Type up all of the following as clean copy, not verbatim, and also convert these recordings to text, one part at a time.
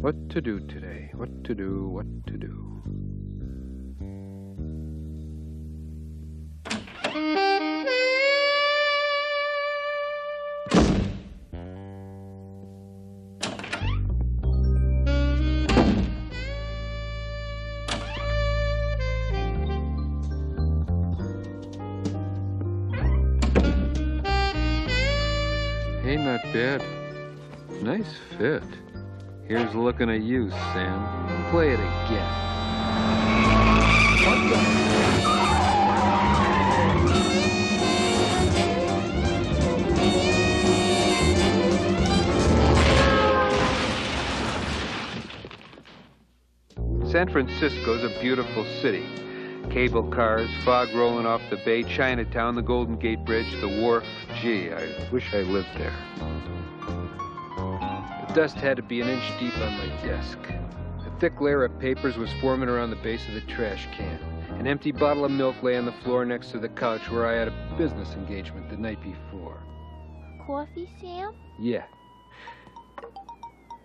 What to do today? What to do? What to do? Hey, not bad. Nice fit. Here's looking at you, Sam. Play it again. What the? San Francisco's a beautiful city. Cable cars, fog rolling off the bay, Chinatown, the Golden Gate Bridge, the wharf. Gee, I wish I lived there. The dust had to be an inch deep on my desk. A thick layer of papers was forming around the base of the trash can. An empty bottle of milk lay on the floor next to the couch where I had a business engagement the night before. Coffee, Sam? Yeah.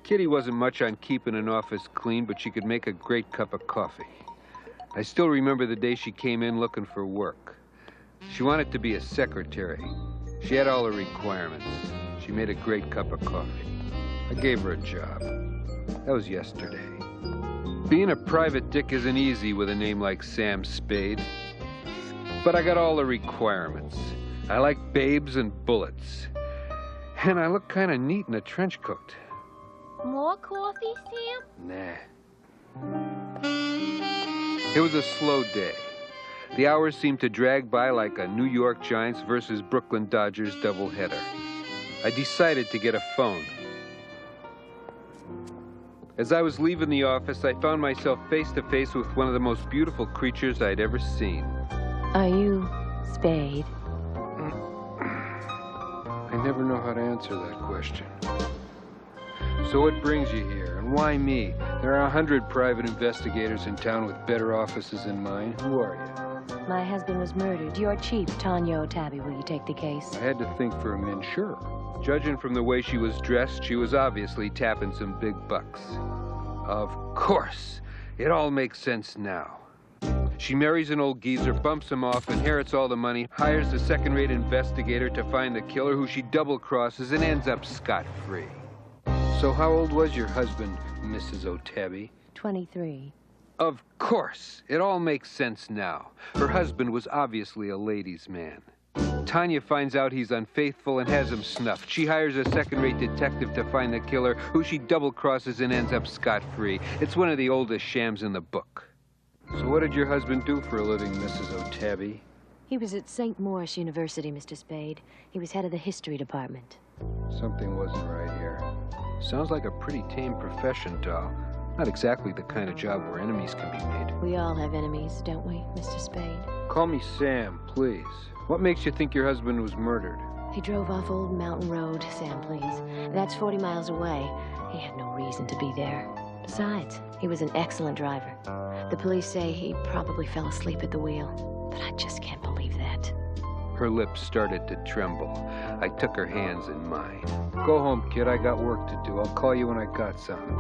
Kitty wasn't much on keeping an office clean, but she could make a great cup of coffee. I still remember the day she came in looking for work. She wanted to be a secretary. She had all the requirements. She made a great cup of coffee. I gave her a job. That was yesterday. Being a private dick isn't easy with a name like Sam Spayed. But I got all the requirements. I like babes and bullets. And I look kind of neat in a trench coat. More coffee, Sam? Nah. It was a slow day. The hours seemed to drag by like a New York Giants versus Brooklyn Dodgers doubleheader. I decided to get a phone. As I was leaving the office, I found myself face to face with one of the most beautiful creatures I'd ever seen. Are you Spayed? I never know how to answer that question. So what brings you here, and why me? There are 100 private investigators in town with better offices than mine. Who are you? My husband was murdered. Your chief, Tanya. Will you take the case? I had to think for a minute. Sure. Judging from the way she was dressed, she was obviously tapping some big bucks. Of course. It all makes sense now. She marries an old geezer, bumps him off, inherits all the money, hires a second-rate investigator to find the killer who she double-crosses and ends up scot-free. So how old was your husband, Mrs. O'Tabby? 23. Of course. It all makes sense now. Her husband was obviously a ladies' man. Tanya finds out he's unfaithful and has him snuffed. She hires a second-rate detective to find the killer, who she double-crosses and ends up scot-free. It's one of the oldest shams in the book. So what did your husband do for a living, Mrs. O'Tabby? He was at St. Maurice University, Mr. Spayed. He was head of the history department. Something wasn't right here. Sounds like a pretty tame profession, doll. Not exactly the kind of job where enemies can be made. We all have enemies, don't we, Mr. Spayed? Call me Sam, please. What makes you think your husband was murdered? He drove off Old Mountain Road, Sam, please. That's 40 miles away. He had no reason to be there. Besides, he was an excellent driver. The police say he probably fell asleep at the wheel, but I just can't believe that. Her lips started to tremble. I took her hands in mine. Go home, kid. I got work to do. I'll call you when I got something.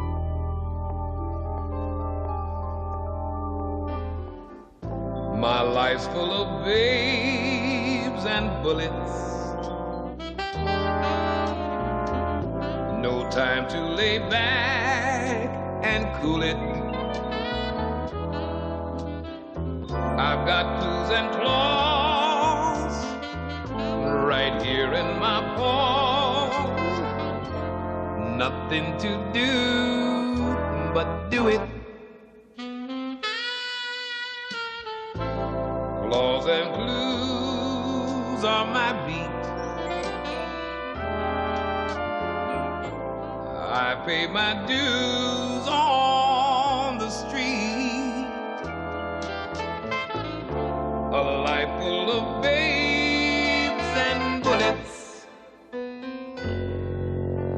My life's full of babes and bullets. No time to lay back and cool it. I've got clues and claws right here in my paws. Nothing to do but do it. Claws and clues are my beat. I pay my dues on the street. A life full of babes and bullets.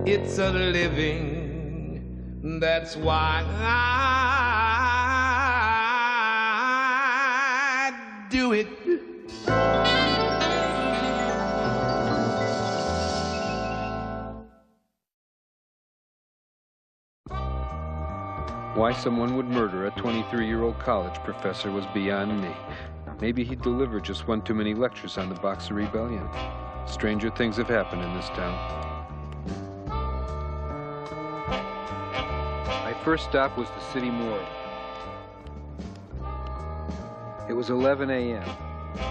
It's a living, that's why I do it. Why someone would murder a 23-year-old college professor was beyond me. Maybe he'd delivered just one too many lectures on the Boxer Rebellion. Stranger things have happened in this town. My first stop was the city morgue. It was 11 a.m.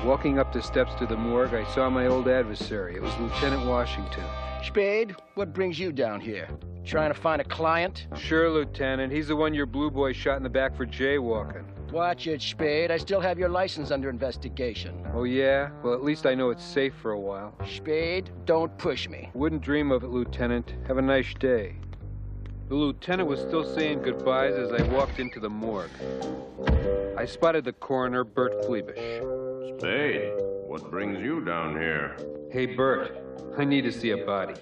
Walking up the steps to the morgue, I saw my old adversary. It was Lieutenant Washington. Spade, what brings you down here? Trying to find a client? Sure, Lieutenant. He's the one your blue boy shot in the back for jaywalking. Watch it, Spade. I still have your license under investigation. Oh, yeah? Well, at least I know it's safe for a while. Spade, don't push me. Wouldn't dream of it, Lieutenant. Have a nice day. The lieutenant was still saying goodbyes as I walked into the morgue. I spotted the coroner, Bert Fleabish. Spade, what brings you down here? Hey, Bert, I need to see a body.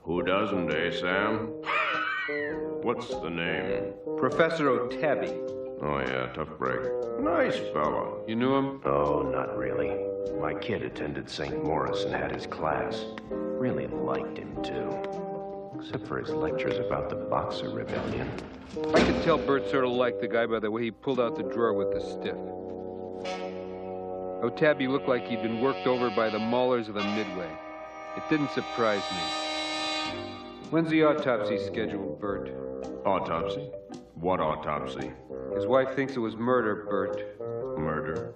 Who doesn't, eh, Sam? What's the name? Professor O'Tabby. Oh, yeah, tough break. Nice fella. You knew him? Oh, not really. My kid attended St. Maurice and had his class. Really liked him, too. Except for his lectures about the Boxer Rebellion. I could tell Bert sort of liked the guy by the way he pulled out the drawer with the stiff. O'Tabby looked like he'd been worked over by the maulers of the Midway. It didn't surprise me. When's the autopsy scheduled, Bert? Autopsy? What autopsy? His wife thinks it was murder, Bert. Murder?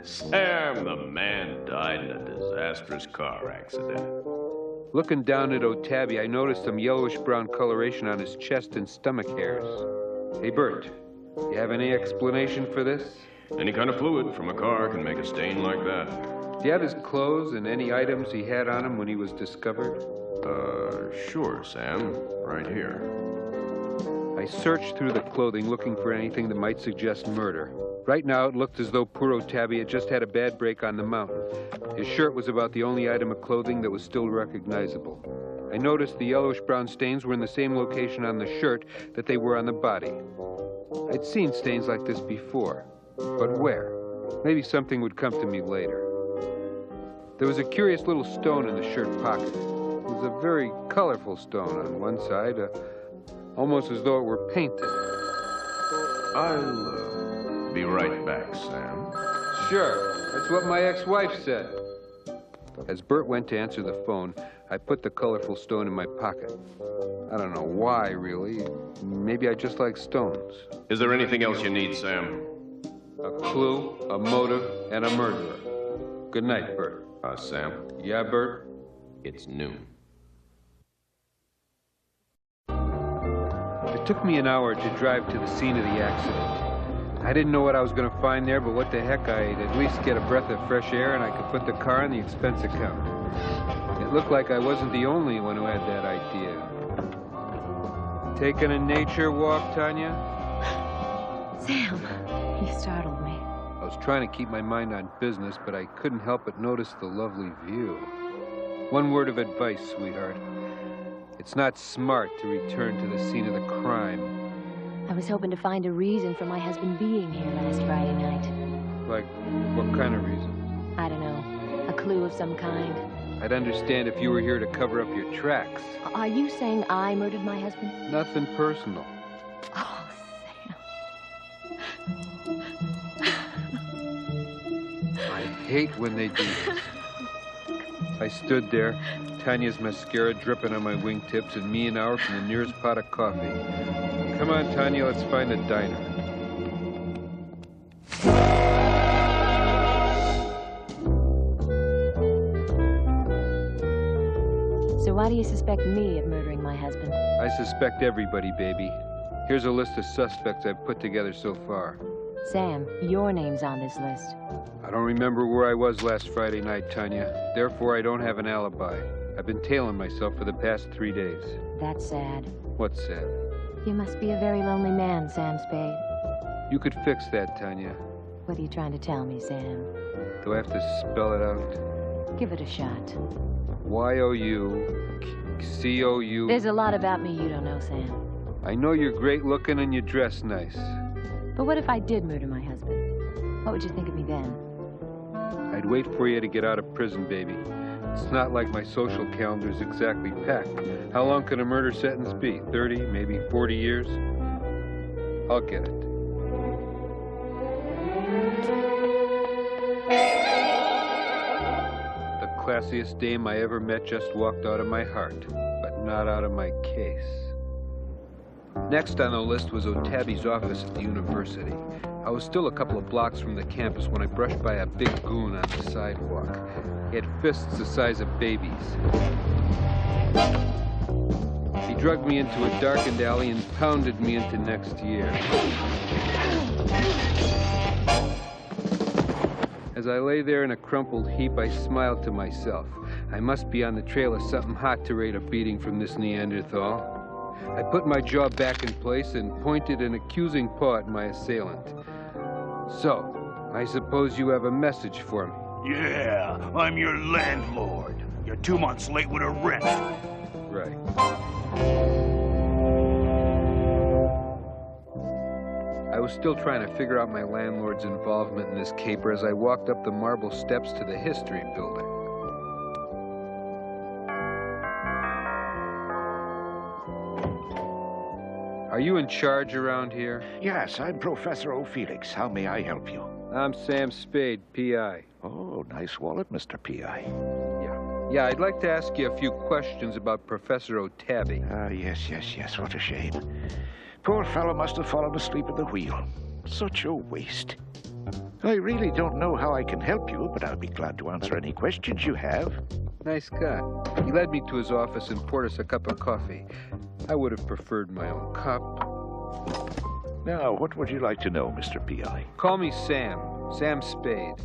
Sam, the man died in a disastrous car accident. Looking down at O'Tabby, I noticed some yellowish-brown coloration on his chest and stomach hairs. Hey, Bert, you have any explanation for this? Any kind of fluid from a car can make a stain like that. Do you have his clothes and any items he had on him when he was discovered? Sure, Sam. Right here. I searched through the clothing looking for anything that might suggest murder. Right now, it looked as though poor O'Tabby had just had a bad break on the mountain. His shirt was about the only item of clothing that was still recognizable. I noticed the yellowish-brown stains were in the same location on the shirt that they were on the body. I'd seen stains like this before, but where? Maybe something would come to me later. There was a curious little stone in the shirt pocket. It was a very colorful stone on one side, almost as though it were painted. I'll be right back, Sam. Sure, that's what my ex-wife said. As Bert went to answer the phone, I put the colorful stone in my pocket. I don't know why, really. Maybe I just like stones. Is there anything else you need, Sam? A clue, a motive, and a murderer. Good night, Bert. Sam? Yeah, Bert? It's noon. It took me an hour to drive to the scene of the accident. I didn't know what I was going to find there, but what the heck, I'd at least get a breath of fresh air and I could put the car in the expense account. It looked like I wasn't the only one who had that idea. Taking a nature walk, Tanya? Sam, you startled me. I was trying to keep my mind on business, but I couldn't help but notice the lovely view. One word of advice, sweetheart. It's not smart to return to the scene of the crime. I was hoping to find a reason for my husband being here last Friday night. Like, what kind of reason? I don't know. A clue of some kind. I'd understand if you were here to cover up your tracks. Are you saying I murdered my husband? Nothing personal. Oh, I hate when they do this. I stood there, Tanya's mascara dripping on my wingtips, and me an hour from the nearest pot of coffee. Come on, Tanya, let's find a diner. So why do you suspect me of murdering my husband? I suspect everybody, baby. Here's a list of suspects I've put together so far. Sam, your name's on this list. I don't remember where I was last Friday night, Tanya. Therefore, I don't have an alibi. I've been tailing myself for the past 3 days. That's sad. What's sad? You must be a very lonely man, Sam Spayed. You could fix that, Tanya. What are you trying to tell me, Sam? Do I have to spell it out? Give it a shot. Y-O-U-C-O-U. There's a lot about me you don't know, Sam. I know you're great looking and you dress nice. But what if I did murder my husband? What would you think of me then? I'd wait for you to get out of prison, baby. It's not like my social calendar's exactly packed. How long can a murder sentence be? 30, maybe 40 years? I'll get it. The classiest dame I ever met just walked out of my heart, but not out of my case. Next on the list was Otabi's office at the university. I was still a couple of blocks from the campus when I brushed by a big goon on the sidewalk. He had fists the size of babies. He dragged me into a darkened alley and pounded me into next year. As I lay there in a crumpled heap, I smiled to myself. I must be on the trail of something hot to rate a beating from this Neanderthal. I put my jaw back in place and pointed an accusing paw at my assailant. So, I suppose you have a message for me. Yeah, I'm your landlord. You're 2 months late with a rent. Right. I was still trying to figure out my landlord's involvement in this caper as I walked up the marble steps to the history building. Are you in charge around here? Yes, I'm Professor O'Felix. How may I help you? I'm Sam Spayed, P.I. Oh, nice wallet, Mr. P.I. Yeah, I'd like to ask you a few questions about Professor Otabi. Yes. What a shame. Poor fellow must have fallen asleep at the wheel. Such a waste. I really don't know how I can help you, but I'll be glad to answer any questions you have. Nice guy. He led me to his office and poured us a cup of coffee. I would have preferred my own cup. Now, what would you like to know, Mr. P.I.? Call me Sam. Sam Spayed.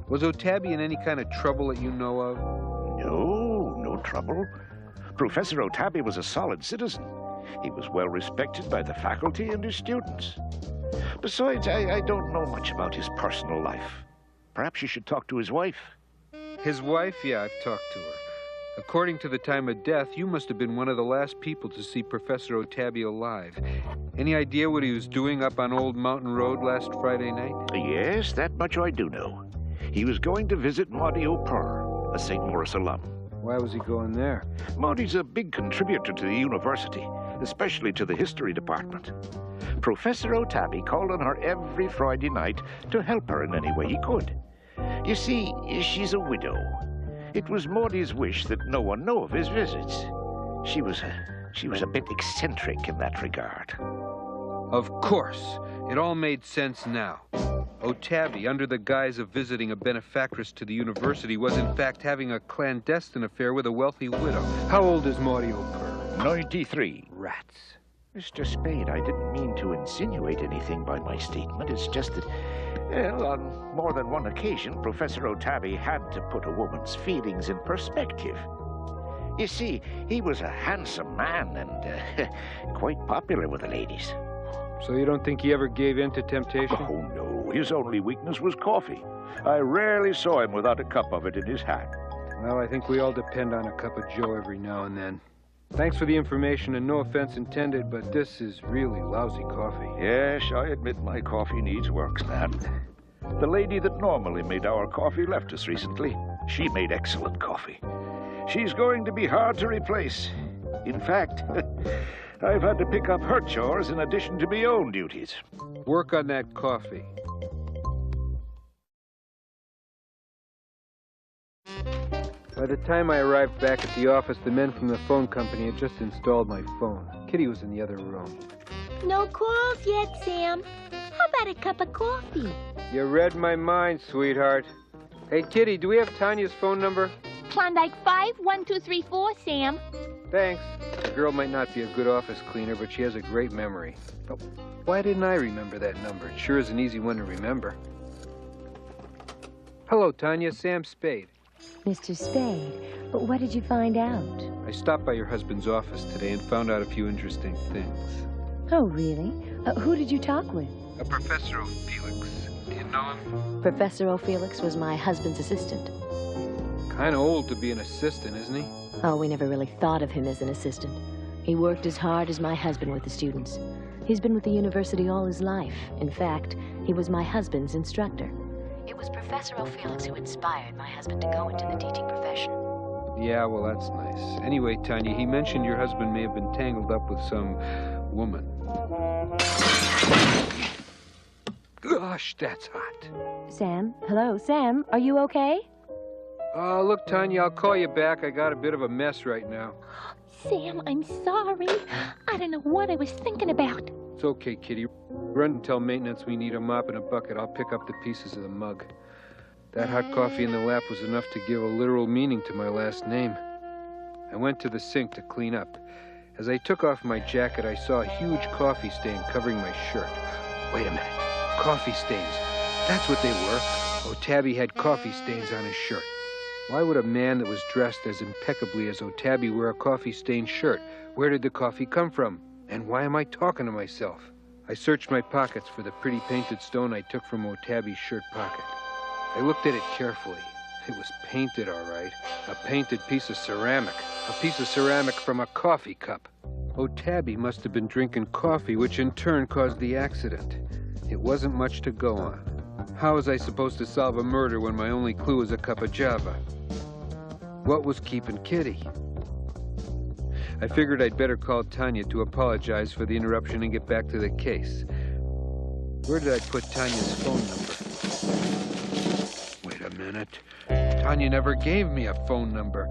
Was Otabi in any kind of trouble that you know of? No trouble. Professor Otabi was a solid citizen. He was well respected by the faculty and his students. Besides, I don't know much about his personal life. Perhaps you should talk to his wife. His wife? Yeah, I've talked to her. According to the time of death, you must have been one of the last people to see Professor Otabi alive. Any idea what he was doing up on Old Mountain Road last Friday night? Yes, that much I do know. He was going to visit Maudie O'Purr, a St. Maurice alum. Why was he going there? Maudie's a big contributor to the university, especially to the history department. Professor Otabi called on her every Friday night to help her in any way he could. You see, she's a widow. It was Maudie's wish that no one know of his visits. She was a bit eccentric in that regard. Of course. It all made sense now. Otabi, under the guise of visiting a benefactress to the university, was in fact having a clandestine affair with a wealthy widow. How old is Maudie O'Purr? 93. Rats. Mr. Spade, I didn't mean to insinuate anything by my statement. It's just that, well, on more than one occasion, Professor Otabi had to put a woman's feelings in perspective. You see, he was a handsome man and quite popular with the ladies. So you don't think he ever gave in to temptation? Oh, no. His only weakness was coffee. I rarely saw him without a cup of it in his hand. Well, I think we all depend on a cup of joe every now and then. Thanks for the information, and no offense intended, but this is really lousy coffee. Yes, I admit my coffee needs work, Stan. The lady that normally made our coffee left us recently. She made excellent coffee. She's going to be hard to replace. In fact, I've had to pick up her chores in addition to my own duties. Work on that coffee. By the time I arrived back at the office, the men from the phone company had just installed my phone. Kitty was in the other room. No calls yet, Sam. How about a cup of coffee? You read my mind, sweetheart. Hey, Kitty, do we have Tanya's phone number? Klondike 51234, Sam. Thanks. The girl might not be a good office cleaner, but she has a great memory. Oh, why didn't I remember that number? It sure is an easy one to remember. Hello, Tanya. Sam Spayed. Mr. Spade, but what did you find out? I stopped by your husband's office today and found out a few interesting things. Oh, really? Who did you talk with? A Professor O'Felix. Do you know him? Professor O'Felix was my husband's assistant. Kind of old to be an assistant, isn't he? Oh, we never really thought of him as an assistant. He worked as hard as my husband with the students. He's been with the university all his life. In fact, he was my husband's instructor. It was Professor O'Felix who inspired my husband to go into the teaching profession. Yeah, well, that's nice. Anyway, Tanya, he mentioned your husband may have been tangled up with some woman. Gosh, that's hot. Sam? Hello, Sam? Are you okay? Look, Tanya, I'll call you back. I got a bit of a mess right now. Sam, I'm sorry. I don't know what I was thinking about. It's okay, Kitty. Run and tell maintenance we need a mop and a bucket. I'll pick up the pieces of the mug. That hot coffee in the lap was enough to give a literal meaning to my last name. I went to the sink to clean up. As I took off my jacket, I saw a huge coffee stain covering my shirt. Wait a minute. Coffee stains. That's what they were. O'Tabby had coffee stains on his shirt. Why would a man that was dressed as impeccably as O'Tabby wear a coffee-stained shirt? Where did the coffee come from? And why am I talking to myself? I searched my pockets for the pretty painted stone I took from O'Tabby's shirt pocket. I looked at it carefully. It was painted, all right. A painted piece of ceramic. A piece of ceramic from a coffee cup. O'Tabby must have been drinking coffee, which in turn caused the accident. It wasn't much to go on. How was I supposed to solve a murder when my only clue was a cup of java? What was keeping Kitty? I figured I'd better call Tanya to apologize for the interruption and get back to the case. Where did I put Tanya's phone number? Wait a minute. Tanya never gave me a phone number.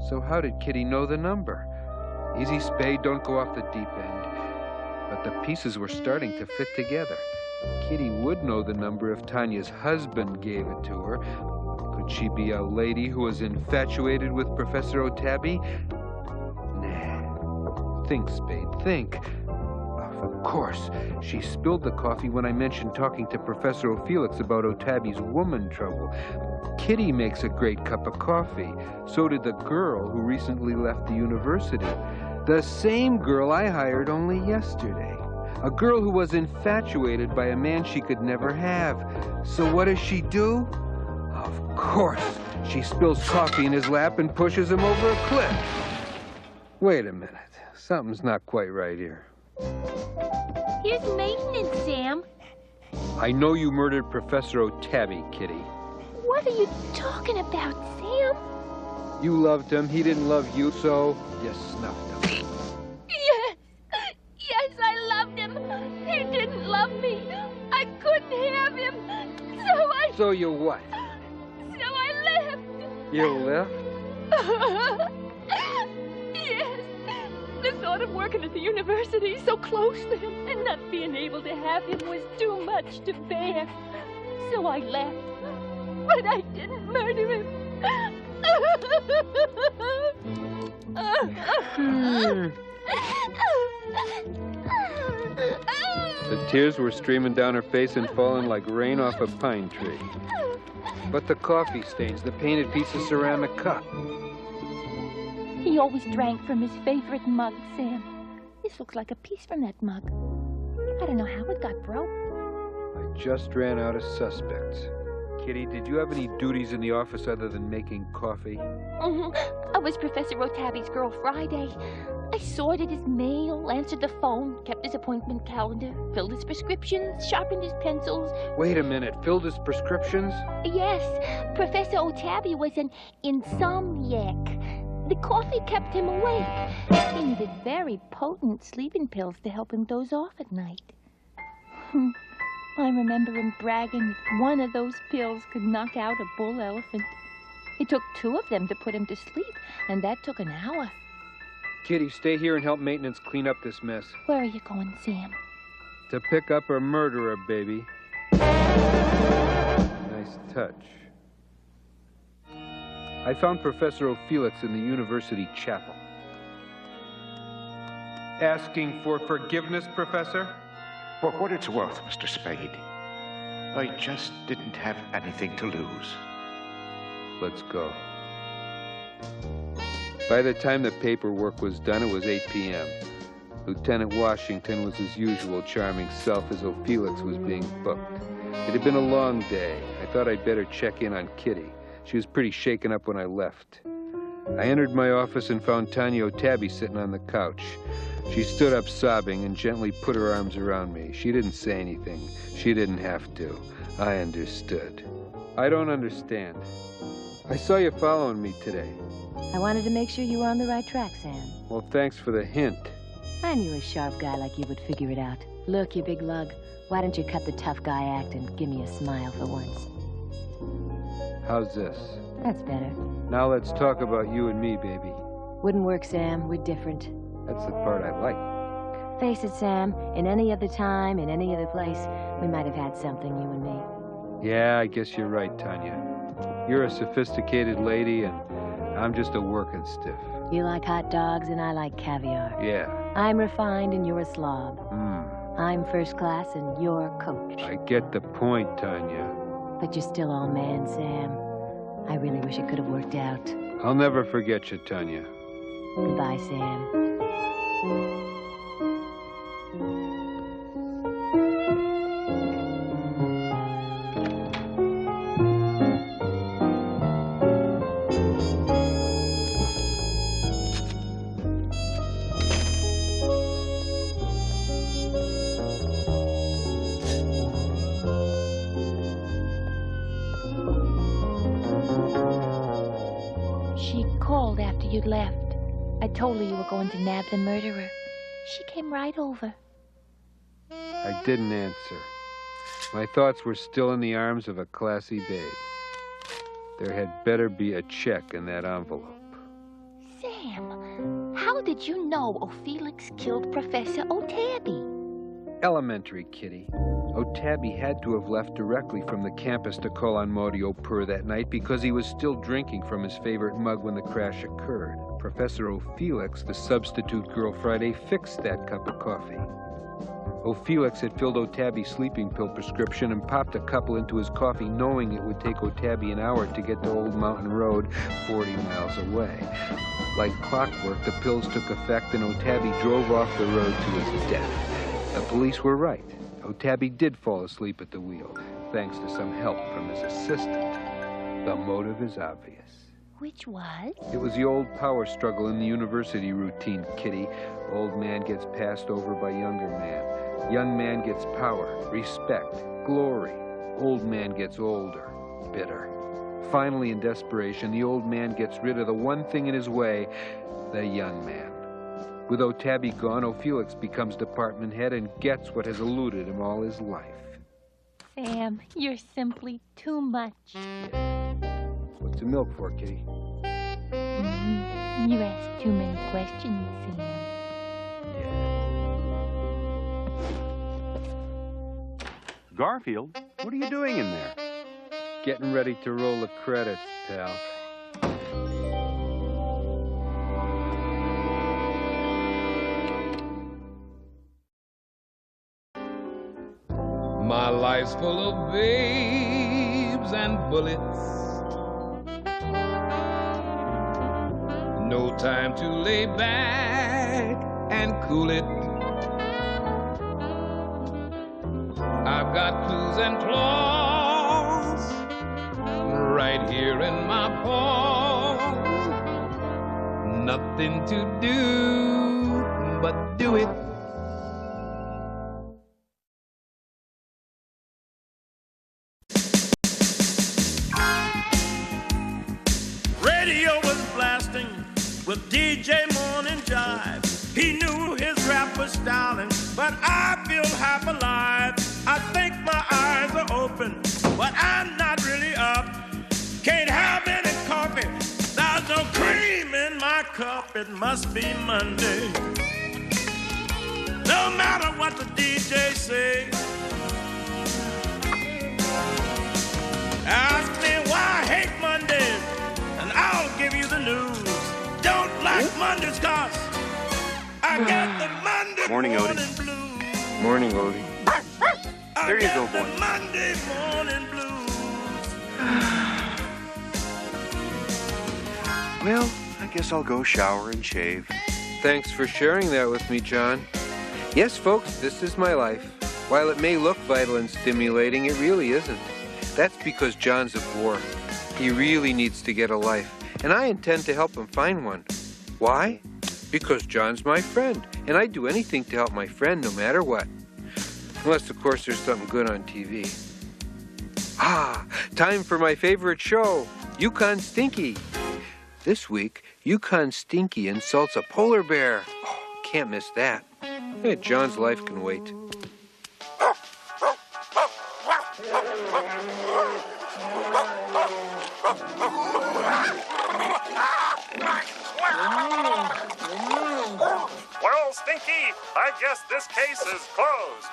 So how did Kitty know the number? Easy, Spade, don't go off the deep end. But the pieces were starting to fit together. Kitty would know the number if Tanya's husband gave it to her. Could she be a lady who was infatuated with Professor O'Tabby? Nah. Think, Spade, think. Of course, she spilled the coffee when I mentioned talking to Professor O'Felix about O'Tabby's woman trouble. Kitty makes a great cup of coffee. So did the girl who recently left the university. The same girl I hired only yesterday. A girl who was infatuated by a man she could never have. So what does she do? Of course, she spills coffee in his lap and pushes him over a cliff. Wait a minute. Something's not quite right here. Here's maintenance, Sam. I know you murdered Professor O'Tabby, Kitty. What are you talking about, Sam? You loved him. He didn't love you, so you snuffed him. Yes, I loved him. He didn't love me. I couldn't have him. So you what? So I left. You left? Yes. The thought of working at the university so close to him and not being able to have him was too much to bear. So I left. But I didn't murder him. The tears were streaming down her face and falling like rain off a pine tree. But the coffee stains, the painted piece of ceramic cup. He always drank from his favorite mug, Sam. This looks like a piece from that mug. I don't know how it got broke. I just ran out of suspects. Kitty, did you have any duties in the office other than making coffee? I was Professor O'Tabby's girl Friday. I sorted his mail, answered the phone, kept his appointment calendar, filled his prescriptions, sharpened his pencils. Wait a minute, filled his prescriptions? Yes, Professor O'Tabby was an insomniac. The coffee kept him awake. He needed very potent sleeping pills to help him doze off at night. I remember him bragging one of those pills could knock out a bull elephant. It took 2 of them to put him to sleep, and that took an hour. Kitty, stay here and help maintenance clean up this mess. Where are you going, Sam? To pick up a murderer, baby. Nice touch. I found Professor O'Felix in the university chapel. Asking for forgiveness, Professor? For what it's worth, Mr. Spade, I just didn't have anything to lose. Let's go. By the time the paperwork was done, it was 8 p.m. Lieutenant Washington was his usual charming self as O'Felix was being booked. It had been a long day. I thought I'd better check in on Kitty. She was pretty shaken up when I left. I entered my office and found Tanya O'Tabby sitting on the couch. She stood up sobbing and gently put her arms around me. She didn't say anything. She didn't have to. I understood. I don't understand. I saw you following me today. I wanted to make sure you were on the right track, Sam. Well, thanks for the hint. I knew a sharp guy like you would figure it out. Look, you big lug, why don't you cut the tough guy act and give me a smile for once? How's this? That's better. Now let's talk about you and me, baby. Wouldn't work, Sam. We're different. That's the part I like. Face it, Sam. In any other time, in any other place, we might have had something, you and me. Yeah, I guess you're right, Tanya. You're a sophisticated lady, and I'm just a working stiff. You like hot dogs, and I like caviar. Yeah. I'm refined, and you're a slob. I'm first class, and you're coach. I get the point, Tanya. But you're still all man, Sam. I really wish it could have worked out. I'll never forget you, Tanya. Goodbye, Sam. She called after you'd left. I told her you were going to nab the murderer. She came right over. I didn't answer. My thoughts were still in the arms of a classy babe. There had better be a check in that envelope. Sam, how did you know O'Felix killed Professor O'Tabby? Elementary, Kitty. O'Tabby had to have left directly from the campus to call on Maudie O'Pur that night because he was still drinking from his favorite mug when the crash occurred. Professor O'Felix, the substitute girl Friday, fixed that cup of coffee. O'Felix had filled O'Tabby's sleeping pill prescription and popped a couple into his coffee, knowing it would take O'Tabby an hour to get to Old Mountain Road, 40 miles away. Like clockwork, the pills took effect and O'Tabby drove off the road to his death. The police were right. O'Tabby did fall asleep at the wheel, thanks to some help from his assistant. The motive is obvious. Which was? It was the old power struggle in the university routine, Kitty. Old man gets passed over by younger man. Young man gets power, respect, glory. Old man gets older, bitter. Finally, in desperation, the old man gets rid of the one thing in his way, the young man. With O'Tabby gone, O'Felix becomes department head and gets what has eluded him all his life. Sam, you're simply too much. Yeah. What's the milk for, Kitty? You ask too many questions, Sam. Yeah. Garfield, what are you doing in there? Getting ready to roll the credits, pal. My life's full of babes and bullets. No time to lay back and cool it. I've got clues and claws right here in my paws. Nothing to do but do it. Radio was blasting with DJ Morning Jive. He knew his rap was styling, but I feel half alive. I think my eyes are open, but I'm not really up. Can't have any coffee, there's no cream in my cup. It must be Monday. No matter what the DJ say, ask me why I hate Mondays, and I'll give you the news. Don't like Mondays, cause I get the Monday Morning, morning Odie. blues. Morning, Odie. There you go, boy. The Monday morning blues. Well, I guess I'll go shower and shave. Thanks for sharing that with me, John. Yes, folks, this is my life. While it may look vital and stimulating, it really isn't. That's because John's at war. He really needs to get a life, and I intend to help him find one. Why? Because John's my friend, and I'd do anything to help my friend no matter what. Unless, of course, there's something good on TV. Ah, time for my favorite show, Yukon Stinky. This week, Yukon Stinky insults a polar bear. Oh, can't miss that. Hey, John's life can wait. Well, Stinky, I guess this case is closed.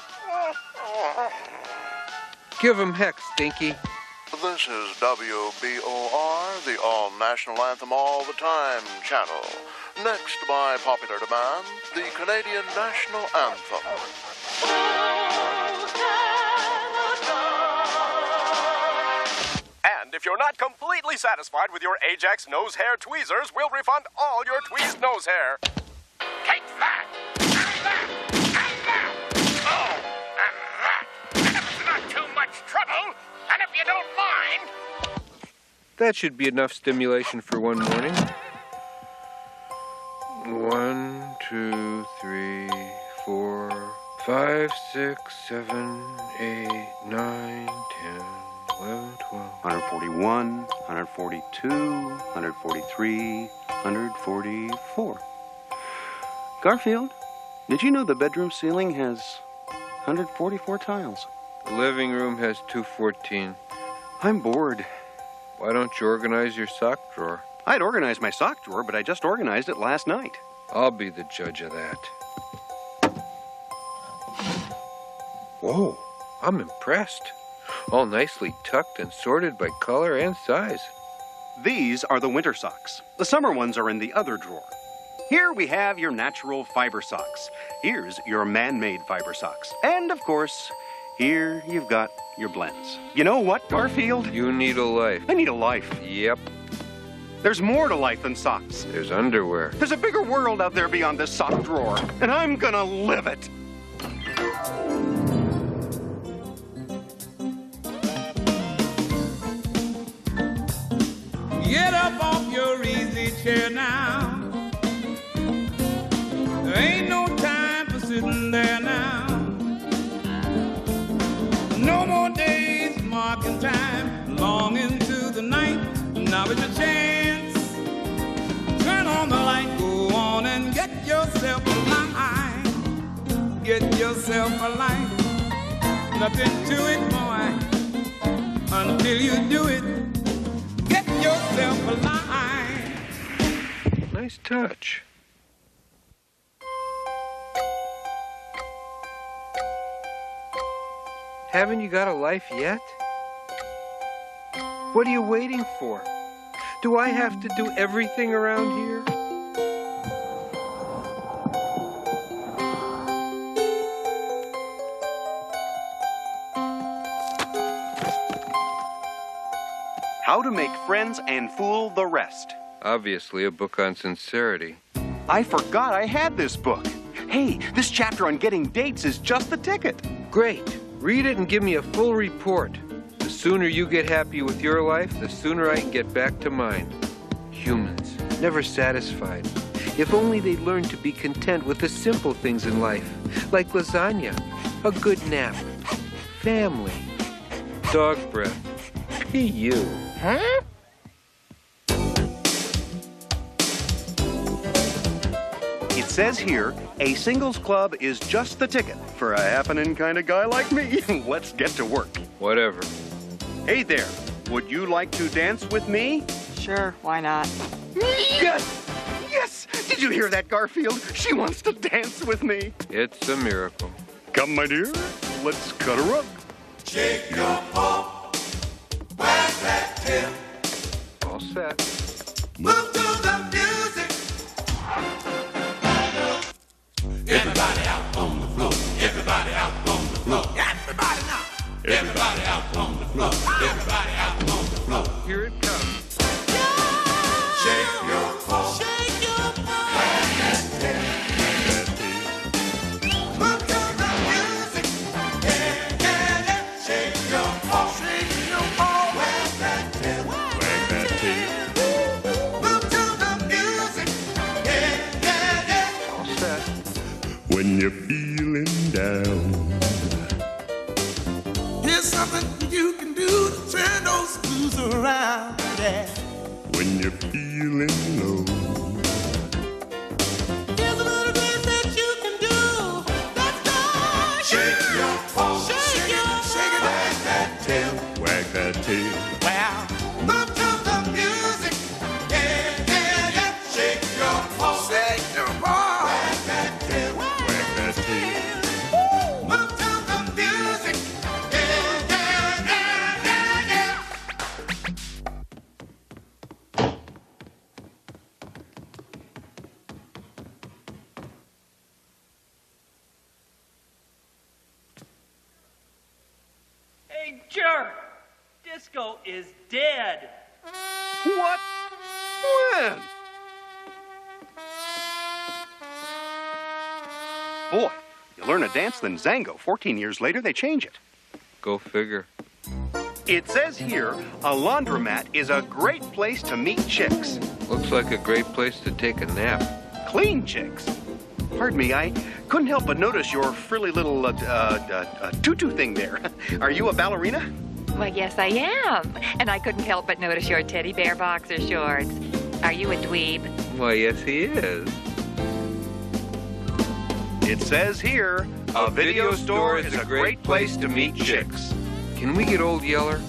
Give him heck, Stinky. This is WBOR, the all-national anthem all the time channel. Next, by popular demand, the Canadian national anthem. And if you're not completely satisfied with your Ajax nose hair tweezers, we'll refund all your tweezed nose hair. Take that! And that! And that! Oh, and that! And if it's not too much trouble, and if you don't mind... That should be enough stimulation for one morning. 1, 2, 3, 4, 5, 6, 7, 8, 9, 10, 11, 12. 141, 142, 143, 144. Garfield, did you know the bedroom ceiling has 144 tiles? The living room has 214. I'm bored. Why don't you organize your sock drawer? I'd organize my sock drawer, but I just organized it last night. I'll be the judge of that. Whoa, I'm impressed. All nicely tucked and sorted by color and size. These are the winter socks. The summer ones are in the other drawer. Here we have your natural fiber socks. Here's your man-made fiber socks. And, of course, here you've got your blends. You know what, Garfield? You need a life. I need a life. Yep. There's more to life than socks. There's underwear. There's a bigger world out there beyond this sock drawer, and I'm gonna live it. Get up off your easy chair now. There ain't no time for sitting there now. No more days marking time, long into the night. Now is your chance. Turn on the light, go on and get yourself a light. Get yourself a light. Nothing to it, boy, until you do it. Get yourself a light. Nice touch. Haven't you got a life yet? What are you waiting for? Do I have to do everything around here? How to Make Friends and Fool the Rest. Obviously, a book on sincerity. I forgot I had this book. Hey, this chapter on getting dates is just the ticket. Great. Read it and give me a full report. The sooner you get happy with your life, the sooner I can get back to mine. Humans, never satisfied. If only they'd learn to be content with the simple things in life, like lasagna, a good nap, family, dog breath, P.U. Huh? It says here, a singles club is just the ticket for a happening kind of guy like me. Let's get to work. Whatever. Hey there, would you like to dance with me? Sure, why not? Yes! Yes! Did you hear that, Garfield? She wants to dance with me. It's a miracle. Come, my dear, let's cut a rug. Shake your paw, wag that tail. All set. Move to the music. Everybody out on the floor. Everybody out on the floor. Everybody now. Everybody out on the floor. Everybody out on the floor. Here it comes. Shake your paw. Shake your paw. Wag that tail. Move to the music. Yeah, yeah, yeah. Shake your paw. Shake your paw. Wag that tail. Wag that tail. Move to the music. Yeah, yeah, yeah. All set. When you're feeling down, here's something you can do to turn those blues around. Yeah. when you're feeling low, Here's a little bit that you can do tail. Well, move to the music. Yeah, yeah, yeah. Shake your ball. Shake your ball. Wag that tail. Wag that tail. Move to the music. Yeah, yeah, yeah, yeah, yeah. Hey, jerk! Disco is dead. What? When? Boy, you learn a dance than Zango. 14 years later, they change it. Go figure. It says here, a laundromat is a great place to meet chicks. Looks like a great place to take a nap. Clean chicks. Pardon me, I couldn't help but notice your frilly little tutu thing there. Are you a ballerina? Well, yes, I am. And I couldn't help but notice your teddy bear boxer shorts. Are you a dweeb? Why, yes, he is. It says here, a video store is a great place to meet chicks. Can we get Old Yeller?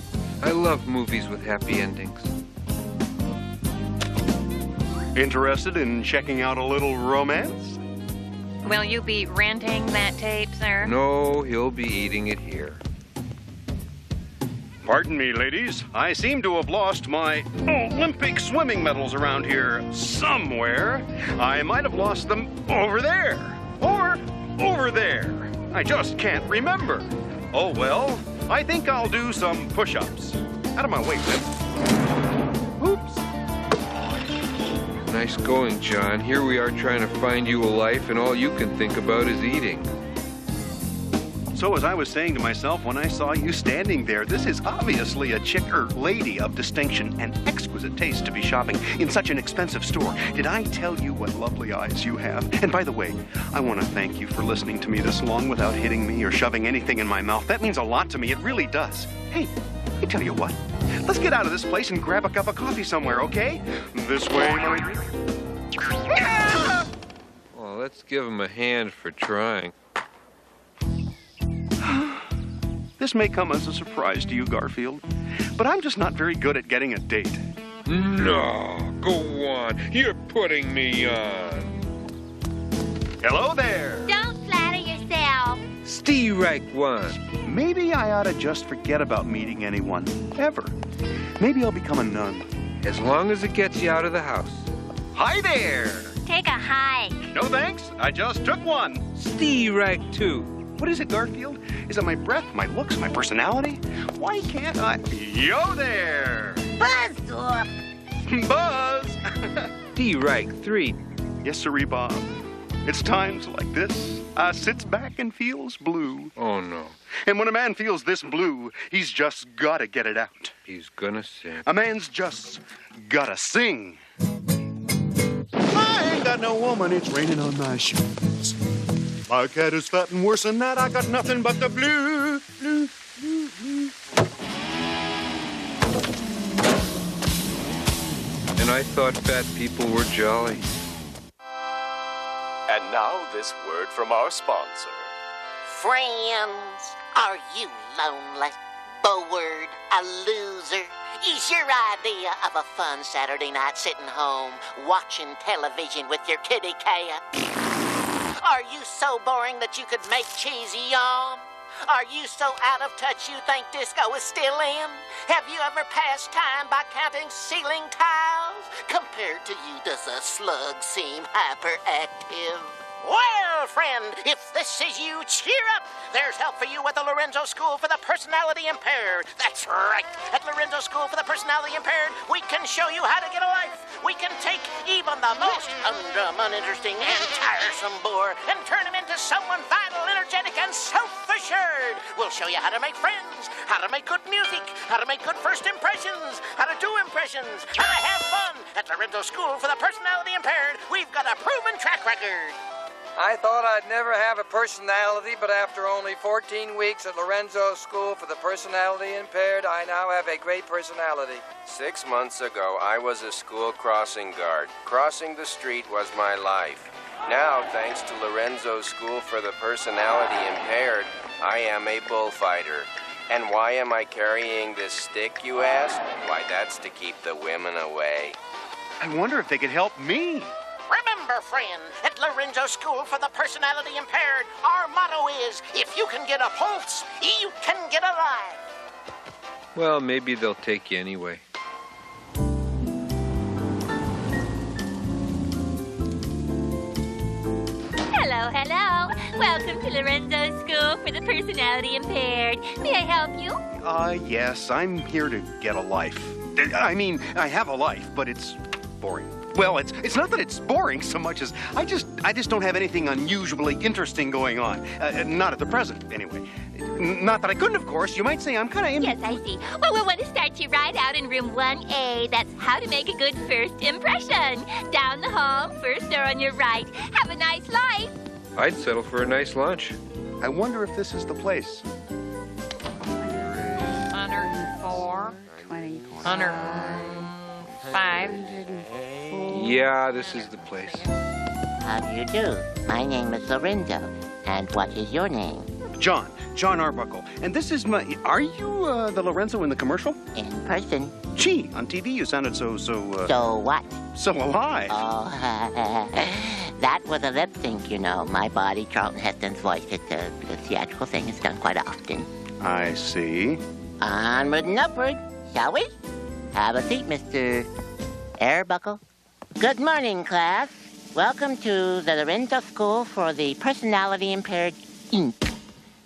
I love movies with happy endings. Interested in checking out a little romance? Will you be renting that tape, sir? No, he'll be eating it here. Pardon me, ladies. I seem to have lost my Olympic swimming medals around here somewhere. I might have lost them over there or over there. I just can't remember. Oh, well, I think I'll do some push-ups. Out of my way, Whip. Oops. Nice going, John. Here we are trying to find you a life, and all you can think about is eating. So as I was saying to myself when I saw you standing there, this is obviously a chick or lady of distinction and exquisite taste to be shopping in such an expensive store. Did I tell you what lovely eyes you have? And by the way, I want to thank you for listening to me this long without hitting me or shoving anything in my mouth. That means a lot to me. It really does. Hey, I tell you what. Let's get out of this place and grab a cup of coffee somewhere, okay? This way, Marie. Well, let's give him a hand for trying. This may come as a surprise to you, Garfield, but I'm just not very good at getting a date. No, go on. You're putting me on. Hello there. Don't flatter yourself. Steve Reich one. Maybe I ought to just forget about meeting anyone, ever. Maybe I'll become a nun. As long as it gets you out of the house. Hi there. Take a hike. No thanks, I just took one. Steve Reich 2. What is it, Garfield? Is it my breath, my looks, my personality? Why can't I? Yo there! Buzz off. Buzz! D. Reich 3. Yes, sirree, Bob. It's times like this, I sits back and feels blue. Oh, no. And when a man feels this blue, he's just gotta get it out. He's gonna sing. A man's just gotta sing. I ain't got no woman, it's raining on my shoes. My cat is fat and worse than that, I got nothing but the blue. And I thought fat people were jolly. And now this word from our sponsor. Friends, are you lonely, bored, a loser? Is your idea of a fun Saturday night sitting home, watching television with your kitty cat? Are you so boring that you could make cheesy yawn? Are you so out of touch you think disco is still in? Have you ever passed time by counting ceiling tiles? Compared to you, does a slug seem hyperactive? Well, friend, if this is you, cheer up. There's help for you at the Lorenzo School for the Personality Impaired. That's right. At Lorenzo School for the Personality Impaired, we can show you how to get a life. We can take even the most humdrum, uninteresting, and tiresome bore and turn him into someone vital, energetic, and self-assured. We'll show you how to make friends, how to make good music, how to make good first impressions, how to do impressions, how to have fun. At Lorenzo School for the Personality Impaired, we've got a proven track record. I thought I'd never have a personality, but after only 14 weeks at Lorenzo School for the Personality Impaired, I now have a great personality. 6 months ago, I was a school crossing guard. Crossing the street was my life. Now, thanks to Lorenzo School for the Personality Impaired, I am a bullfighter. And why am I carrying this stick, you ask? Why, that's to keep the women away. I wonder if they could help me. Remember, friend, at Lorenzo School for the Personality Impaired, our motto is, if you can get a pulse, you can get a ride. Well, maybe they'll take you anyway. Hello, hello. Welcome to Lorenzo School for the Personality Impaired. May I help you? Yes, I'm here to get a life. I mean, I have a life, but it's boring. Well, it's not that it's boring so much as I just don't have anything unusually interesting going on. Not at the present, anyway. Not that I couldn't, of course. You might say I'm kind of... Yes, I see. Well, we want to start you right out in room 1A. That's how to make a good first impression. Down the hall, first door on your right. Have a nice life. I'd settle for a nice lunch. I wonder if this is the place. 104. 105. Yeah, this is the place. How do you do? My name is Lorenzo. And what is your name? John Arbuckle. And this is my... Are you the Lorenzo in the commercial? In person. Gee, on TV you sounded so... So what? So alive. Oh, that was a lip sync, you know. My body, Charlton Heston's voice. It's a theatrical thing. It's done quite often. I see. Onward and upward, shall we? Have a seat, Mr. Arbuckle. Good morning, class. Welcome to the Lorenzo School for the Personality Impaired, Inc.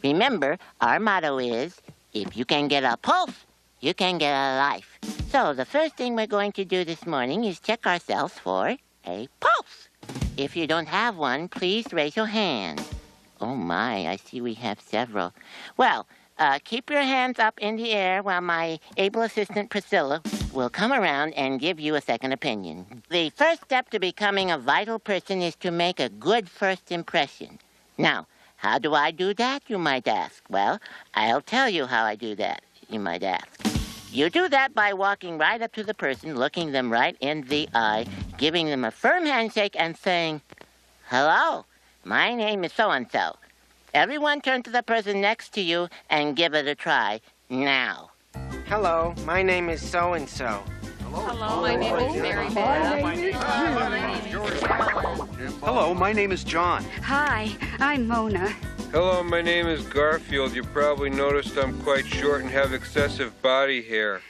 Remember, our motto is, if you can get a pulse, you can get a life. So the first thing we're going to do this morning is check ourselves for a pulse. If you don't have one, please raise your hand. Oh my, I see we have several. Well, keep your hands up in the air while my able assistant Priscilla will come around and give you a second opinion. The first step to becoming a vital person is to make a good first impression. Now, how do I do that, you might ask? Well, I'll tell you how I do that, you might ask. You do that by walking right up to the person, looking them right in the eye, giving them a firm handshake and saying, "Hello, my name is so-and-so." Everyone turn to the person next to you and give it a try, now. Hello, my name is so-and-so. Hello, my name is Mary Beth. Hello, my name is John. Hi, I'm Mona. Hello, my name is Garfield. You probably noticed I'm quite short and have excessive body hair.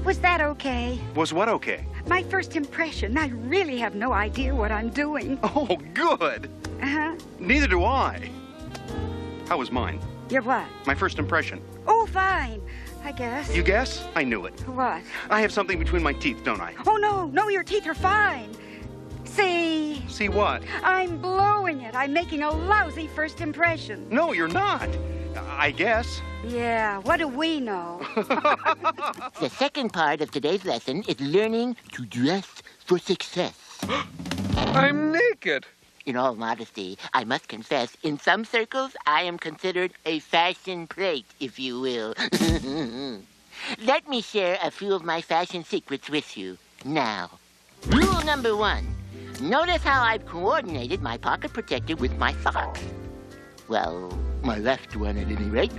Was that okay? Was what okay? My first impression. I really have no idea what I'm doing. Oh, good. Uh-huh. Neither do I. How was mine? Your what? My first impression. Oh, fine, I guess. You guess? I knew it. What? I have something between my teeth, don't I? Oh, no, your teeth are fine. See? See what? I'm blowing it. I'm making a lousy first impression. No, you're not. I guess. Yeah, what do we know? The second part of today's lesson is learning to dress for success. I'm naked. In all modesty, I must confess, in some circles, I am considered a fashion plate, if you will. Let me share a few of my fashion secrets with you now. Rule number 1. Notice how I've coordinated my pocket protector with my socks. Well, my left one at any rate.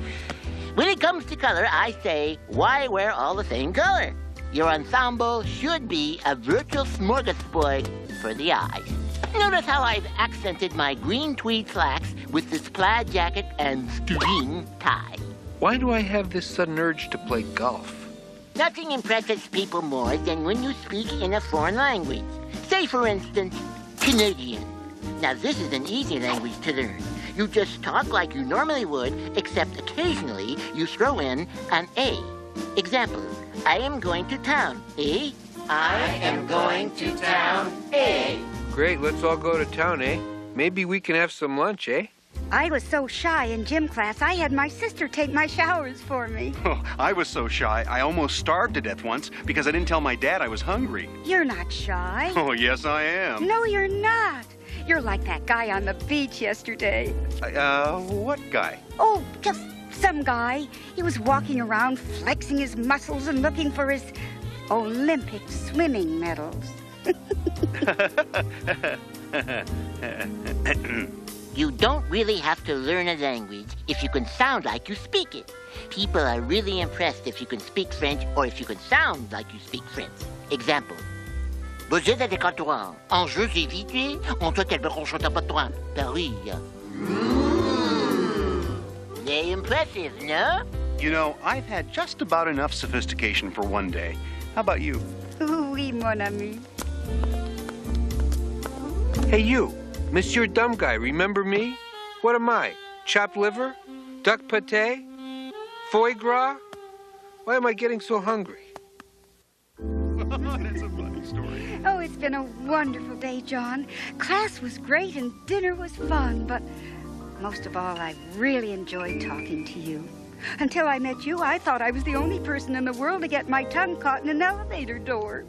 When it comes to color, I say, why wear all the same color? Your ensemble should be a virtual smorgasbord for the eyes. Notice how I've accented my green tweed slacks with this plaid jacket and string tie. Why do I have this sudden urge to play golf? Nothing impresses people more than when you speak in a foreign language. Say, for instance, Canadian. Now, this is an easy language to learn. You just talk like you normally would, except occasionally you throw in an A. Example, I am going to town, eh? I am going to town, eh? Great, let's all go to town, eh? Maybe we can have some lunch, eh? I was so shy in gym class, I had my sister take my showers for me. Oh, I was so shy, I almost starved to death once because I didn't tell my dad I was hungry. You're not shy. Oh, yes, I am. No, you're not. You're like that guy on the beach yesterday. What guy? Oh, just some guy. He was walking around flexing his muscles and looking for his Olympic swimming medals. You don't really have to learn a language if you can sound like you speak it. People are really impressed if you can speak French or if you can sound like you speak French. Example. Vous êtes avec toi. En jeu évité, on te tel chante pas toi. Paris. Very impressive, no? You know, I've had just about enough sophistication for one day. How about you? Oui, mon ami. Hey, you. Monsieur Dumb Guy, remember me? What am I? Chopped liver? Duck pate? Foie gras? Why am I getting so hungry? That's a funny story. Oh, it's been a wonderful day, John. Class was great and dinner was fun, but most of all, I really enjoyed talking to you. Until I met you, I thought I was the only person in the world to get my tongue caught in an elevator door.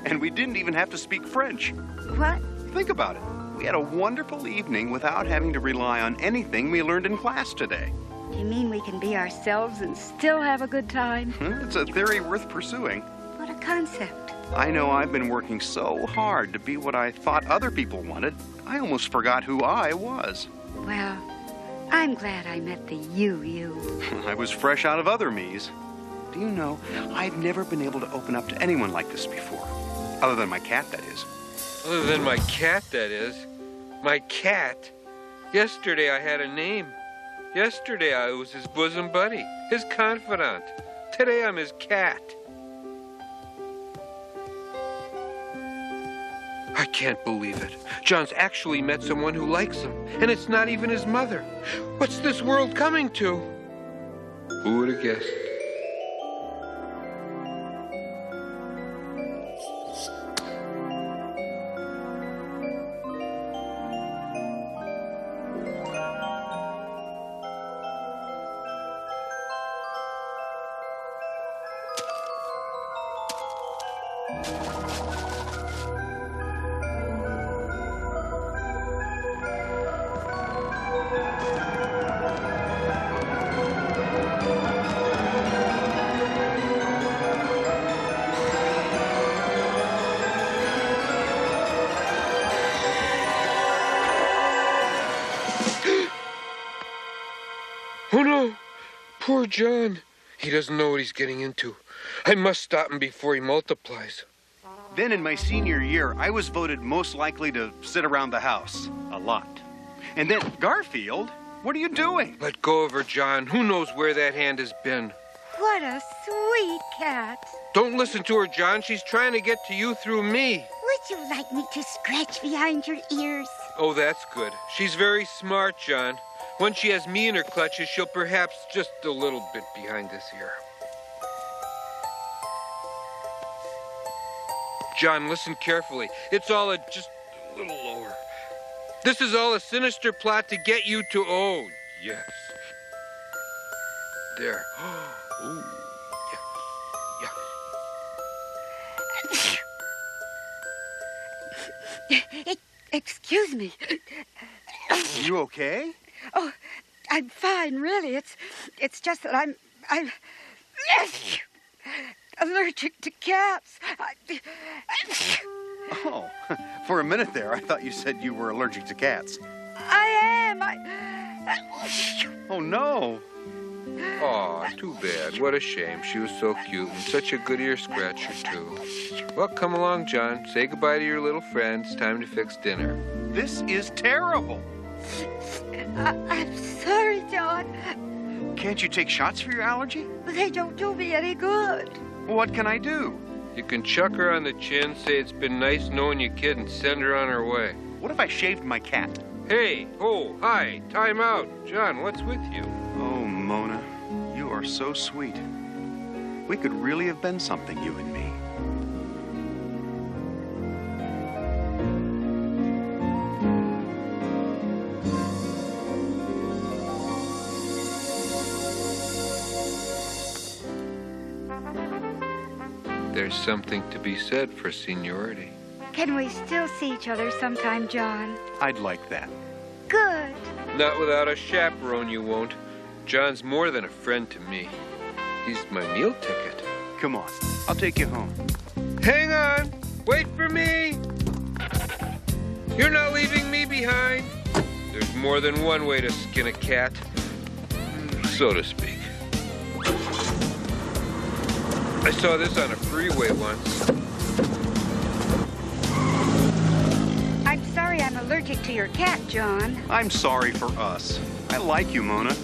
And we didn't even have to speak French. What? Think about it. We had a wonderful evening without having to rely on anything we learned in class today. You mean we can be ourselves and still have a good time? It's a theory worth pursuing. What a concept. I know I've been working so hard to be what I thought other people wanted, I almost forgot who I was. Well, I'm glad I met the you. I was fresh out of other me's. Do you know, I've never been able to open up to anyone like this before. Other than my cat, that is. Other than my cat, that is. My cat? Yesterday I had a name. Yesterday I was his bosom buddy, his confidant. Today I'm his cat. I can't believe it. John's actually met someone who likes him, and it's not even his mother. What's this world coming to? Who would have guessed? Oh no! Poor John. He doesn't know what he's getting into. I must stop him before he multiplies. Then in my senior year, I was voted most likely to sit around the house. A lot. And then, Garfield, what are you doing? Let go of her, John. Who knows where that hand has been? What a sweet cat. Don't listen to her, John. She's trying to get to you through me. Would you like me to scratch behind your ears? Oh, that's good. She's very smart, John. Once she has me in her clutches, she'll perhaps just a little bit behind this ear. John, listen carefully. It's all just a little lower. This is all a sinister plot to get you to... Oh, yes. There. Oh, yes. Excuse me. You okay? Oh, I'm fine, really. It's just that I'm allergic to cats. Oh, for a minute there, I thought you said you were allergic to cats. I am. Oh, no. Oh, too bad. What a shame. She was so cute and such a good ear scratcher, too. Well, come along, John. Say goodbye to your little friend. It's time to fix dinner. This is terrible. I'm sorry, John. Can't you take shots for your allergy? They don't do me any good. What can I do? You can chuck her on the chin, say it's been nice knowing you, kid, and send her on her way. What if I shaved my cat? Hey, oh, hi, time out. John, what's with you? Oh, Mona, you are so sweet. We could really have been something, you and me. There's something to be said for seniority. Can we still see each other sometime, John? I'd like that. Good. Not without a chaperone, you won't. John's more than a friend to me. He's my meal ticket. Come on, I'll take you home. Hang on! Wait for me! You're not leaving me behind. There's more than one way to skin a cat, so to speak. I saw this on a freeway once. I'm sorry I'm allergic to your cat, John. I'm sorry for us. I like you, Mona.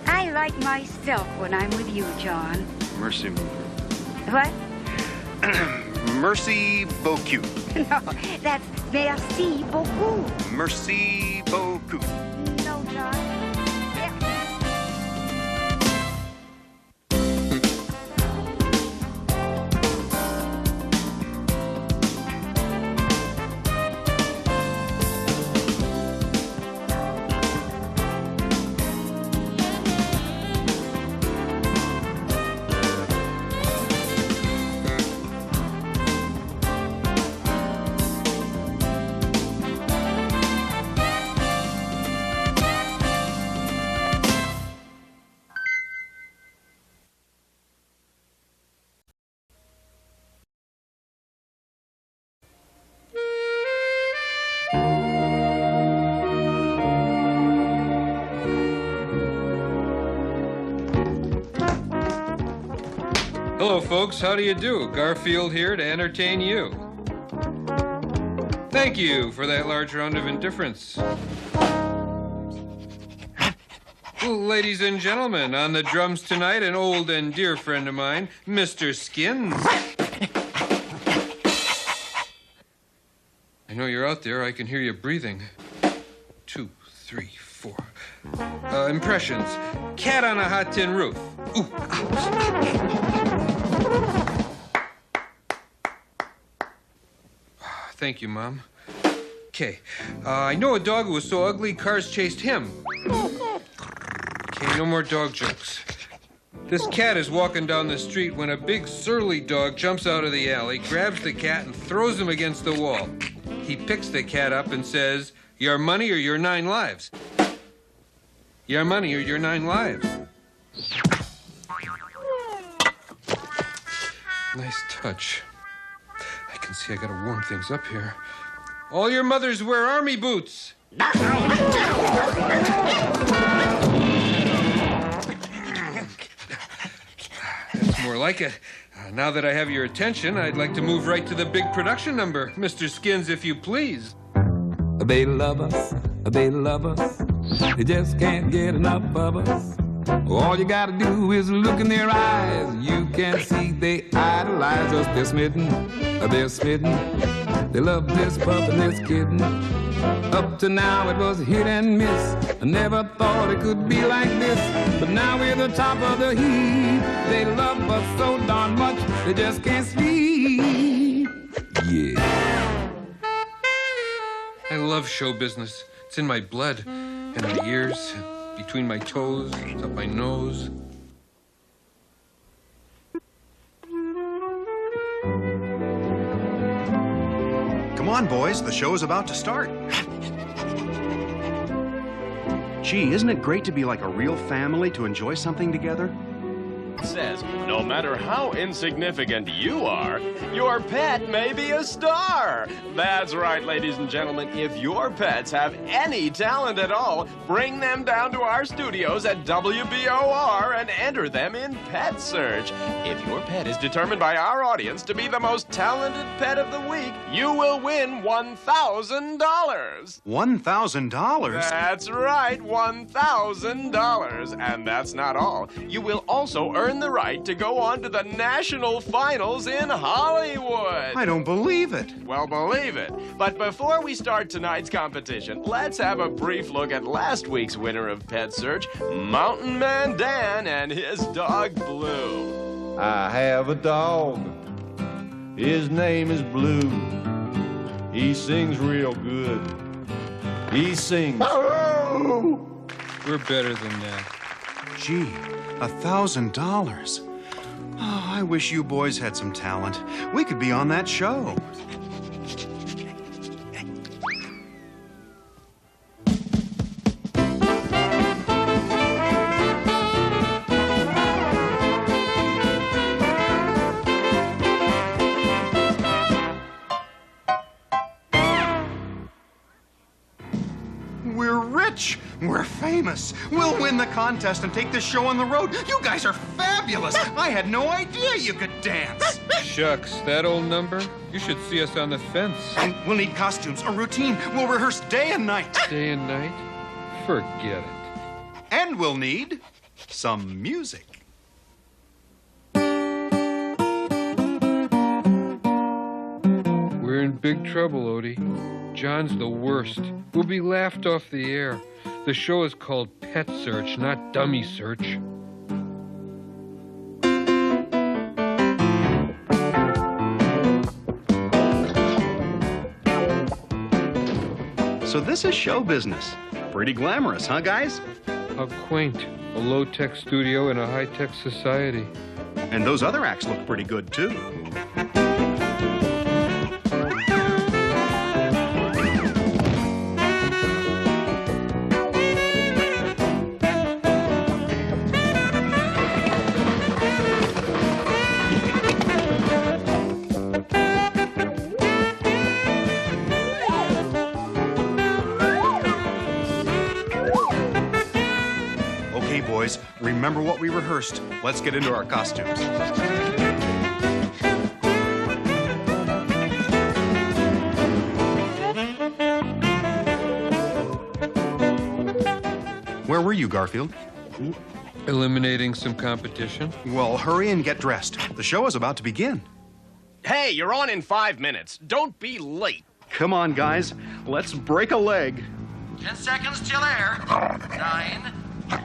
I like myself when I'm with you, John. Merci. What? Merci beaucoup. No, that's merci beaucoup. Merci beaucoup. No, John. Hello, folks. How do you do? Garfield here to entertain you. Thank you for that large round of indifference. Ladies and gentlemen, on the drums tonight, an old and dear friend of mine, Mr. Skins. I know you're out there. I can hear you breathing. 2, 3, 4. Impressions. Cat on a hot tin roof. Ooh. Thank you, Mom. Okay. I know a dog who was so ugly, cars chased him. Okay, no more dog jokes. This cat is walking down the street when a big surly dog jumps out of the alley, grabs the cat, and throws him against the wall. He picks the cat up and says, "Your money or your 9 lives." Your money or your 9 lives. Nice touch. I can see I gotta warm things up here. All your mothers wear army boots. That's more like it. Now that I have your attention, I'd like to move right to the big production number. Mr. Skins, if you please. They love us, they love us. They just can't get enough of us. All you gotta do is look in their eyes. You can see they idolize us. They're smitten, they're smitten. They love this pup and this kitten. Up to now it was hit and miss. I never thought it could be like this. But now we're the top of the heap. They love us so darn much, they just can't sleep. Yeah. I love show business. It's in my blood, in my ears, between my toes, up my nose. Come on, boys. The show is about to start. Gee, isn't it great to be like a real family to enjoy something together? Says, no matter how insignificant you are, your pet may be a star. That's right, ladies and gentlemen. If your pets have any talent at all, bring them down to our studios at WBOR and enter them in Pet Search. If your pet is determined by our audience to be the most talented pet of the week, you will win $1,000. $1,000? That's right, $1,000. And that's not all. You will also earn the right to go on to the national finals in Hollywood. I don't believe it. Well, believe it. But before we start tonight's competition, let's have a brief look at last week's winner of Pet Search, Mountain Man Dan and his dog Blue. I have a dog. His name is Blue. He sings real good. He sings. We're better than that. Gee, $1,000. Oh, I wish you boys had some talent. We could be on that show. We're rich. We're famous. We'll win the contest and take this show on the road. You guys are fabulous. I had no idea you could dance. Shucks, that old number? You should see us on the fence. And we'll need costumes, a routine. We'll rehearse day and night. Day and night? Forget it. And we'll need some music. We're in big trouble, Odie. John's the worst. We'll be laughed off the air. The show is called Pet Search, not Dummy Search. So this is show business. Pretty glamorous, huh, guys? How quaint. A low-tech studio in a high-tech society. And those other acts look pretty good, too. Boys, remember what we rehearsed. Let's get into our costumes. Where were you, Garfield? Eliminating some competition. Well, hurry and get dressed. The show is about to begin. Hey, you're on in 5 minutes. Don't be late. Come on, guys. Let's break a leg. 10 seconds till air. 9, 8.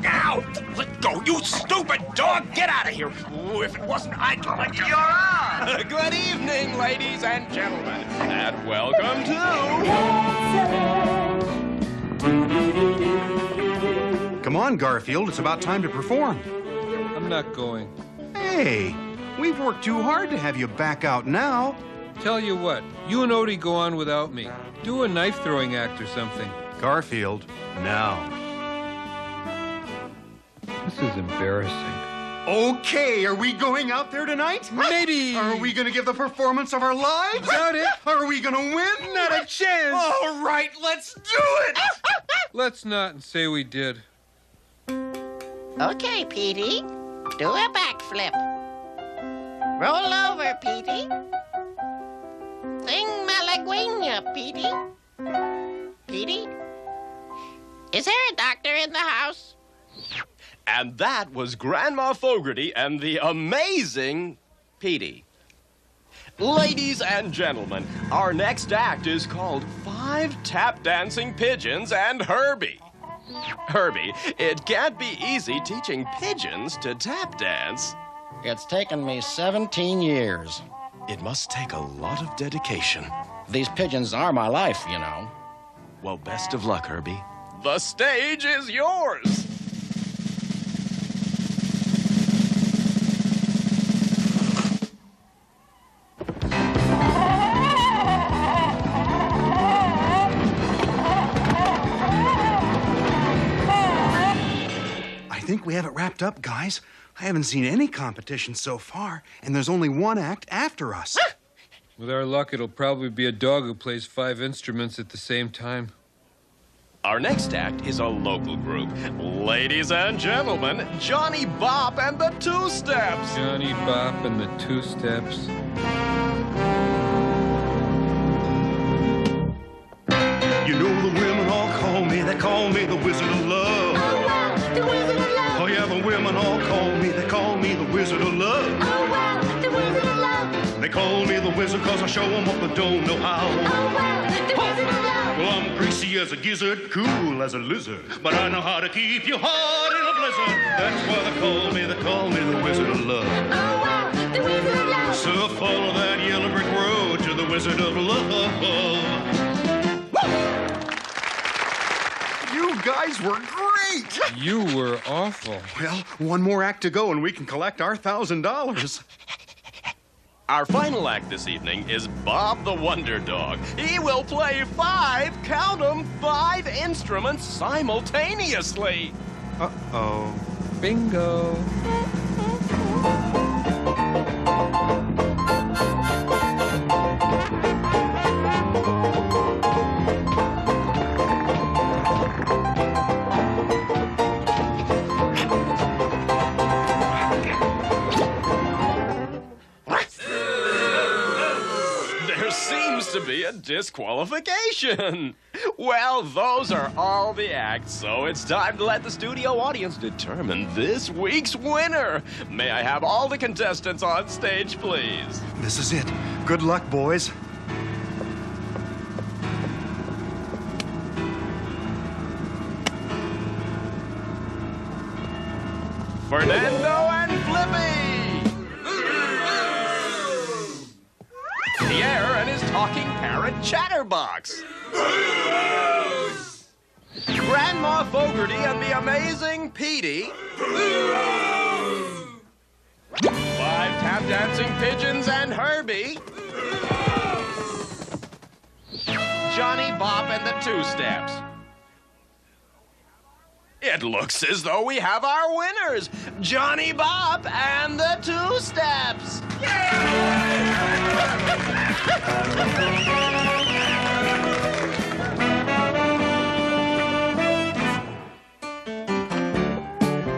Ow! Let go, you stupid dog! Get out of here! Ooh, if it wasn't, I'd like to... You're on! Good evening, ladies and gentlemen, and welcome to... Come on, Garfield. It's about time to perform. I'm not going. Hey, we've worked too hard to have you back out now. Tell you what, you and Odie go on without me. Do a knife-throwing act or something. Garfield, now. This is embarrassing. Okay, are we going out there tonight? Maybe. Are we going to give the performance of our lives? Doubt it. Are we going to win? Not a chance. All right, let's do it. Let's not and say we did. Okay, Petey. Do a backflip. Roll over, Petey. Sing Malaguena, Petey. Petey? Is there a doctor in the house? And that was Grandma Fogarty and the amazing Petey. Ladies and gentlemen, our next act is called 5 Tap Dancing Pigeons and Herbie. Herbie, it can't be easy teaching pigeons to tap dance. It's taken me 17 years. It must take a lot of dedication. These pigeons are my life, you know. Well, best of luck, Herbie. The stage is yours. I think we have it wrapped up, guys. I haven't seen any competition so far, and there's only one act after us. With our luck, it'll probably be a dog who plays 5 instruments at the same time. Our next act is a local group. Ladies and gentlemen, Johnny Bop and the Two Steps. Johnny Bop and the Two Steps. You know the women all call me, they call me the Wizard of Love. Oh, wow, the Wizard of Love. Oh, yeah, the women all call me, they call me the Wizard of Love. Oh, wow, the Wizard of Love. They call me the Wizard cause I show them what they don't know how. Oh, wow, the Wizard of Love. Well, I'm greasy as a gizzard, cool as a lizard, but I know how to keep your heart in a blizzard. That's why they call me the Wizard of Love. Oh, wow, the Wizard of Love. So follow that yellow brick road to the Wizard of Love. You guys were great! You were awful. Well, one more act to go and we can collect our $1,000. Our final act this evening is Bob the Wonder Dog. He will play 5, count 'em, 5 instruments simultaneously. Uh-oh. Bingo. actually a disqualification. Well, those are all the acts, so it's time to let the studio audience determine this week's winner. May I have all the contestants on stage, please? This is it. Good luck, boys. Fernando and Flippy! Pierre and his talking parrot Chatterbox. Grandma Fogarty and the amazing Petey. 5 tap dancing pigeons and Herbie. Johnny Bop and the Two Steps. It looks as though we have our winners, Johnny Bop and the Two Steps.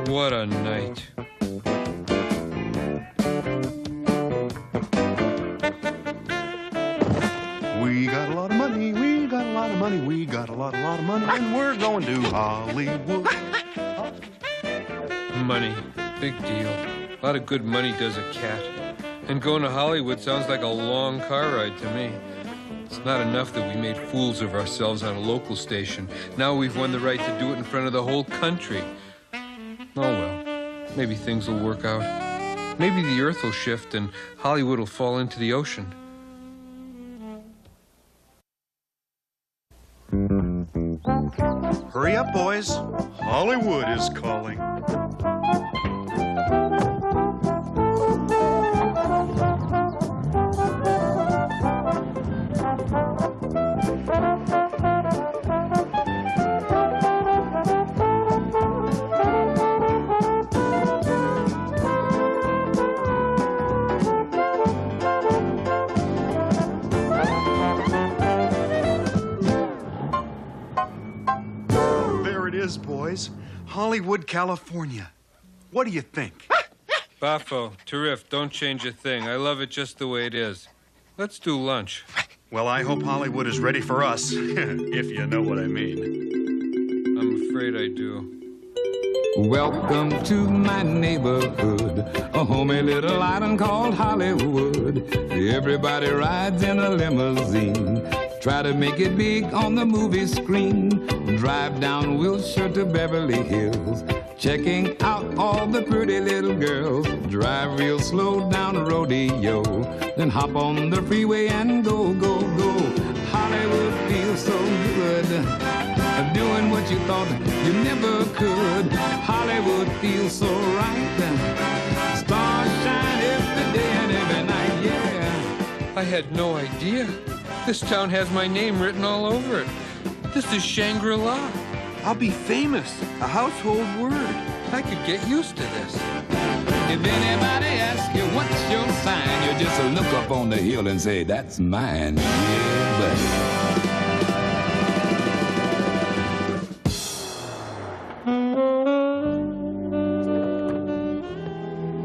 What a night. We got a lot of money, we got a lot of money, we got a lot of money, and we're going to Hollywood. Money. Big deal. A lot of good money does a cat. And going to Hollywood sounds like a long car ride to me. It's not enough that we made fools of ourselves on a local station. Now we've won the right to do it in front of the whole country. Oh well, maybe things will work out. Maybe the earth will shift and Hollywood will fall into the ocean. Hurry up, boys. Hollywood is calling. Boys, Hollywood, California. What do you think? Baffo, Terrific, don't change a thing. I love it just the way it is. Let's do lunch. Well, I hope Hollywood is ready for us, if you know what I mean. I'm afraid I do. Welcome to my neighborhood, a homey little island called Hollywood. Everybody rides in a limousine, try to make it big on the movie screen. Drive down Wilshire to Beverly Hills, checking out all the pretty little girls. Drive real slow down the rodeo, then hop on the freeway and go, go, go. Hollywood feels so good, doing what you thought you never could. Hollywood feels so right, stars shine every day and every night, yeah. I had no idea. This town has my name written all over it. This is Shangri-La. I'll be famous, a household word. I could get used to this. If anybody asks you what's your sign, you just look up on the hill and say, that's mine. Yeah, buddy.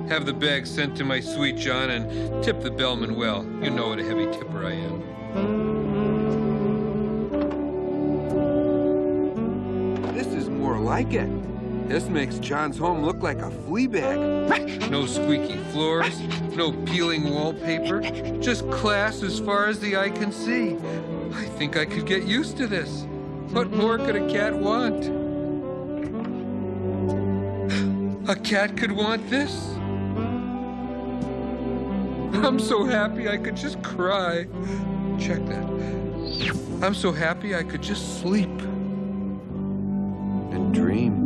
Have the bag sent to my sweet John and tip the bellman well. You know what a heavy tipper I am. This is more like it. This makes John's home look like a flea bag. No squeaky floors, no peeling wallpaper, just class as far as the eye can see. I think I could get used to this. What more could a cat want? A cat could want this. I'm so happy I could just cry. Check that. I'm so happy I could just sleep and dream.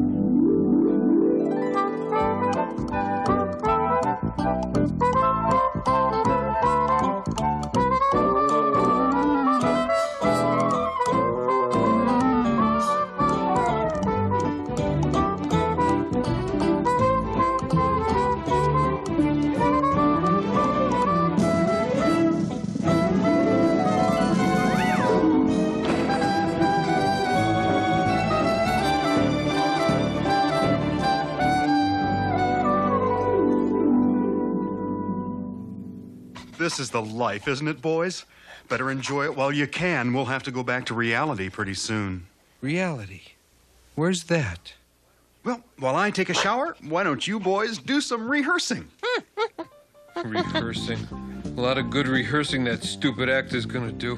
This is the life, isn't it, boys? Better enjoy it while you can. We'll have to go back to reality pretty soon. Reality? Where's that? Well, while I take a shower, why don't you boys do some rehearsing? Rehearsing? A lot of good rehearsing that stupid act is gonna do.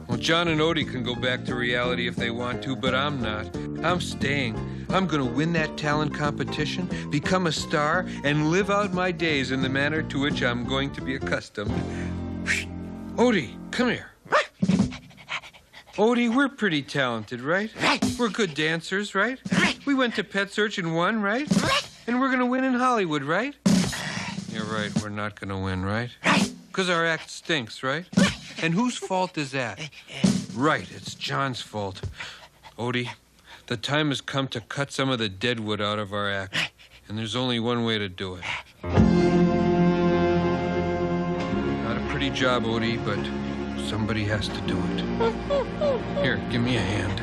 Well, Jon and Odie can go back to reality if they want to, but I'm not. I'm staying. I'm gonna win that talent competition, become a star, and live out my days in the manner to which I'm going to be accustomed. Odie, come here. Odie, we're pretty talented, right? We're good dancers, right? We went to Pet Search and won, right? And we're gonna win in Hollywood, right? You're right, we're not gonna win, right? Because our act stinks, right? And whose fault is that? Right, it's Jon's fault. Odie, the time has come to cut some of the deadwood out of our act. And there's only one way to do it. Not a pretty job, Odie, but somebody has to do it. Here, give me a hand.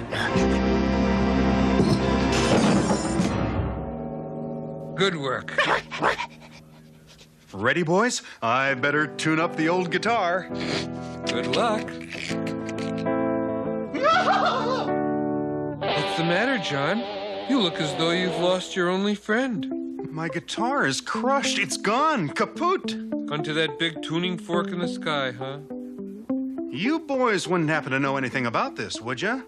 Good work. Ready, boys? I better tune up the old guitar. Good luck. What's the matter, Jon? You look as though you've lost your only friend. My guitar is crushed. It's gone. Kaput. Gone to that big tuning fork in the sky, huh? You boys wouldn't happen to know anything about this, would ya?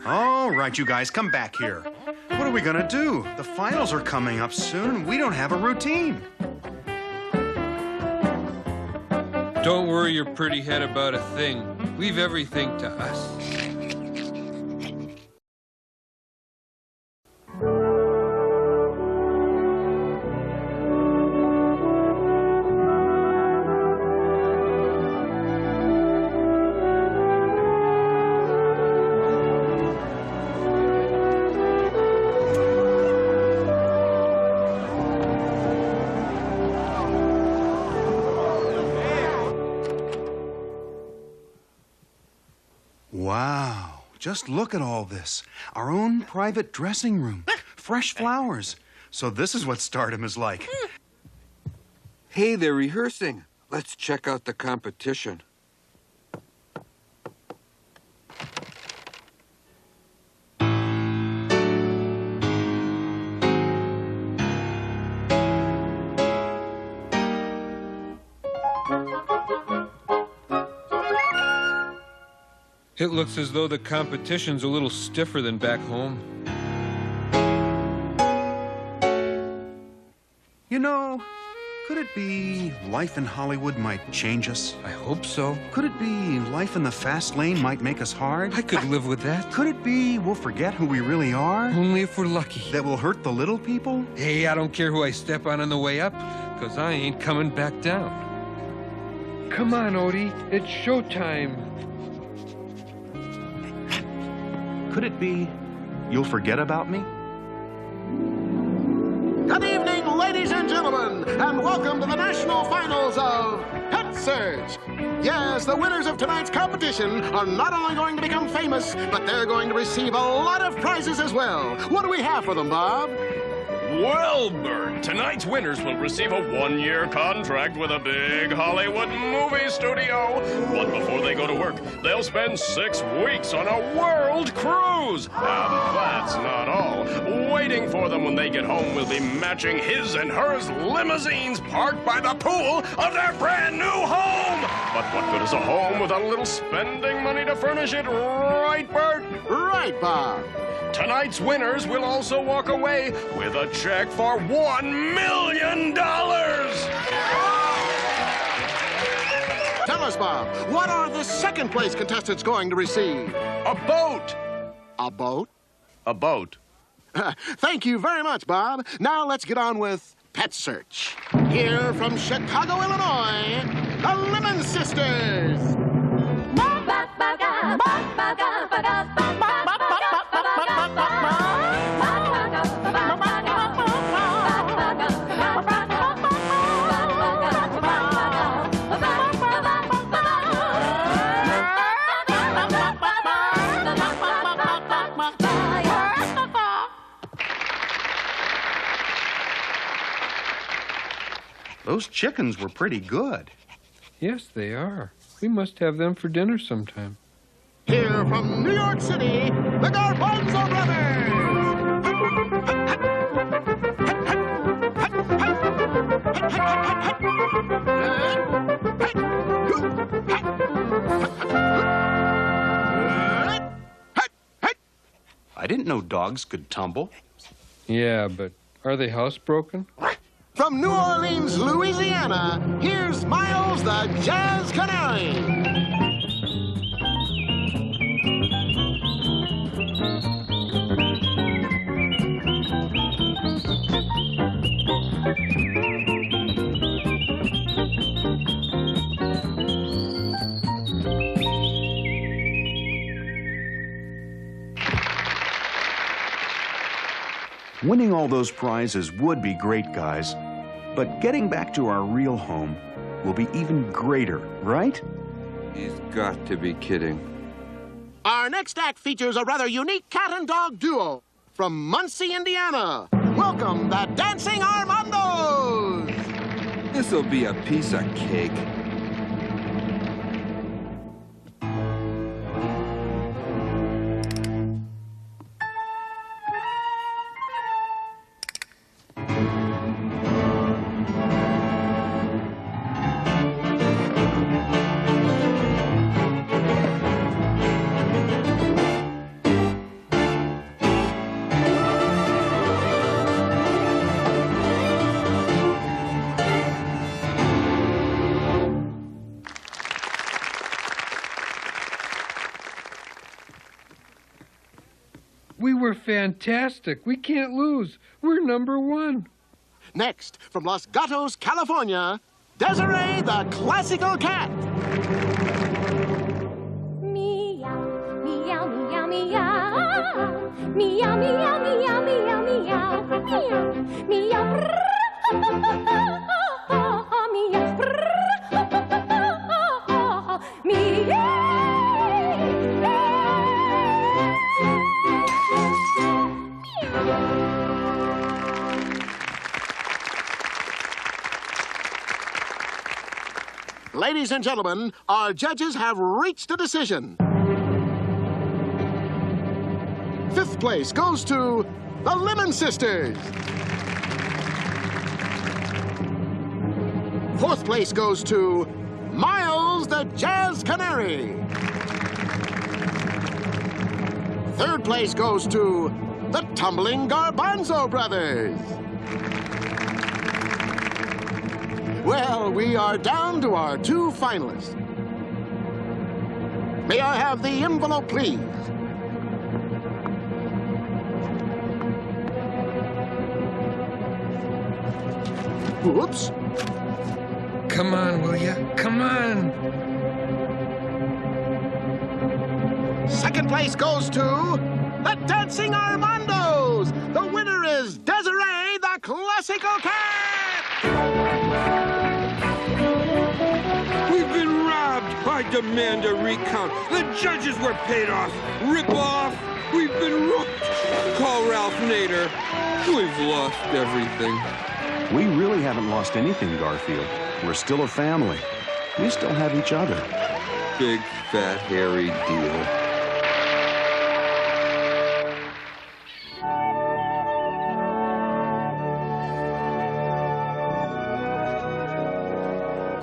All right, you guys, come back here. What are we gonna do? The finals are coming up soon. We don't have a routine. Don't worry your pretty head about a thing. Leave everything to us. Wow, just look at all this. Our own private dressing room, fresh flowers. So this is what stardom is like. Hey, they're rehearsing. Let's check out the competition. It looks as though the competition's a little stiffer than back home. You know, could it be life in Hollywood might change us? I hope so. Could it be life in the fast lane might make us hard? I could live with that. Could it be we'll forget who we really are? Only if we're lucky. That will hurt the little people? Hey, I don't care who I step on the way up, because I ain't coming back down. Come on, Odie. It's showtime. Could it be you'll forget about me? Good evening, ladies and gentlemen, and welcome to the national finals of Pet Search. Yes, the winners of tonight's competition are not only going to become famous, but they're going to receive a lot of prizes as well. What do we have for them, Bob? Well, Bert, tonight's winners will receive a one-year contract with a big Hollywood movie studio. But before they go to work, they'll spend 6 weeks on a world cruise. And that's not all. Waiting for them when they get home will be matching his and hers limousines parked by the pool of their brand new home. But what good is a home with a little spending money to furnish it, right, Bert? Right, Bob. Tonight's winners will also walk away with a check for $1 million. Tell us, Bob, what are the second place contestants going to receive? A boat. A boat? A boat. Thank you very much, Bob. Now let's get on with Pet Search. Here from Chicago, Illinois, the Lemon Sisters. Those chickens were pretty good. Yes, they are. We must have them for dinner sometime. Here from New York City, the Garbanzo Brothers! I didn't know dogs could tumble. Yeah, but are they housebroken? From New Orleans, Louisiana, here's Miles the Jazz Canary. Winning all those prizes would be great, guys. But getting back to our real home will be even greater, right? He's got to be kidding. Our next act features a rather unique cat and dog duo from Muncie, Indiana. Welcome, the Dancing Armandos! This'll be a piece of cake. We were fantastic. We can't lose. We're #1. Next, from Los Gatos, California, Desiree the Classical Cat. Meow, meow, meow, meow. Meow, meow, meow, meow, meow. Meow, meow. Ladies and gentlemen, our judges have reached a decision. 5th place goes to the Lemon Sisters. 4th place goes to Miles the Jazz Canary. 3rd place goes to the Tumbling Garbanzo Brothers. Well, we are down to our 2 finalists. May I have the envelope, please? Whoops. Come on, will ya? Come on. 2nd place goes to the Dancing Armandos. The winner is Desiree the Classical Cat. We've been robbed! I demand a recount. The judges were paid off. Rip off! We've been rooked! Call Ralph Nader. We've lost everything. We really haven't lost anything, Garfield. We're still a family. We still have each other. Big, fat, hairy deal.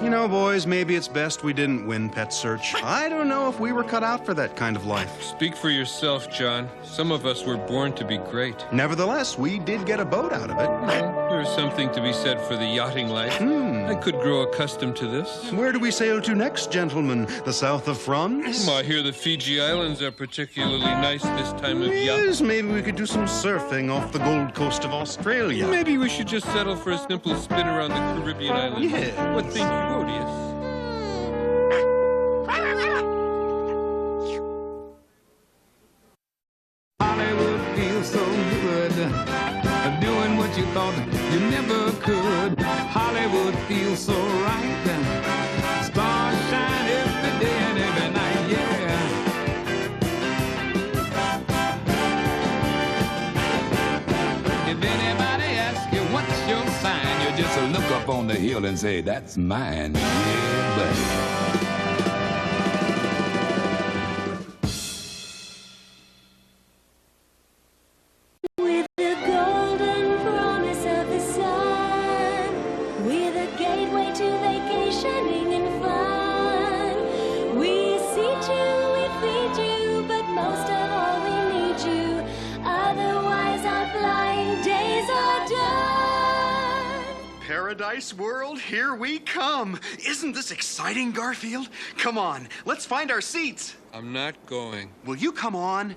You know, boys, maybe it's best we didn't win Pet Search. I don't know if we were cut out for that kind of life. Speak for yourself, John. Some of us were born to be great. Nevertheless, we did get a boat out of it. Well, there's something to be said for the yachting life. I could grow accustomed to this. Where do we sail to next, gentlemen? The south of France? I hear the Fiji Islands are particularly nice this time of year. Yes, maybe we could do some surfing off the Gold Coast of Australia. Maybe we should just settle for a simple spin around the Caribbean islands. Yeah. What think you, Odious? Hollywood feels so good, doing what you thought you never could. Hollywood feels so right, stars shine every day and every night, yeah. If anybody asks you what's your sign, you just look up on the hill. Garfield and say, that's mine, yeah, buddy. Paradise World, here we come. Isn't this exciting, Garfield? Come on, let's find our seats. I'm not going. Will you come on?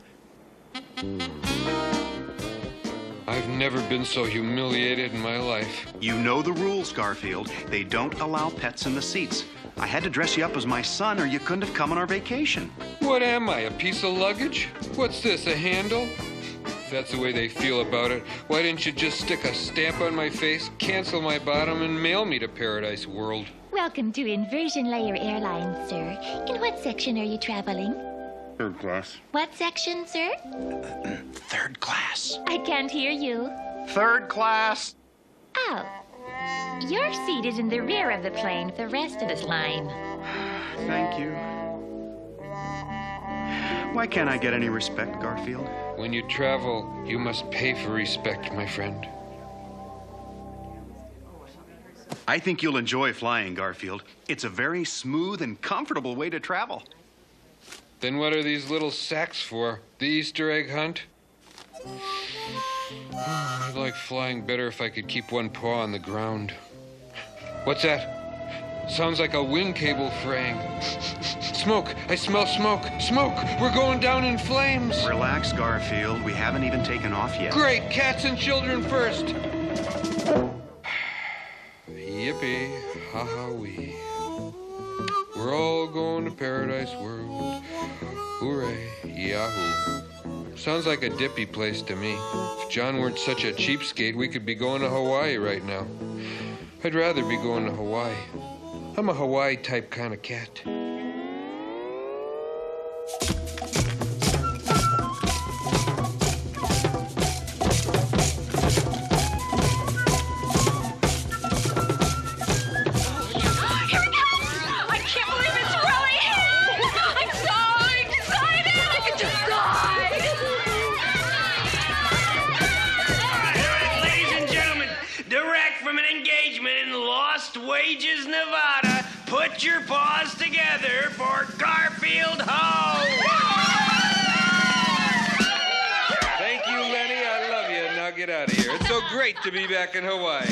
I've never been so humiliated in my life. You know the rules, Garfield. They don't allow pets in the seats. I had to dress you up as my son or you couldn't have come on our vacation. What am I, a piece of luggage? What's this, a handle? If that's the way they feel about it, why didn't you just stick a stamp on my face, cancel my bottom, and mail me to Paradise World? Welcome to Inversion Layer Airlines, sir. In what section are you traveling? Third class. What section, sir? Third class. I can't hear you. Third class. Oh. Your seat is in the rear of the plane with the rest of this line. Thank you. Why can't I get any respect, Garfield? When you travel, you must pay for respect, my friend. I think you'll enjoy flying, Garfield. It's a very smooth and comfortable way to travel. Then what are these little sacks for? The Easter egg hunt? I'd like flying better if I could keep one paw on the ground. What's that? Sounds like a wind cable fraying. Smoke! I smell smoke! Smoke! We're going down in flames! Relax, Garfield. We haven't even taken off yet. Great! Cats and children first! Yippee! Ha-ha-wee. We're all going to Paradise World. Hooray! Yahoo! Sounds like a dippy place to me. If John weren't such a cheapskate, we could be going to Hawaii right now. I'd rather be going to Hawaii. I'm a Hawaii-type kind of cat. Wages, Nevada, put your paws together for Garfield Ho! Thank you, Lenny. I love you. Now get out of here. It's so great to be back in Hawaii.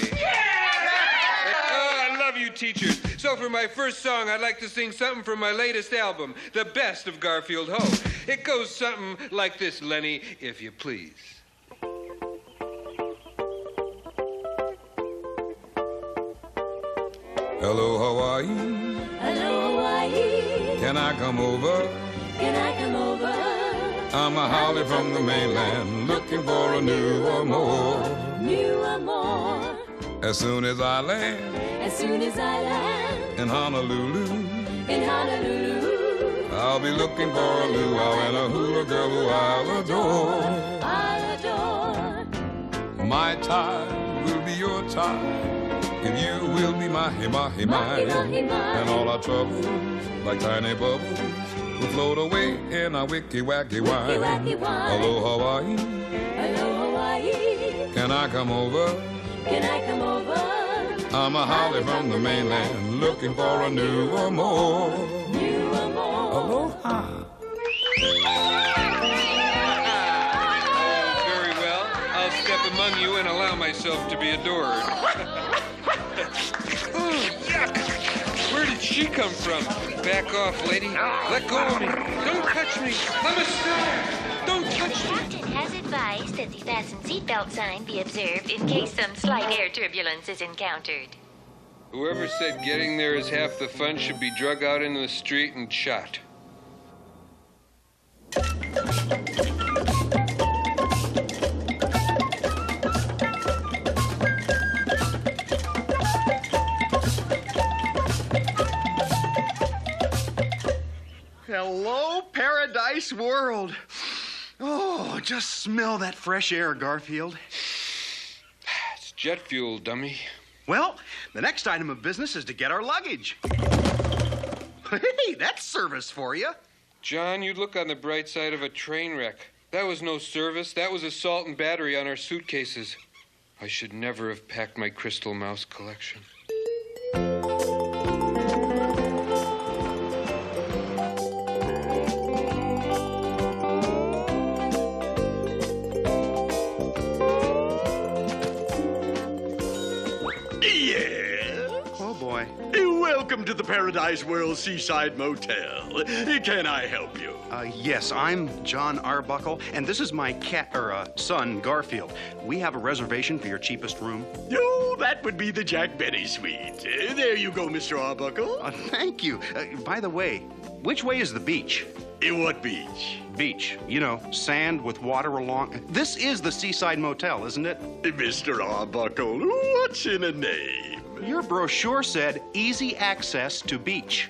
Oh, I love you, teachers. So for my first song, I'd like to sing something from my latest album, The Best of Garfield Ho. It goes something like this, Lenny, if you please. Hello, Hawaii. Hello, Hawaii. Can I come over? Can I come over? I'm a Holly from the mainland, looking for a new amour. New amour. As soon as I land. As soon as I land. In Honolulu. In Honolulu. I'll be looking for a luau and a hula girl who I'll adore. I'll adore. My tide will be your tide. If you will be my mahi-mahi, and all our troubles, like tiny bubbles, will float away in a wicky-wacky wine. Hello, Hawaii. Hello, Hawaii. Can I come over? Can I come over? I'm a Holly from the mainland, looking for a new amour. New amour. Aloha. Very well. I'll step among you and allow myself to be adored. Oh, yuck! Where did she come from? Back off, lady. Let go of me. Don't touch me. I'm a star. Don't touch me. Captain has advised that the fasten seatbelt sign be observed in case some slight air turbulence is encountered. Whoever said getting there is half the fun should be drug out into the street and shot. Hello, Paradise World. Oh, just smell that fresh air, Garfield. It's jet fuel, dummy. Well, the next item of business is to get our luggage. Hey, that's service for you. John, you look on the bright side of a train wreck. That was no service. That was assault and battery on our suitcases. I should never have packed my crystal mouse collection. Oh, boy. Welcome to the Paradise World Seaside Motel. Can I help you? Yes, I'm John Arbuckle, and this is my son, Garfield. We have a reservation for your cheapest room. Oh, that would be the Jack Benny Suite. There you go, Mr. Arbuckle. Thank you. By the way, which way is the beach? What beach? Beach. You know, sand with water along. This is the Seaside Motel, isn't it? Mr. Arbuckle, what's in a name? Your brochure said easy access to beach.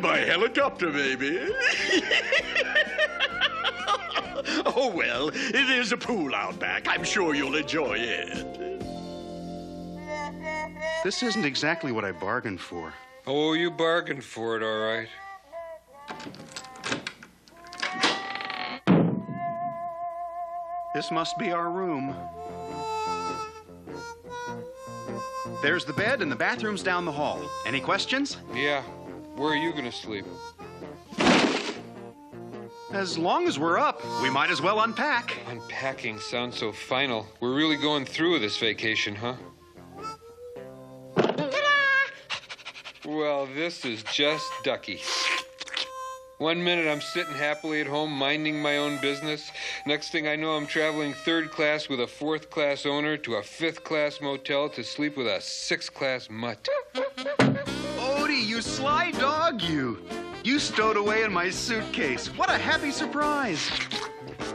By helicopter, maybe. Oh, well, there's a pool out back. I'm sure you'll enjoy it. This isn't exactly what I bargained for. Oh, you bargained for it, all right. This must be our room. There's the bed and the bathroom's down the hall. Any questions? Yeah. Where are you going to sleep? As long as we're up, we might as well unpack. Unpacking sounds so final. We're really going through with this vacation, huh? Well, this is just ducky. 1 minute I'm sitting happily at home minding my own business. Next thing I know, I'm traveling 3rd class with a 4th class owner to a 5th class motel to sleep with a 6th class mutt. Odie, you sly dog, you. You stowed away in my suitcase. What a happy surprise.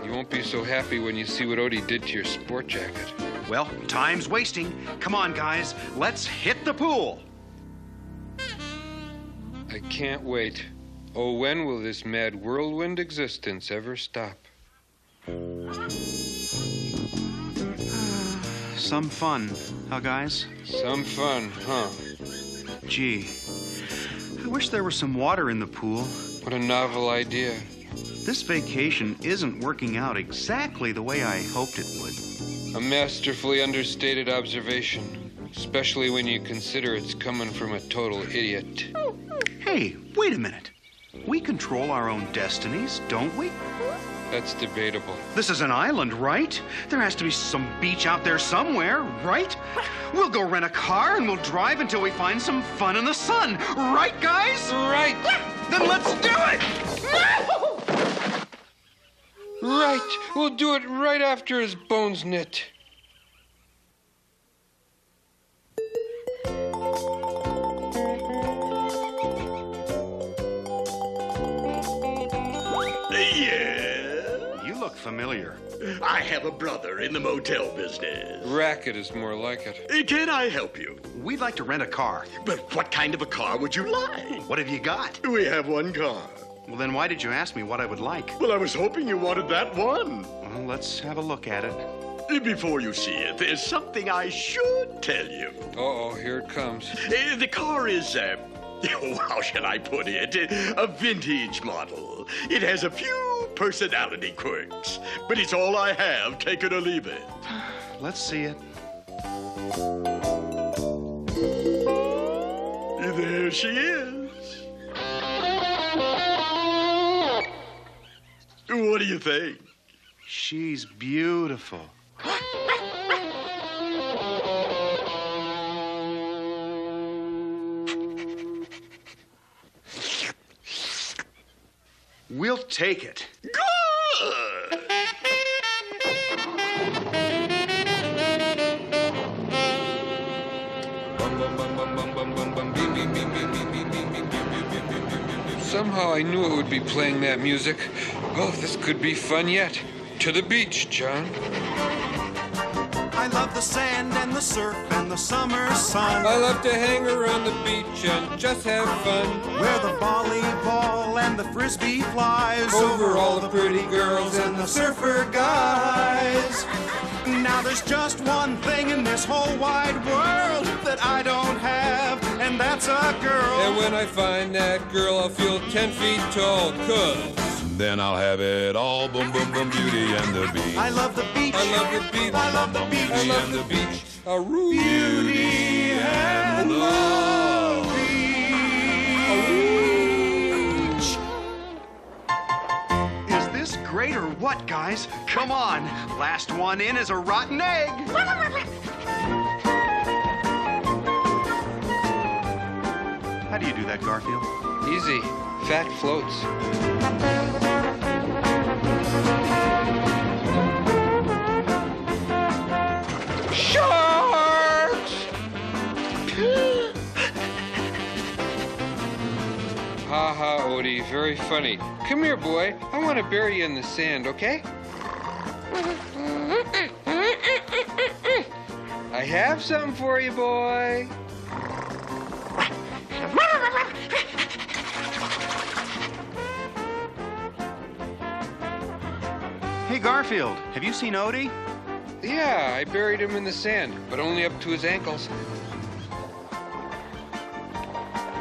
You won't be so happy when you see what Odie did to your sport jacket. Well, time's wasting. Come on, guys. Let's hit the pool. I can't wait. Oh, when will this mad whirlwind existence ever stop? Some fun, huh, guys? Some fun, huh? Gee, I wish there was some water in the pool. What a novel idea. This vacation isn't working out exactly the way I hoped it would. A masterfully understated observation, especially when you consider it's coming from a total idiot. Hey, wait a minute. We control our own destinies, don't we? That's debatable. This is an island, right? There has to be some beach out there somewhere, right? We'll go rent a car and we'll drive until we find some fun in the sun. Right, guys? Right. Then let's do it! Right. We'll do it right after his bones knit. You look familiar. I have a brother in the motel business. Racket is more like it. Can I help you? We'd like to rent a car. But what kind of a car would you like? What have you got? We have one car. Well, then why did you ask me what I would like? Well, I was hoping you wanted that one. Well, let's have a look at it. Before you see it, there's something I should tell you. Uh-oh, here it comes. The car is, how shall I put it? A vintage model. It has a few personality quirks, but it's all I have, take it or leave it. Let's see it. There she is. What do you think? She's beautiful. We'll take it. Good! Somehow I knew it would be playing that music. Oh, this could be fun yet. To the beach, John. I love the sand and the surf and the summer sun. I love to hang around the beach and just have fun. Where the volleyball and the frisbee flies over all the pretty girls and the surfer guys. Now there's just one thing in this whole wide world that I don't have, and that's a girl. And when I find that girl, I'll feel 10 feet tall, 'cause then I'll have it all. Boom, boom, boom, Beauty and the Beach. I love the beach. I love the beach. I love the beach. I love the beach. Beauty and the beach. Is this great or what, guys? Come on. Last one in is a rotten egg. How do you do that, Garfield? Easy. Fat floats. Sharks! Ha ha, Odie. Very funny. Come here, boy. I want to bury you in the sand, okay? I have something for you, boy. Hey, Garfield, have you seen Odie? Yeah, I buried him in the sand, but only up to his ankles.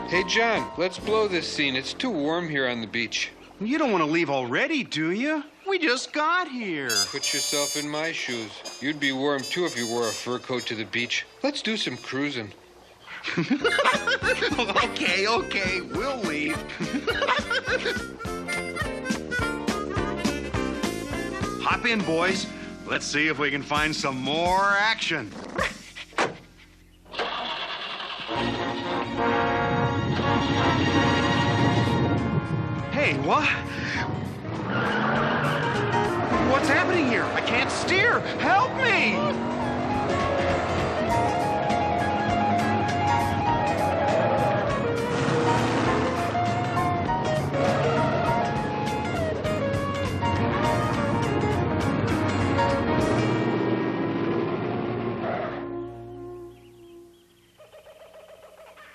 Hey, John, let's blow this scene. It's too warm here on the beach. You don't want to leave already, do you? We just got here. Put yourself in my shoes. You'd be warm, too, if you wore a fur coat to the beach. Let's do some cruising. Okay, we'll leave. Hop in, boys. Let's see if we can find some more action. Hey, what? What's happening here? I can't steer. Help me!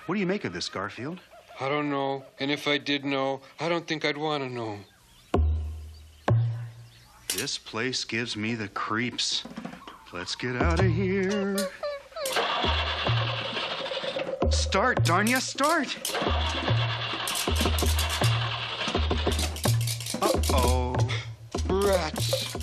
What do you make of this, Garfield? I don't know. And if I did know, I don't think I'd want to know. This place gives me the creeps. Let's get out of here. Start, Tanya, start. Uh-oh. Rats.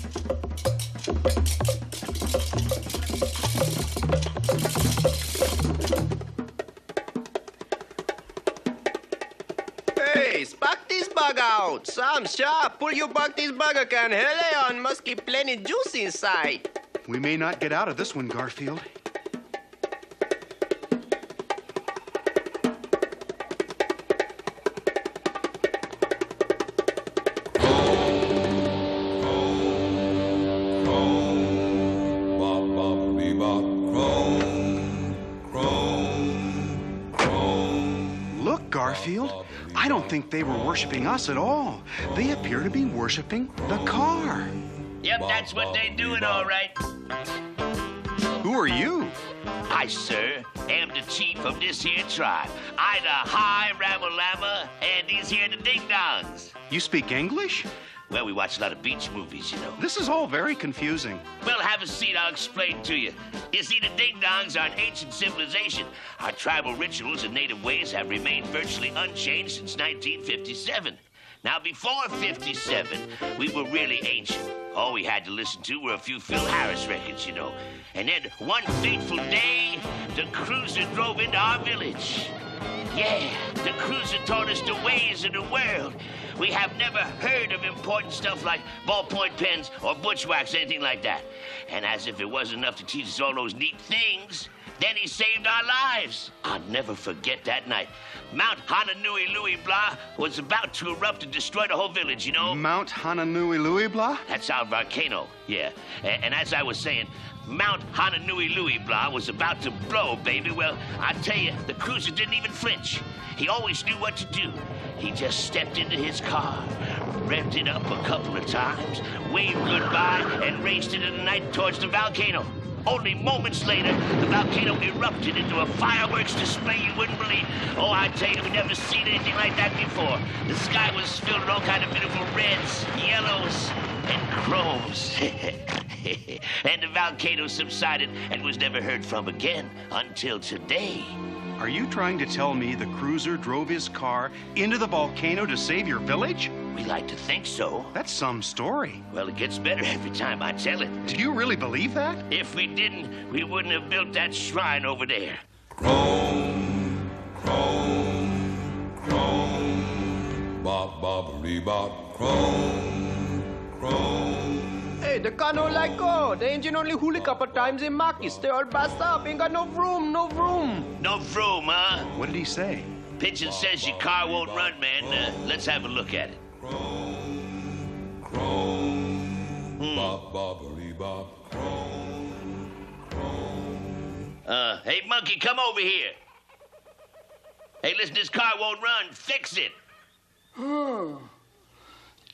Hey, spark this bug out. Sam sharp. Pull your buck this bugger can. Hell on, must keep plenty juice inside. We may not get out of this one, Garfield. Look, Garfield. I don't think they were worshiping us at all. They appear to be worshiping the car. Yep, that's what they're doing, all right. Who are you? I, sir, am the chief of this here tribe. I the High Ramalama, and these here the Ding-Dongs. You speak English? Well, we watch a lot of beach movies, you know. This is all very confusing. Well, have a seat, I'll explain to you. You see, the Ding-Dongs are an ancient civilization. Our tribal rituals and native ways have remained virtually unchanged since 1957. Now, before 57, we were really ancient. All we had to listen to were a few Phil Harris records, you know. And then one fateful day, the cruiser drove into our village. Yeah, the cruiser taught us the ways of the world. We have never heard of important stuff like ballpoint pens or bushwhacks, anything like that. And as if it wasn't enough to teach us all those neat things, then he saved our lives. I'll never forget that night. Mount Hananui Louis Blah was about to erupt and destroy the whole village, you know? Mount Hananui Louis Blah? That's our volcano, yeah. And as I was saying, Mount Hananui Louis Blah was about to blow, baby. Well, I tell you, the cruiser didn't even flinch. He always knew what to do. He just stepped into his car, revved it up a couple of times, waved goodbye, and raced into the night towards the volcano. Only moments later, the volcano erupted into a fireworks display you wouldn't believe. Oh, I tell you, we've never seen anything like that before. The sky was filled with all kind of beautiful reds, yellows, and chromes. And the volcano subsided and was never heard from again until today. Are you trying to tell me the cruiser drove his car into the volcano to save your village? We like to think so. That's some story. Well, it gets better every time I tell it. Do you really believe that? If we didn't, we wouldn't have built that shrine over there. Chrome, chrome, chrome, bop, boppity, bop, chrome, chrome. Hey, the car no like go. The engine only huli couple times in Makis. They all bust up. Ain't got no room, no room. No room, huh? What did he say? Pigeon says your car won't run, man. Let's have a look at it. Chrome, chrome, bop, boppity, bop, chrome, chrome. Hey, monkey, come over here. Hey, listen, this car won't run. Fix it.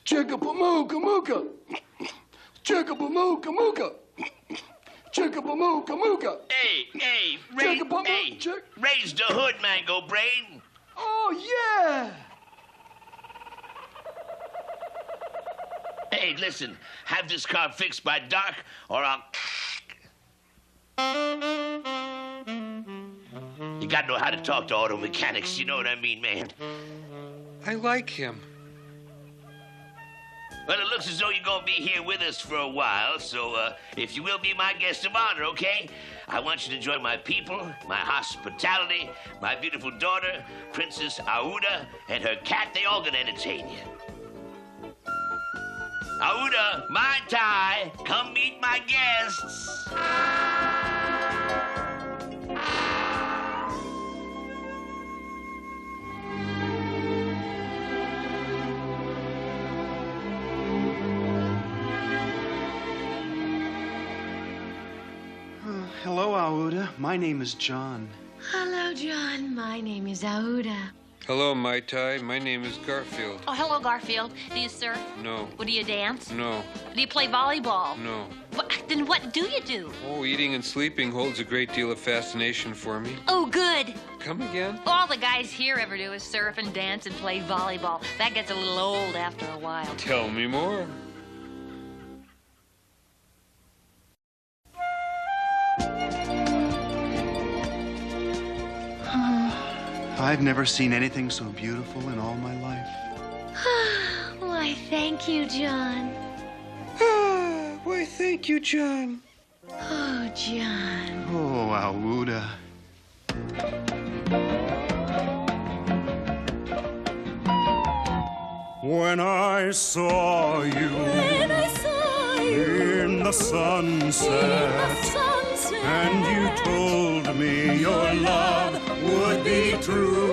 Chicka-pa-mooka, mooka. Chicka-pa-mooka, mooka. Chicka-pa-mooka, mooka. Hey, raise the hood, Mango Brain. Oh, yeah. Hey, listen, have this car fixed by dark, or I'll... You gotta know how to talk to auto mechanics, you know what I mean, man? I like him. Well, it looks as though you're gonna be here with us for a while, so if you will be my guest of honor, okay? I want you to enjoy my people, my hospitality, my beautiful daughter, Princess Aouda, and her cat. They all gonna entertain you. Aouda, Mai Tai, come meet my guests. Hello, Aouda. My name is Jon. Hello, Jon. My name is Aouda. Hello, Mai Tai. My name is Garfield. Oh, hello, Garfield. Do you surf? No. Well, do you dance? No. Do you play volleyball? No. Then what do you do? Oh, eating and sleeping holds a great deal of fascination for me. Oh, good. Come again? All the guys here ever do is surf and dance and play volleyball. That gets a little old after a while. Tell me more. I've never seen anything so beautiful in all my life. Why, thank you, Jon. Why, thank you, Jon. Oh, Jon. Oh, Aouda. When I saw you in the sunset, and you told me your love would be true,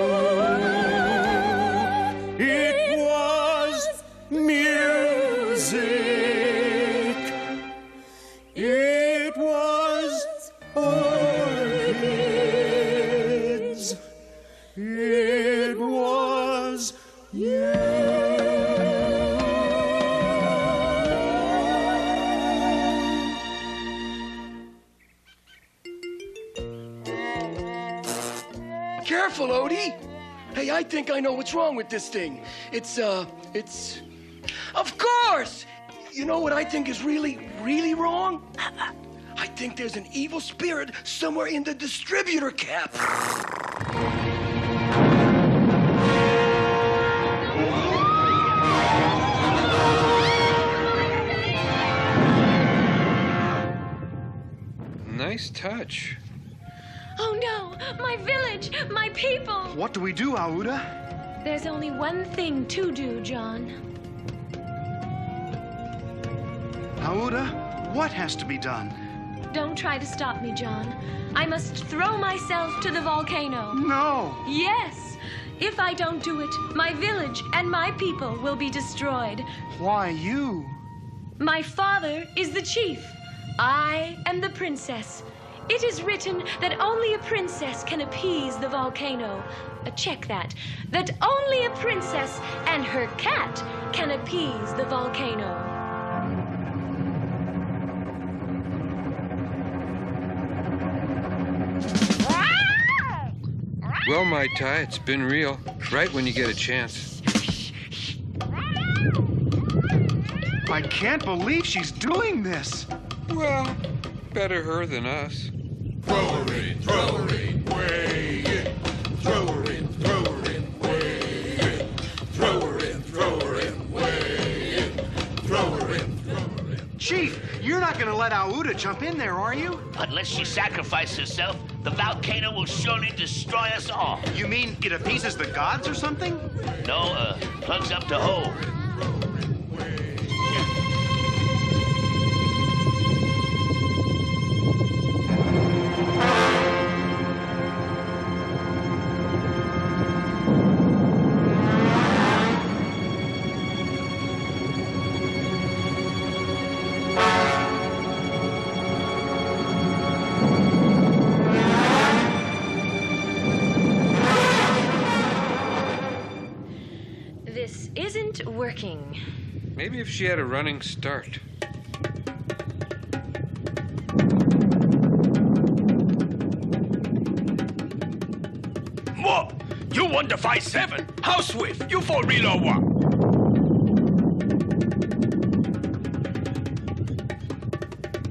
it was music. It was orchids. It was you. Careful, Odie. Hey, I think I know what's wrong with this thing. It's... Of course! You know what I think is really, really wrong? I think there's an evil spirit somewhere in the distributor cap. Nice touch. Oh, no. My village. My people. What do we do, Aouda? There's only one thing to do, Jon. Aouda, what has to be done? Don't try to stop me, Jon. I must throw myself to the volcano. No. Yes. If I don't do it, my village and my people will be destroyed. Why you? My father is the chief. I am the princess. It is written that only a princess can appease the volcano. Check that. That only a princess and her cat can appease the volcano. Well, Mai Tai, it's been real. Right when you get a chance. I can't believe she's doing this. Well, better her than us. Throw her in, way in. Throw her in, way in. Throw her in, way in. Throw her in. Chief, you're not gonna let Aouda jump in there, are you? Unless she sacrifices herself, the volcano will surely destroy us all. You mean it appeases the gods or something? No, plugs up the hole. This isn't working. Maybe if she had a running start. Mob, you won the 5-7. How swift? You for real or what?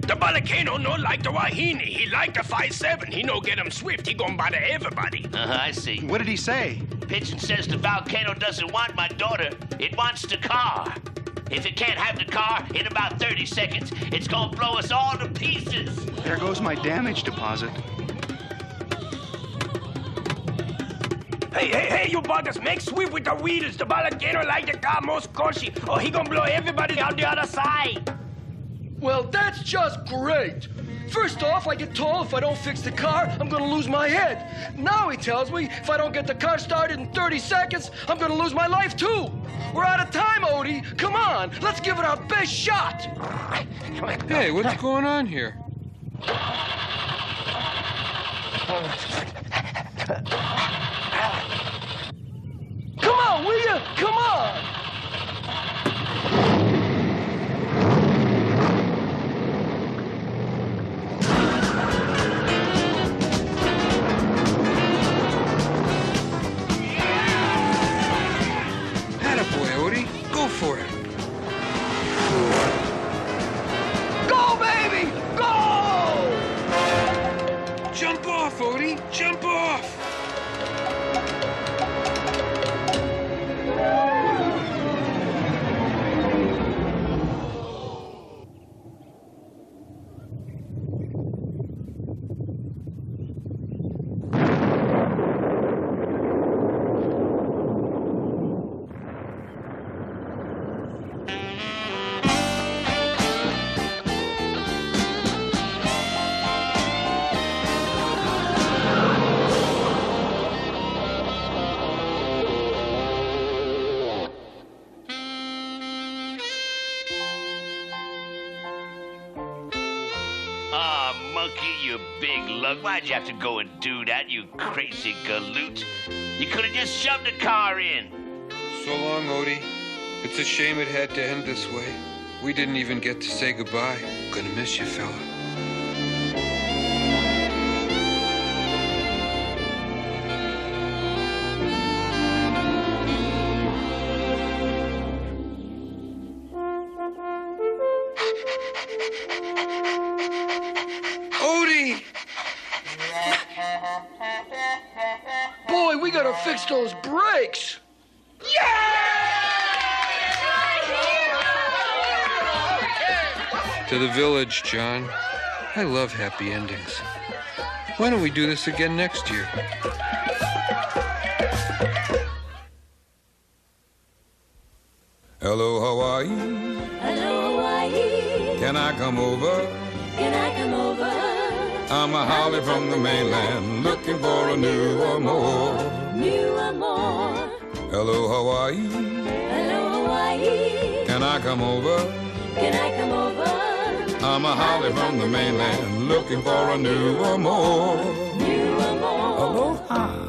The volcano no like the Wahini. He like the 5-7. He no get him swift. He gon' bother everybody. I see. What did he say? Pigeon says the volcano doesn't want my daughter. It wants the car. If it can't have the car, in about 30 seconds, it's gonna blow us all to pieces. There goes my damage deposit. Hey, you buggers, make sweep with the weeders. The volcano like the car most cushy, or he gonna blow everybody out the other side. Well, that's just great. First off, I get told if I don't fix the car, I'm gonna lose my head. Now he tells me if I don't get the car started in 30 seconds, I'm gonna lose my life too. We're out of time, Odie. Come on, let's give it our best shot. Hey, what's going on here? Come on, will you? Come on. Attaboy, Odie. Go for it. Go, baby! Go! Jump off, Odie. Jump off. You big lug. Why'd you have to go and do that, you crazy galoot? You could have just shoved the car in. So long, Odie. It's a shame it had to end this way. We didn't even get to say goodbye. Gonna miss you, fella. Odie! Boy, we gotta fix those brakes. To the village, John. I love happy endings. Why don't we do this again next year? Hello, Hawaii. Hello, Hawaii. Can I come over? Can I come over? I'm a Holly from the mainland, looking for a new amour. New amour. Hello, Hawaii. Hello, Hawaii. Can I come over? Can I come over? I'm a Holly from the mainland, looking for a new amour. New amour. Aloha.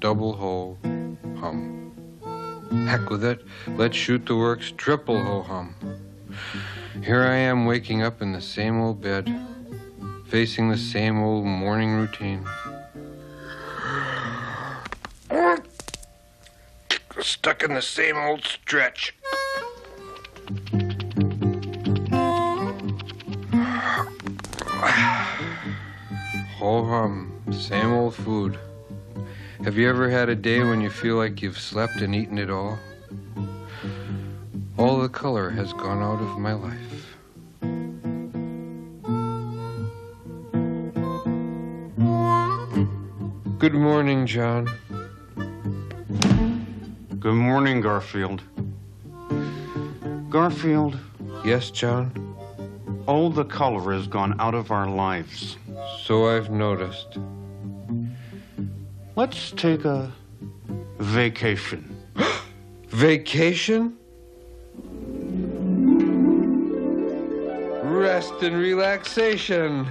double ho hum. Heck with it, let's shoot the works triple ho hum. Here I am waking up in the same old bed, facing the same old morning routine. Stuck in the same old stretch. Ho hum, same old food. Have you ever had a day when you feel like you've slept and eaten it all? All the color has gone out of my life. Good morning, John. Good morning, Garfield. Garfield. Yes, John? All the color has gone out of our lives. So I've noticed. Let's take a vacation. Vacation? Rest and relaxation.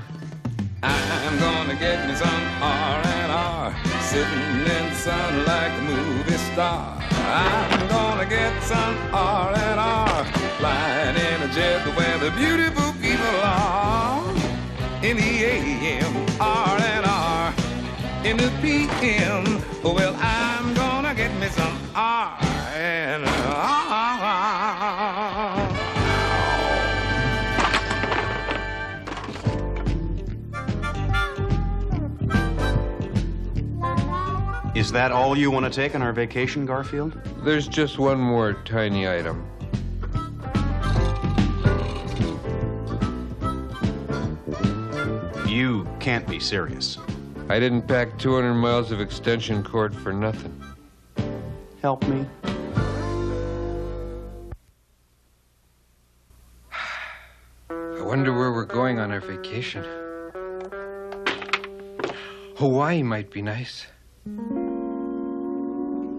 I'm gonna get me some R&R, sitting in the sun like a movie star. I'm gonna get some R&R, flying in a jet where the beautiful people are. In the AM, R&R, in the PM, well, I'm gonna get me some R&R. Is that all you want to take on our vacation, Garfield? There's just one more tiny item. You can't be serious. I didn't pack 200 miles of extension cord for nothing. Help me. I wonder where we're going on our vacation. Hawaii might be nice.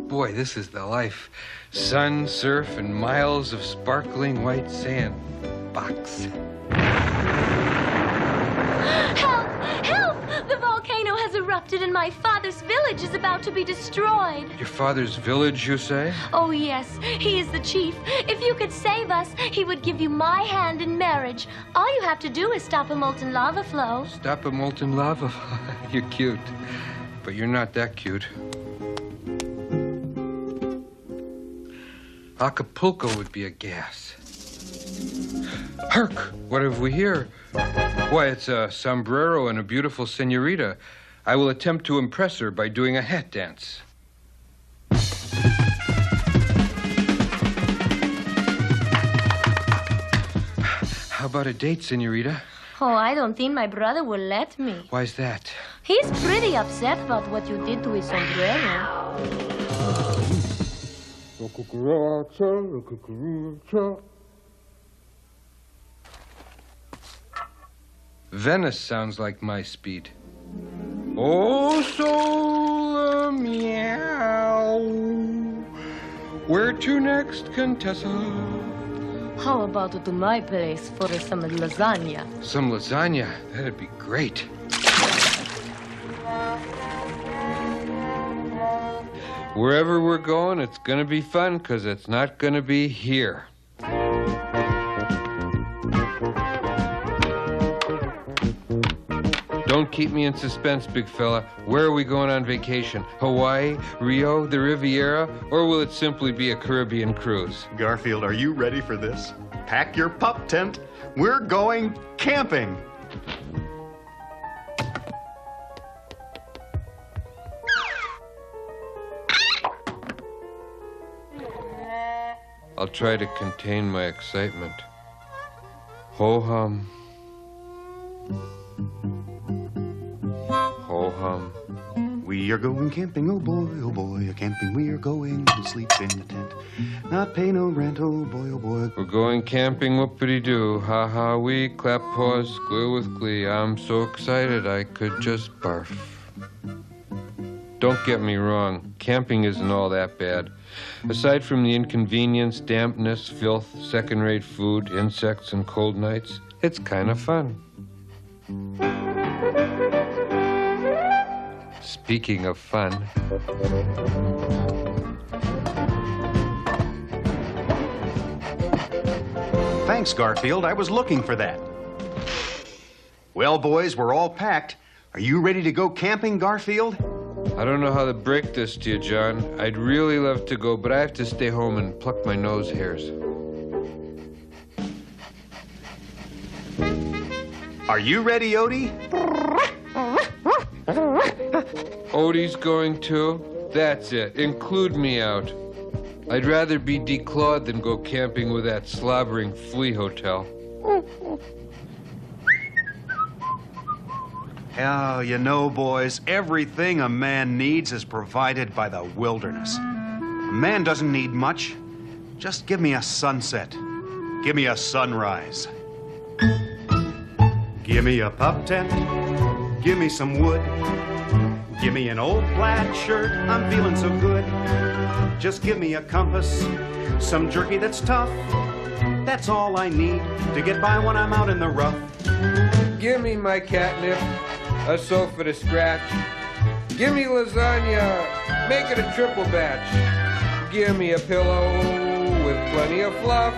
Boy, this is the life. Sun, surf, and miles of sparkling white sand. Box. Help! Help! The volcano has erupted and my father's village is about to be destroyed. Your father's village, you say? Oh, yes. He is the chief. If you could save us, he would give you my hand in marriage. All you have to do is stop a molten lava flow. Stop a molten lava flow? You're cute. But you're not that cute. Acapulco would be a gas. Hark! What have we here? Why, it's a sombrero and a beautiful senorita. I will attempt to impress her by doing a hat dance. How about a date, senorita? Oh, I don't think my brother will let me. Why's that? He's pretty upset about what you did to his sombrero. Venice sounds like my speed. Oh, so meow. Where to next, Contessa? How about to my place for some lasagna? Some lasagna? That'd be great. Wherever we're going, it's gonna be fun, 'cause it's not gonna be here. Don't keep me in suspense, big fella. Where are we going on vacation? Hawaii, Rio, the Riviera, or will it simply be a Caribbean cruise? Garfield, are you ready for this? Pack your pup tent. We're going camping. I'll try to contain my excitement. Ho hum. Ho hum. We are going camping, oh boy, a camping we are going to sleep in the tent. Not pay no rent, oh boy. We're going camping, whoopity-doo. Ha ha, we clap paws, squeal with glee. I'm so excited I could just barf. Don't get me wrong, camping isn't all that bad. Aside from the inconvenience, dampness, filth, second-rate food, insects, and cold nights, it's kind of fun. Speaking of fun. Thanks, Garfield. I was looking for that. Well, boys, we're all packed. Are you ready to go camping, Garfield? I don't know how to break this to you, John. I'd really love to go, but I have to stay home and pluck my nose hairs. Are you ready, Odie? Odie's going too? That's it. Include me out. I'd rather be declawed than go camping with that slobbering flea hotel. Oh, you know, boys, everything a man needs is provided by the wilderness. A man doesn't need much. Just give me a sunset. Give me a sunrise. Give me a pup tent. Give me some wood. Give me an old plaid shirt. I'm feeling so good. Just give me a compass, some jerky that's tough. That's all I need to get by when I'm out in the rough. Give me my catnip, a sofa to scratch. Give me lasagna, make it a triple batch. Give me a pillow with plenty of fluff.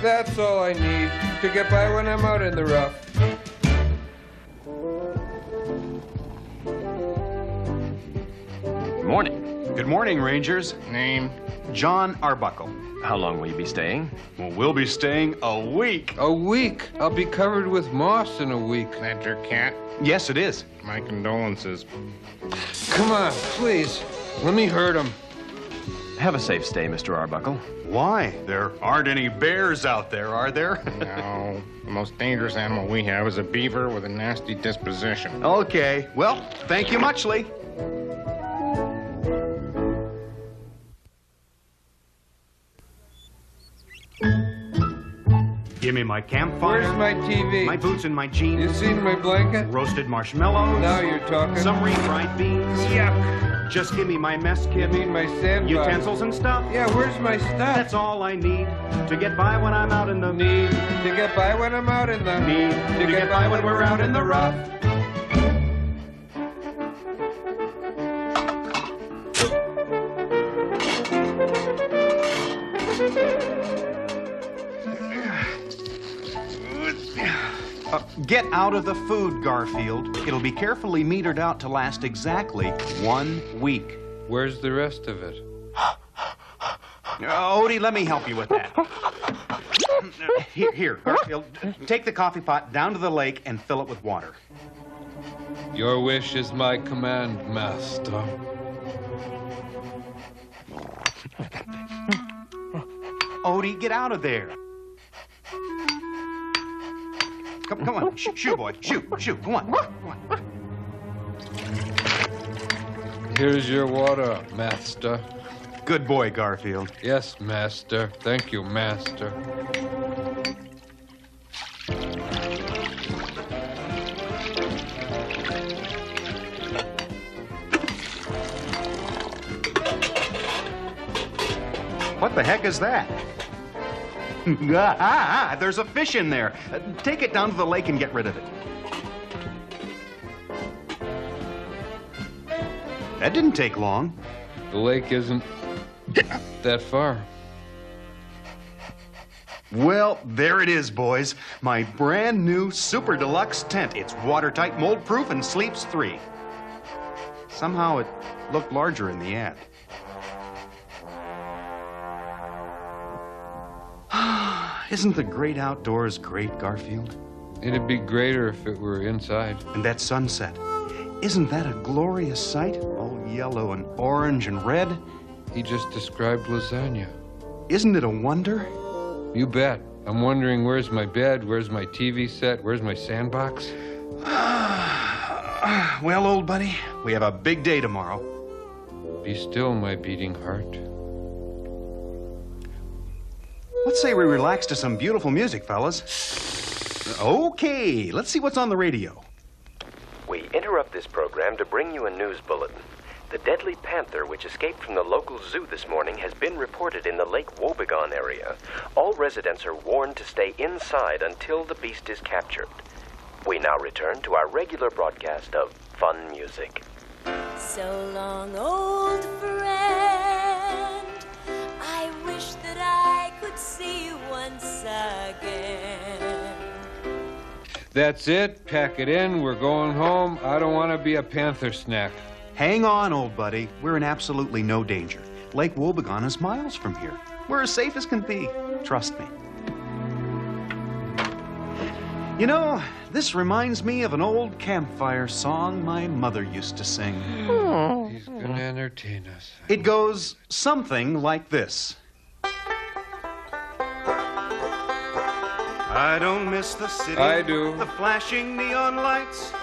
That's all I need to get by when I'm out in the rough. Good morning. Good morning, Rangers. Name? John Arbuckle. How long will you be staying? Well, we'll be staying a week. A week? I'll be covered with moss in a week. That your cat? Yes, it is. My condolences. Come on, please. Let me hurt him. Have a safe stay, Mr. Arbuckle. Why? There aren't any bears out there, are there? No. The most dangerous animal we have is a beaver with a nasty disposition. Okay. Well, thank you muchly. Give me my campfire. Where's my TV? My boots and my jeans. You seen my blanket? Roasted marshmallows. Now you're talking. Some refried beans. Yuck. Just give me my mess kit. You mean my sandbox? Utensils and stuff. Yeah, where's my stuff? That's all I need to get by when I'm out in the... Need to get by when I'm out in the... Need to get by when we're out in the rough. Get out of the food, Garfield. It'll be carefully metered out to last exactly 1 week. Where's the rest of it? Odie, let me help you with that. Here, Garfield, take the coffee pot down to the lake and fill it with water. Your wish is my command, master. Odie, get out of there. Come on, shoo, boy, shoo, come on. Here's your water, master. Good boy, Garfield. Yes, master. Thank you, master. What the heck is that? There's a fish in there. Take it down to the lake and get rid of it. That didn't take long. The lake isn't that far. Well, there it is, boys. My brand new super deluxe tent. It's watertight, mold-proof, and sleeps 3. Somehow it looked larger in the ad. Isn't the great outdoors great, Garfield? It'd be greater if it were inside. And that sunset. Isn't that a glorious sight? All yellow and orange and red. He just described lasagna. Isn't it a wonder? You bet. I'm wondering where's my bed, where's my TV set, where's my sandbox? Well, old buddy, we have a big day tomorrow. Be still, my beating heart. Let's say we relax to some beautiful music, fellas. Okay, let's see what's on the radio. We interrupt this program to bring you a news bulletin. The deadly panther, which escaped from the local zoo this morning, has been reported in the Lake Wobegon area. All residents are warned to stay inside until the beast is captured. We now return to our regular broadcast of fun music. So long, old friend. I wish that I could see you once again. That's it. Pack it in. We're going home. I don't want to be a panther snack. Hang on, old buddy. We're in absolutely no danger. Lake Wobegon is miles from here. We're as safe as can be. Trust me. You know, this reminds me of an old campfire song my mother used to sing. He's gonna entertain us. It goes something like this. I don't miss the city. I do. The flashing neon lights.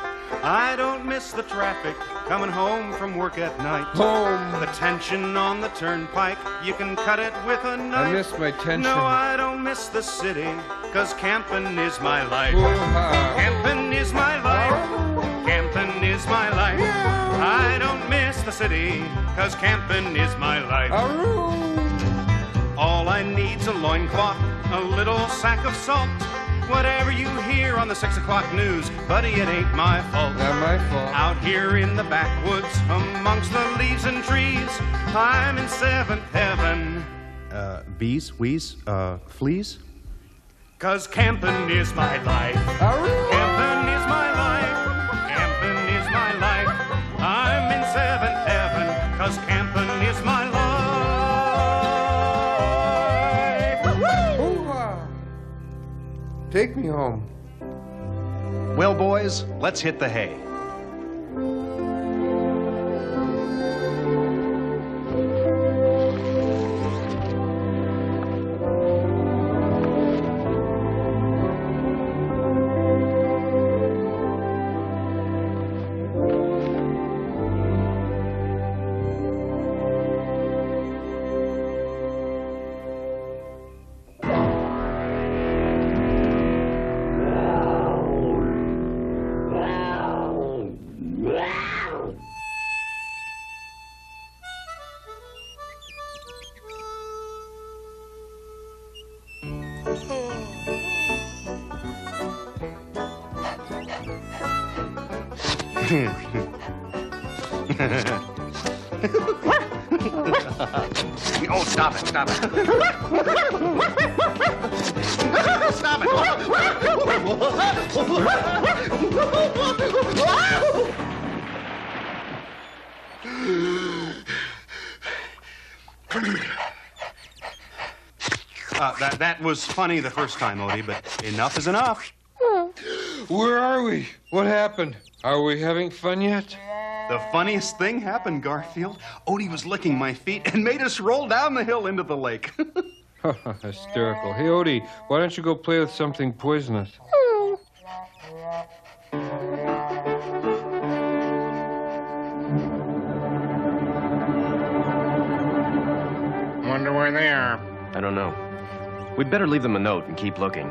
I don't miss the traffic coming home from work at night. Home. The tension on the turnpike, you can cut it with a knife. I miss my tension. No, I don't miss the city, 'cause camping is my life. Woo-ha. Camping is my life. Camping is my life. I don't miss the city, 'cause camping is my life. All I need's a loincloth, a little sack of salt. Whatever you hear on the 6 o'clock news, buddy, it ain't my fault. Not my fault. Out here in the backwoods, amongst the leaves and trees, I'm in seventh heaven. Bees, wheeze, fleas? 'Cause camping is my life. Camping is my life. Camping is my life. I'm in seventh heaven, 'cause camping is my life. Take me home. Well, boys, let's hit the hay. Oh, stop it, stop it. Stop it. That was funny the first time, Odie, but enough is enough. Where are we? What happened? Are we having fun yet? The funniest thing happened, Garfield. Odie was licking my feet and made us roll down the hill into the lake. Hysterical. Hey, Odie, why don't you go play with something poisonous? Wonder where they are. I don't know. We'd better leave them a note and keep looking.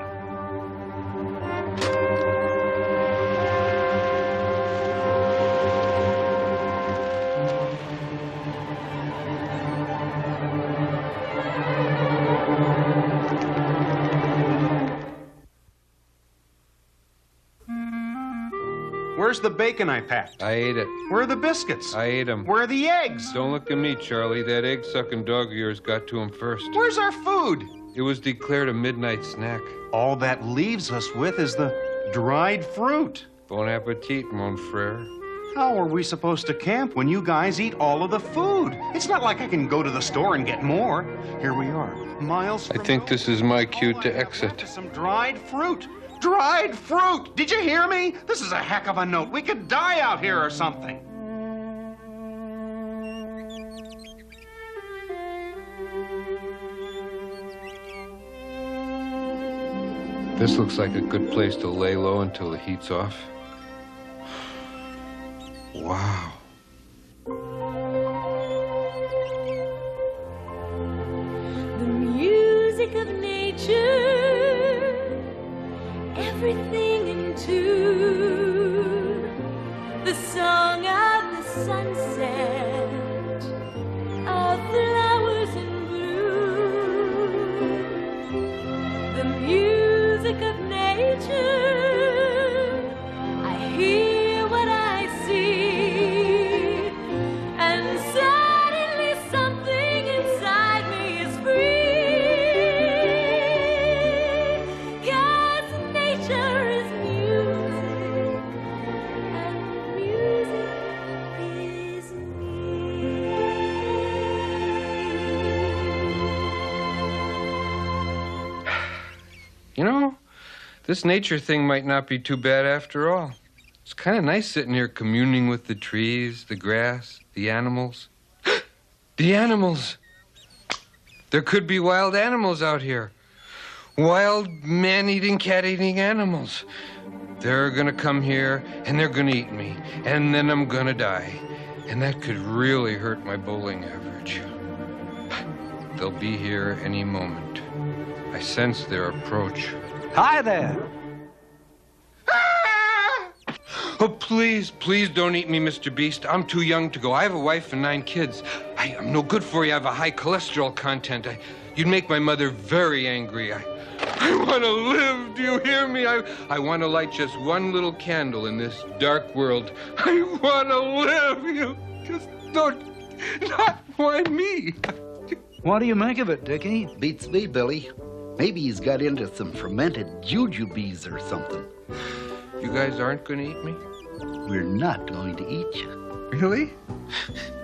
Where's the bacon I packed? I ate it. Where are the biscuits? I ate them. Where are the eggs? Don't look at me, Charlie. That egg-sucking dog of yours got to him first. Where's our food? It was declared a midnight snack. All that leaves us with is the dried fruit. Bon appetit, mon frere. How are we supposed to camp when you guys eat all of the food? It's not like I can go to the store and get more. Here we are, miles I from think home. this is my cue to exit. Some dried fruit. Dried fruit! Did you hear me? This is a heck of a note. We could die out here or something. This looks like a good place to lay low until the heat's off. Wow. The music of nature, everything in tune, the song of the sunset, of flowers in bloom, the music of nature, I hear what I see, This nature thing might not be too bad after all. It's kind of nice sitting here communing with the trees, the grass, the animals. The animals! There could be wild animals out here. Wild man-eating, cat-eating animals. They're gonna come here, and they're gonna eat me, and then I'm gonna die. And that could really hurt my bowling average. They'll be here any moment. I sense their approach. Hi there. Oh, please, please don't eat me, Mr. Beast. I'm too young to go. I have a wife and 9 kids. I'm no good for you. I have a high cholesterol content. You'd make my mother very angry. I want to live. Do you hear me? I want to light just one little candle in this dark world. I want to live. You just don't. Not why me. What do you make of it, Dickie? Beats me, Billy. Maybe he's got into some fermented jujubes or something. You guys aren't going to eat me? We're not going to eat you. Really?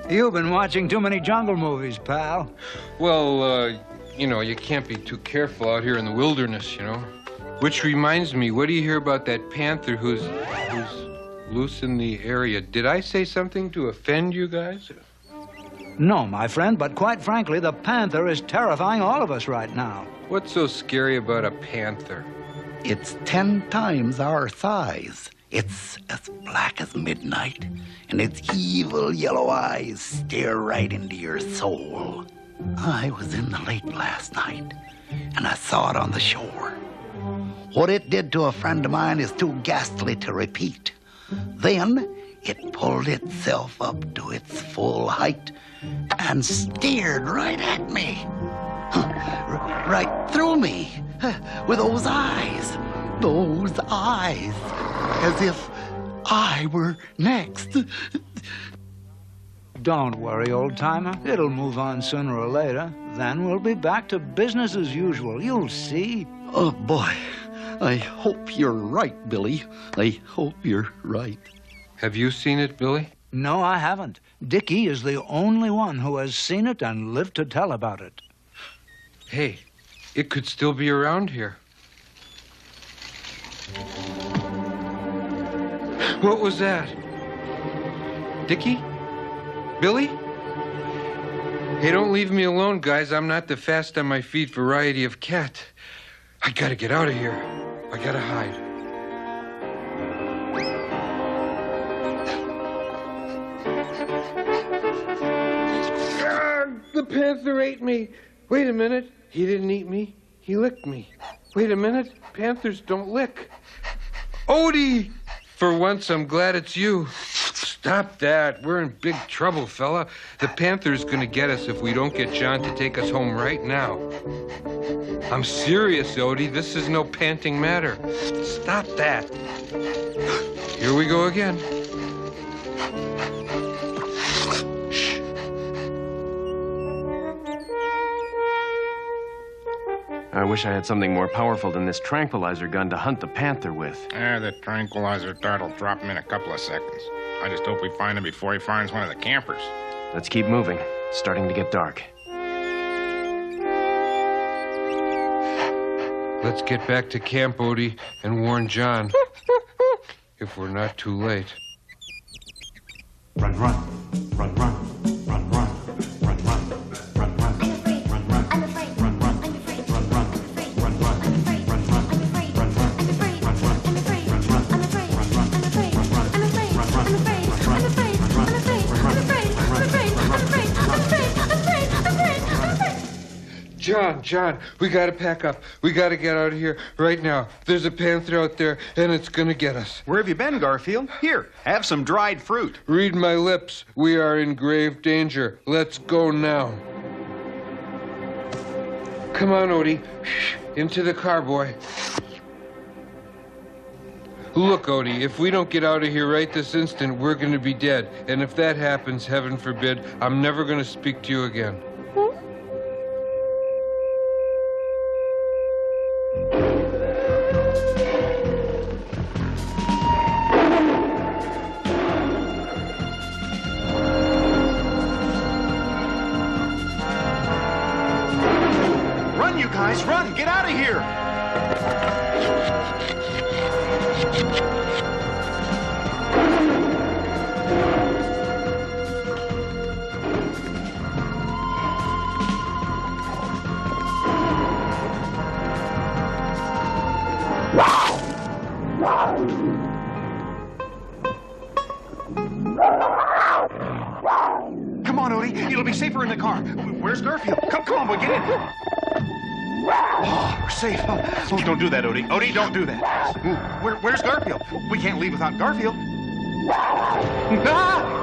You've been watching too many jungle movies, pal. Well, you know, you can't be too careful out here in the wilderness, you know. Which reminds me, what do you hear about that panther who's loose in the area? Did I say something to offend you guys? No, my friend, but quite frankly, the panther is terrifying all of us right now. What's so scary about a panther? It's 10 times our size. It's as black as midnight, and its evil yellow eyes stare right into your soul. I was in the lake last night, and I saw it on the shore. What it did to a friend of mine is too ghastly to repeat. Then it pulled itself up to its full height and stared right at me. Right through me, with those eyes, as if I were next. Don't worry, old-timer. It'll move on sooner or later. Then we'll be back to business as usual. You'll see. Oh, boy. I hope you're right, Billy. I hope you're right. Have you seen it, Billy? No, I haven't. Dickie is the only one who has seen it and lived to tell about it. Hey, it could still be around here. What was that? Dickie? Billy? Hey, don't leave me alone, guys. I'm not the fast on my feet variety of cat. I gotta get out of here. I gotta hide. The panther ate me. Wait a minute. He didn't eat me. He licked me. Wait a minute. Panthers don't lick. Odie! For once, I'm glad it's you. Stop that. We're in big trouble, fella. The panther's gonna get us if we don't get John to take us home right now. I'm serious, Odie. This is no panting matter. Stop that. Here we go again. I wish I had something more powerful than this tranquilizer gun to hunt the panther with. The tranquilizer dart will drop him in a couple of seconds. I just hope we find him before he finds one of the campers. Let's keep moving. It's starting to get dark. Let's get back to camp, Odie, and warn John. If we're not too late. Run, run, run, run. John, we gotta pack up. We gotta get out of here right now. There's a panther out there, and it's gonna get us. Where have you been, Garfield? Here, have some dried fruit. Read my lips. We are in grave danger. Let's go now. Come on, Odie. Into the car, boy. Look, Odie, if we don't get out of here right this instant, we're gonna be dead. And if that happens, heaven forbid, I'm never gonna speak to you again. Run, you guys, run! Get out of here! Come on, Odie. It'll be safer in the car. Where's Garfield? Come on, boy, get in. Oh, we're safe. Oh, don't do that, Odie. Odie, don't do that. Where's Garfield? We can't leave without Garfield. Ah!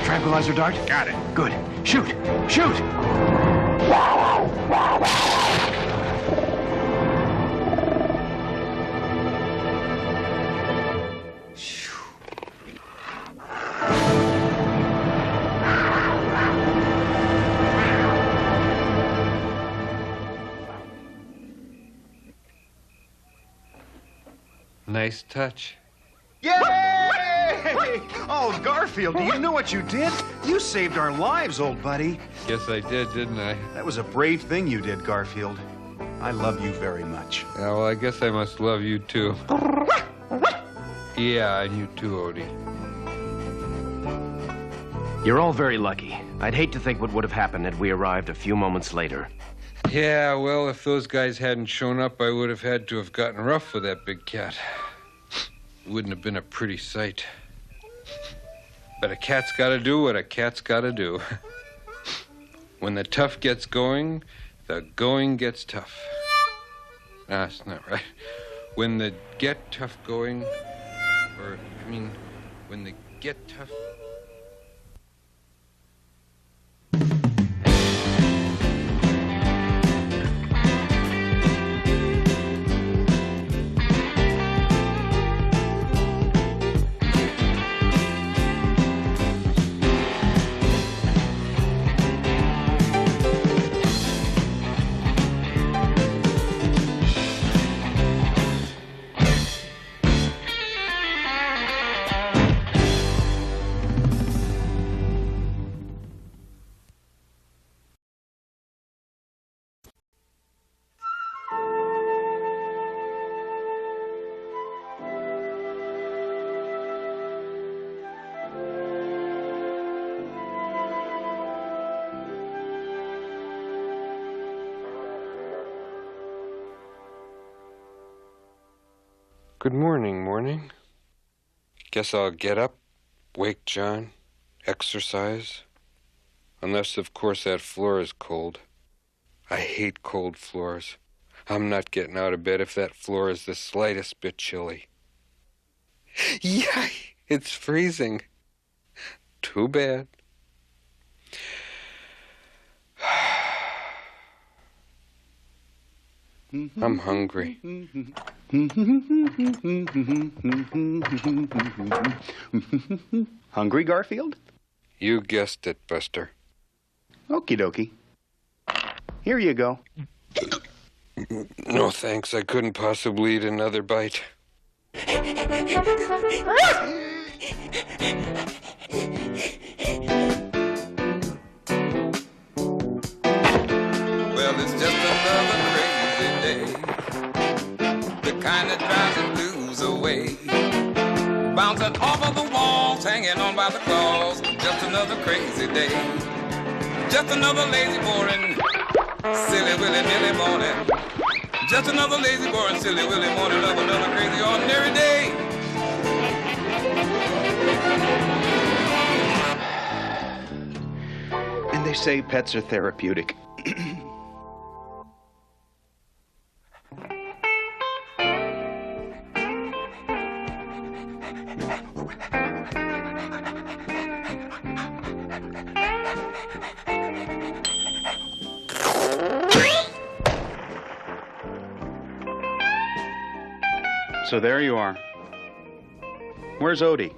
Tranquilizer dart? Got it. Good. Shoot! Shoot! Nice touch. Yay! Oh, Garfield, do you know what you did? You saved our lives, old buddy. Guess I did, didn't I? That was a brave thing you did, Garfield. I love you very much. Yeah, well, I guess I must love you, too. Yeah, and you too, Odie. You're all very lucky. I'd hate to think what would have happened had we arrived a few moments later. Yeah, well, if those guys hadn't shown up, I would have had to have gotten rough with that big cat. Wouldn't have been a pretty sight. But a cat's gotta do what a cat's gotta do. When the tough gets going, the going gets tough. Ah, that's not right. When the get tough going, or, I mean, when the get tough... Good morning, morning. Guess I'll get up, wake John, exercise. Unless, of course, that floor is cold. I hate cold floors. I'm not getting out of bed if that floor is the slightest bit chilly. Yay! It's freezing. Too bad. I'm hungry. Hungry, Garfield? You guessed it, Buster. Okie dokie. Here you go. No thanks, I couldn't possibly eat another bite. Well, it's just another crazy day, the kind that drives the blues away. Bouncing off of the walls, hanging on by the claws. Just another crazy day, just another lazy, boring, silly, willy-nilly morning. Just another lazy, boring, silly, willy morning of another crazy, ordinary day. And they say pets are therapeutic. So there you are. Where's Odie?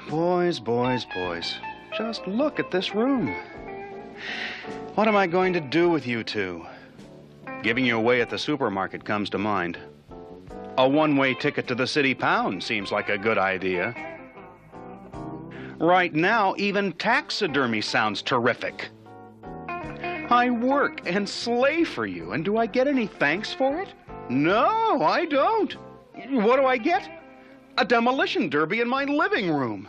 Boys, boys, boys. Just look at this room. What am I going to do with you two? Giving you away at the supermarket comes to mind. A one-way ticket to the city pound seems like a good idea. Right now, even taxidermy sounds terrific. I work and slay for you, and do I get any thanks for it? No, I don't. What do I get? A demolition derby in my living room.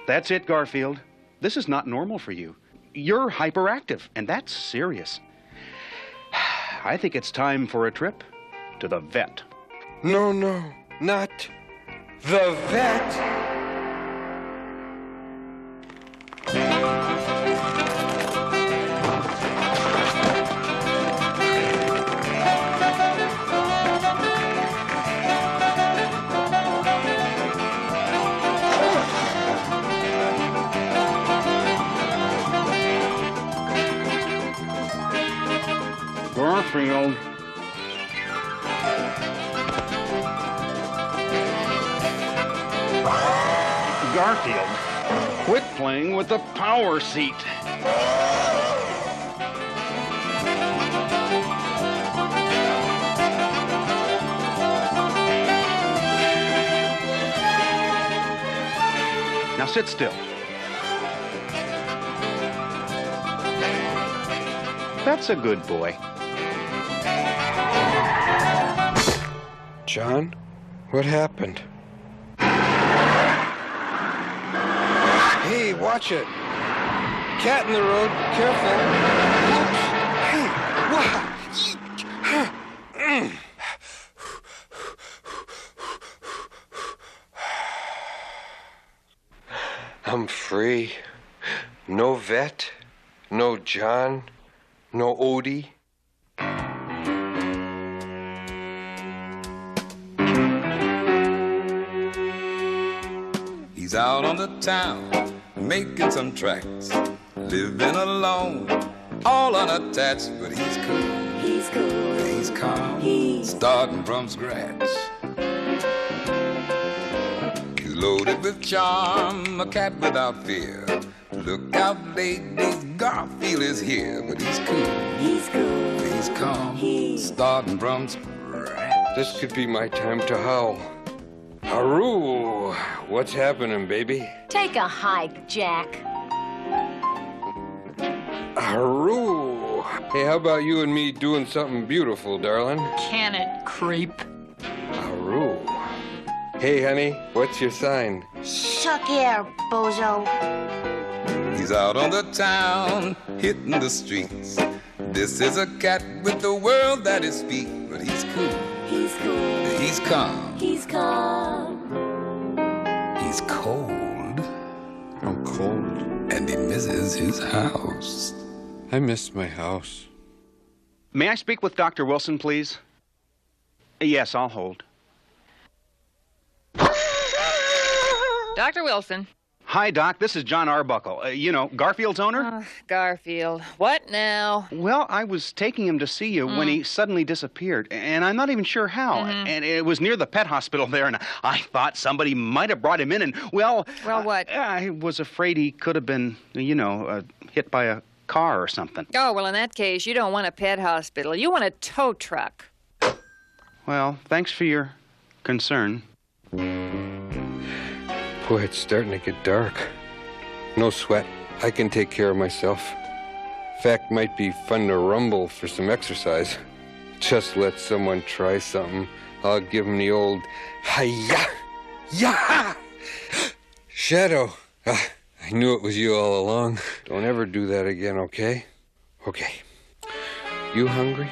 That's it, Garfield. This is not normal for you. You're hyperactive, and that's serious. I think it's time for a trip to the vet. No, not the vet. Garfield. Garfield, quit playing with the power seat. Now sit still. That's a good boy. John, what happened? Hey, watch it. Cat in the road. Careful. Hey, what? I'm free. No vet. No John. No Odie. He's out on the town, making some tracks, living alone, all unattached, but he's cool. He's cool. He's calm, starting from scratch. He's loaded with charm, a cat without fear. Look out, ladies, Garfield is here, but he's cool. He's cool. He's calm, starting from scratch. This could be my time to howl. Haru! What's happening, baby? Take a hike, Jack. Haru! Hey, how about you and me doing something beautiful, darling? Can it, creep? Haru. Hey, honey, what's your sign? Suck air, bozo. He's out on the town, hitting the streets. This is a cat with the world at his feet, but he's cool. He's cool. He's calm. He's calm. He's cold. I'm cold. And he misses his house. I miss my house. May I speak with Dr. Wilson, please? Yes, I'll hold. Dr. Wilson. Hi, Doc. This is John Arbuckle. Garfield's owner? Garfield. What now? Well, I was taking him to see you when he suddenly disappeared, and I'm not even sure how. And it was near the pet hospital there, and I thought somebody might have brought him in, and, well... Well, what? I was afraid he could have been, hit by a car or something. Oh, well, in that case, you don't want a pet hospital. You want a tow truck. Well, thanks for your concern. Boy, it's starting to get dark. No sweat. I can take care of myself. Fact, might be fun to rumble for some exercise. Just let someone try something. I'll give them the old hi-ya! Ya! Shadow. I knew it was you all along. Don't ever do that again, okay? Okay. You hungry?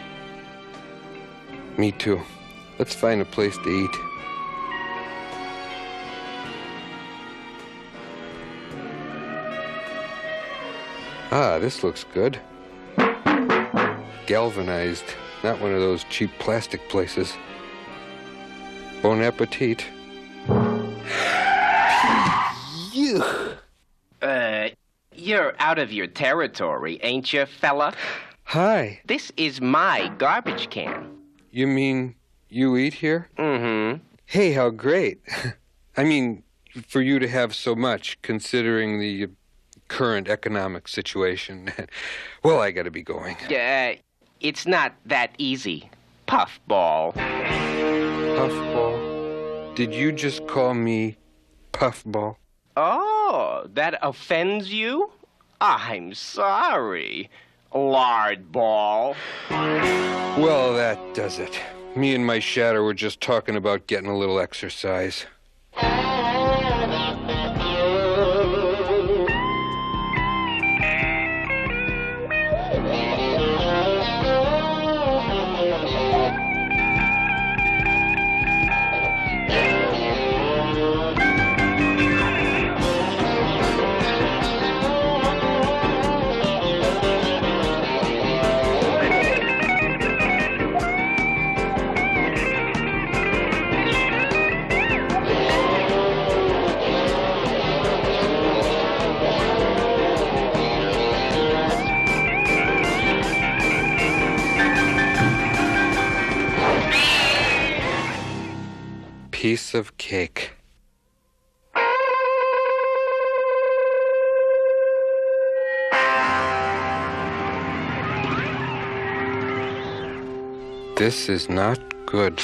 Me too. Let's find a place to eat. Ah, this looks good. Galvanized, not one of those cheap plastic places. Bon appetit. You're out of your territory, ain't you, fella? Hi. This is my garbage can. You mean you eat here? Mm-hmm. Hey, how great. I mean, for you to have so much, considering the current economic situation. Well, I gotta be going. It's not that easy, puffball. Puffball? Did you just call me puffball? Oh, that offends you? I'm sorry, lardball. Well, that does it. Me and my shadow were just talking about getting a little exercise. Piece of cake. This is not good.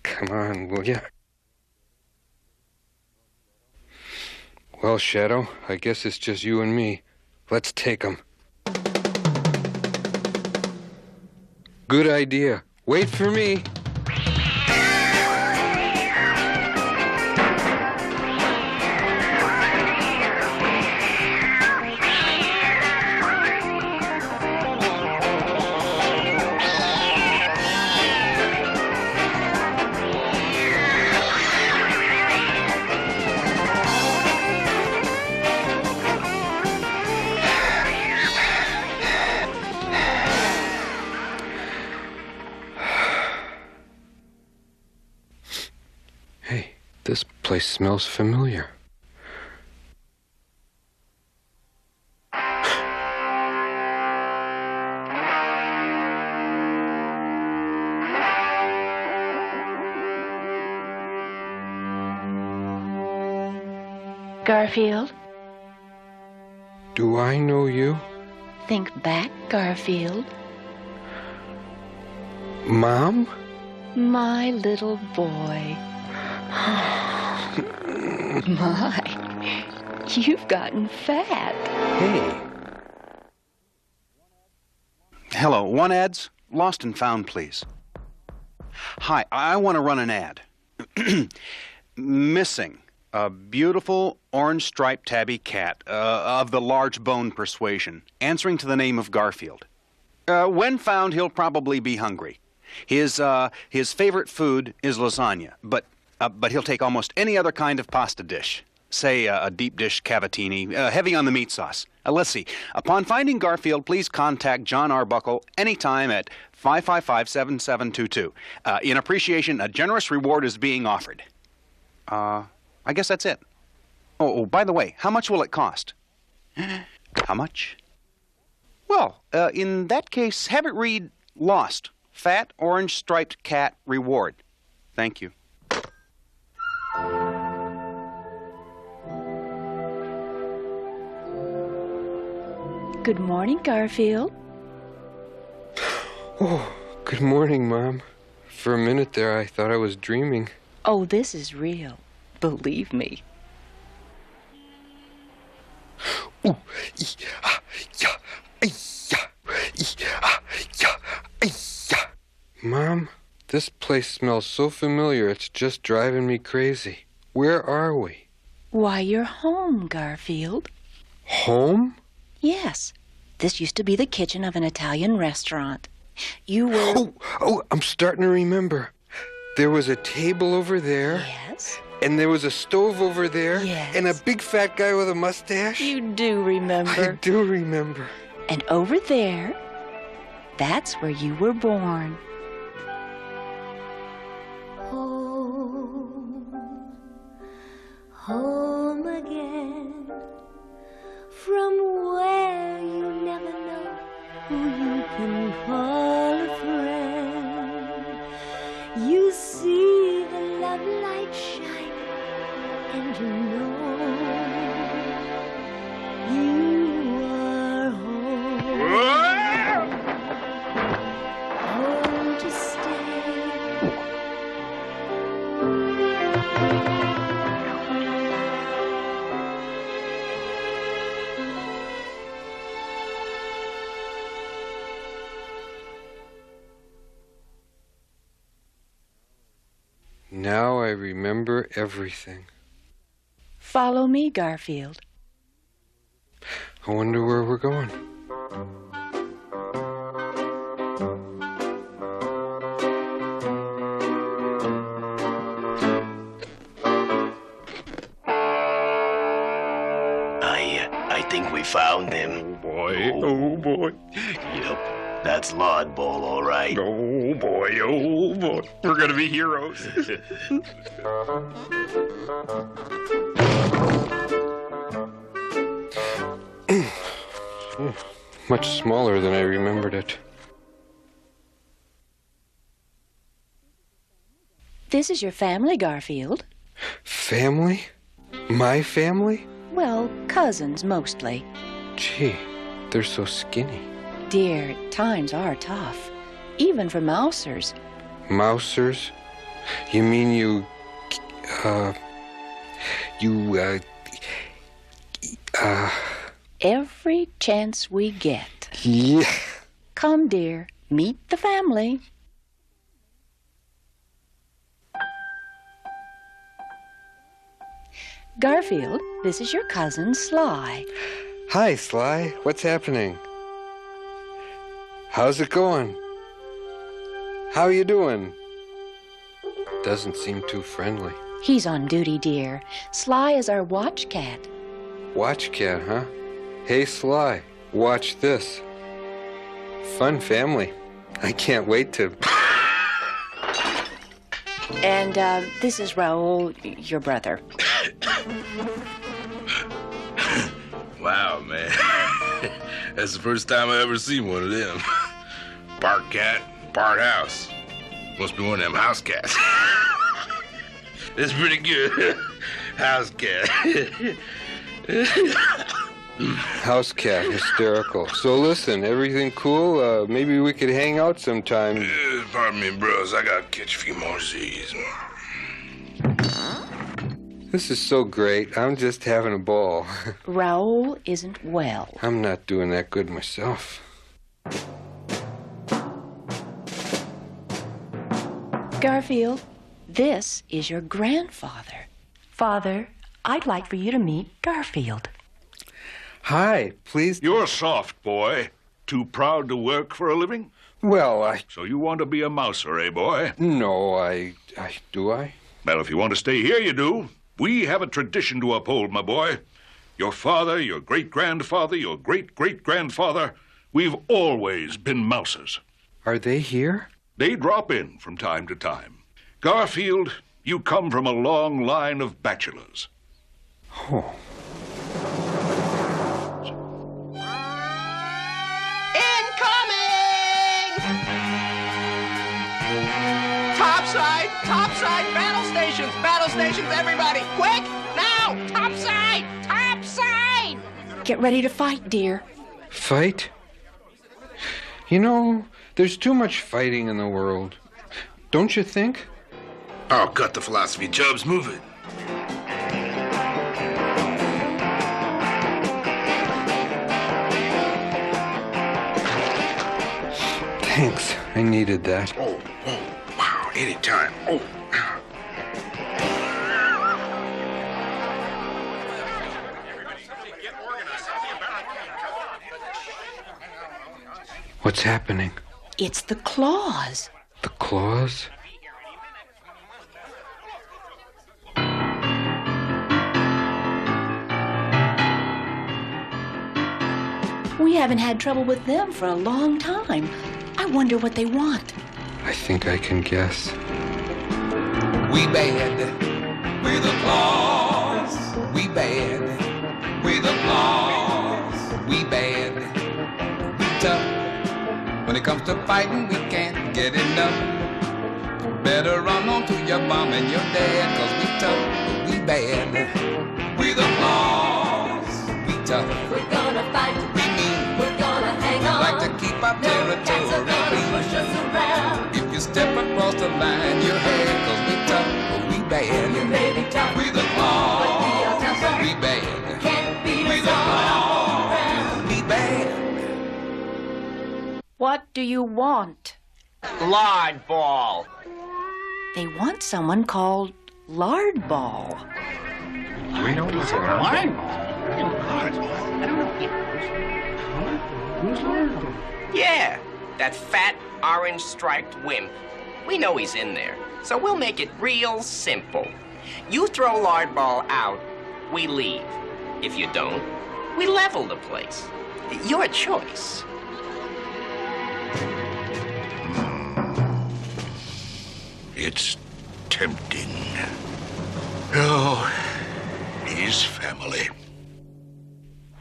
Come on, will ya? Well, Shadow, I guess it's just you and me. Let's take 'em. Good idea. Wait for me. This place smells familiar. Garfield? Do I know you? Think back, Garfield. Mom? My little boy. My, you've gotten fat. Hey. Hello, want ads? Lost and found, please. Hi, I want to run an ad. Missing a beautiful orange-striped tabby cat of the large bone persuasion, answering to the name of Garfield. When found, he'll probably be hungry. His favorite food is lasagna, but he'll take almost any other kind of pasta dish. Say a deep dish cavatini, heavy on the meat sauce. Let's see. Upon finding Garfield, please contact John Arbuckle anytime at 555-7722. In appreciation, a generous reward is being offered. I guess that's it. Oh, by the way, how much will it cost? How much? Well, in that case, have it read Lost. Fat, orange-striped cat reward. Thank you. Good morning, Garfield. Oh, good morning, Mom. For a minute there, I thought I was dreaming. Oh, this is real. Believe me. Ooh. Mom, this place smells so familiar, it's just driving me crazy. Where are we? Why, you're home, Garfield. Home? Yes. This used to be the kitchen of an Italian restaurant. You were... Oh, I'm starting to remember. There was a table over there. Yes. And there was a stove over there. Yes. And a big fat guy with a mustache. You do remember. I do remember. And over there... That's where you were born. Home again, from where you never know who you can call a friend. You see the love light shine, and you know you are home. Home to stay. Now I remember everything. Follow me, Garfield. I wonder where we're going. I think we found him. Oh boy. Yep, that's Lodball, all right. Oh boy. We're gonna be heroes. Much smaller than I remembered it. This is your family, Garfield. Family? My family? Well, cousins mostly. Gee, they're so skinny. Dear, times are tough, even for mousers. Mousers? You mean Every chance we get. Yeah. Come, dear, meet the family. Garfield, this is your cousin, Sly. Hi, Sly. What's happening? How's it going? How you doing? Doesn't seem too friendly. He's on duty, dear. Sly is our watch cat. Watch cat, huh? Hey, Sly, watch this. Fun family. I can't wait to... And this is Raoul, your brother. Wow, man. That's the first time I ever seen one of them. Bark cat, bark house. Must be one of them house cats. It's pretty good. House cat. House cat, hysterical. So listen, everything cool? Maybe we could hang out sometime. Pardon me, bros. I gotta catch a few more Z's. This is so great. I'm just having a ball. Raoul isn't well. I'm not doing that good myself. Garfield, this is your grandfather. Father, I'd like for you to meet Garfield. Hi, please. You're soft, boy. Too proud to work for a living? Well, So you want to be a mouser, eh, boy? No, do I? Well, if you want to stay here, you do. We have a tradition to uphold, my boy. Your father, your great-grandfather, your great-great-grandfather, we've always been mousers. Are they here? They drop in from time to time. Garfield, you come from a long line of bachelors. Oh. Topside, battle stations, everybody, quick, now, topside. Get ready to fight, dear. Fight? You know, there's too much fighting in the world. Don't you think? Oh, cut the philosophy, Chubbs. Move it. Thanks. I needed that. Oh, wow. Anytime. Oh. What's happening? It's the claws. The claws? We haven't had trouble with them for a long time. I wonder what they want. I think I can guess. We bad with applause. We bad with applause. We bad. We tough. When it comes to fighting, we can't get enough. Better run on to your mom and your dad, 'cause we tough, but we bad with applause. We tough. We're gonna fight. We mean. We're gonna hang on. Like to keep our territory clean. Push us around. If you step across the line, you're had, 'cause we tough, but we bad. You may be tough, with applause. but we are tougher. We bad. Can't beat with us all applause. around. We bad. What do you want? Lard ball. They want someone called Lard Ball. Do we know who's a lard? Who's Lard? Yeah, that fat, orange-striped wimp. We know he's in there, so we'll make it real simple. You throw Lard Ball out, we leave. If you don't, we level the place. Your choice. It's tempting. Oh, he's family.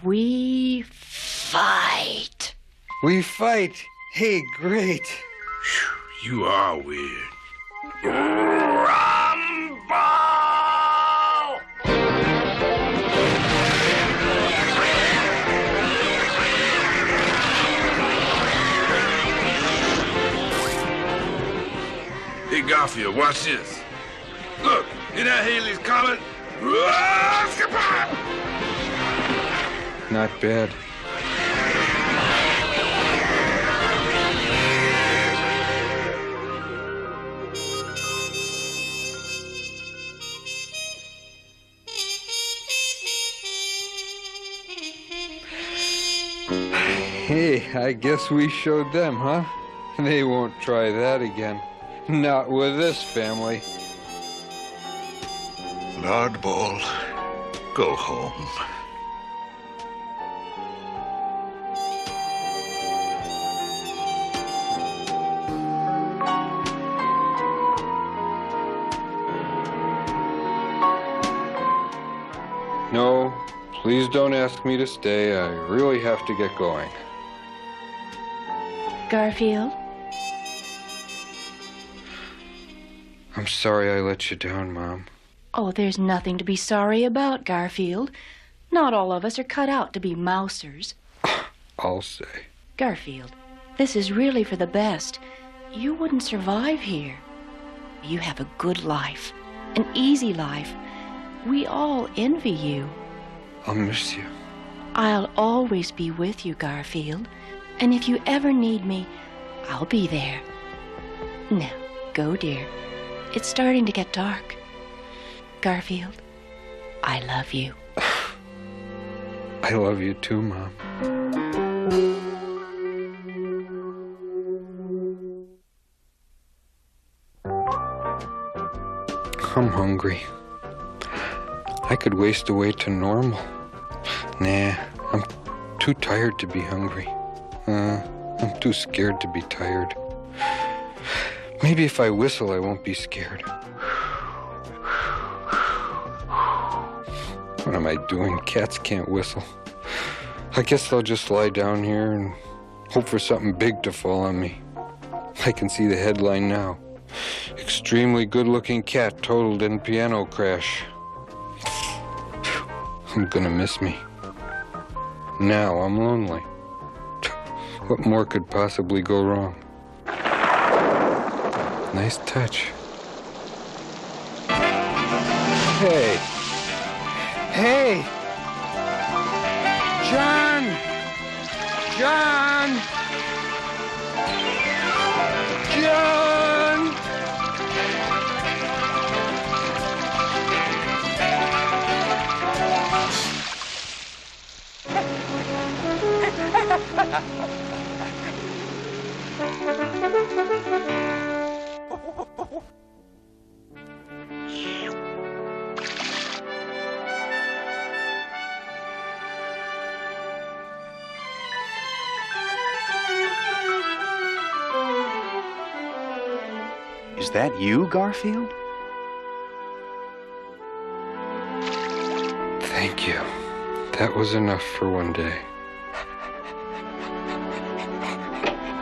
We fight. We fight. Hey, great. You are weird. Hey, Garfield, watch this. Look, hear that Haley's Comet? Not bad. Hey, I guess we showed them, huh? They won't try that again. Not with this family. Lard Ball, go home. No, please don't ask me to stay. I really have to get going. Garfield? I'm sorry I let you down, Mom. Oh, there's nothing to be sorry about, Garfield. Not all of us are cut out to be mousers. I'll say. Garfield, this is really for the best. You wouldn't survive here. You have a good life, an easy life. We all envy you. I'll miss you. I'll always be with you, Garfield. And if you ever need me, I'll be there. Now, go, dear. It's starting to get dark. Garfield, I love you. I love you too, Mom. I'm hungry. I could waste away to normal. Nah, I'm too tired to be hungry. I'm too scared to be tired. Maybe if I whistle, I won't be scared. What am I doing? Cats can't whistle. I guess I'll just lie down here and hope for something big to fall on me. I can see the headline now. Extremely good-looking cat totaled in piano crash. I'm gonna miss me. Now I'm lonely. What more could possibly go wrong? Nice touch. Hey! Hey! Jon! Jon! Jon! Is that you, Garfield? Thank you. That was enough for one day.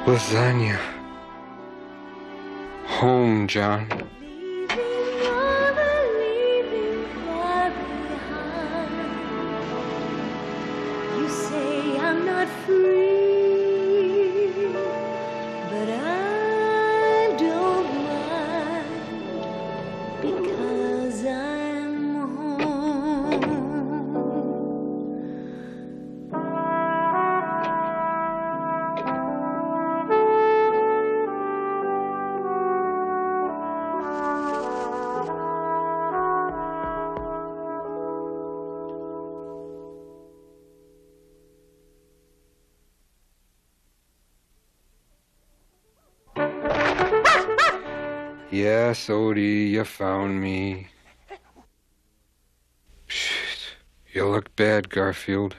Lasagna. Home, John. You say I'm not free, but I don't mind because I'm home. Yes, Odie, you found me. Shit, you look bad, Garfield.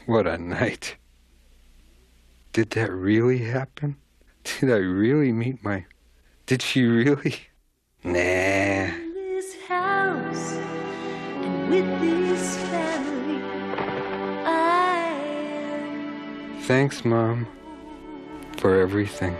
What a night. Did that really happen? Did I really meet my... Did she really? Nah. This house and with this family, I am. Thanks, Mom, for everything.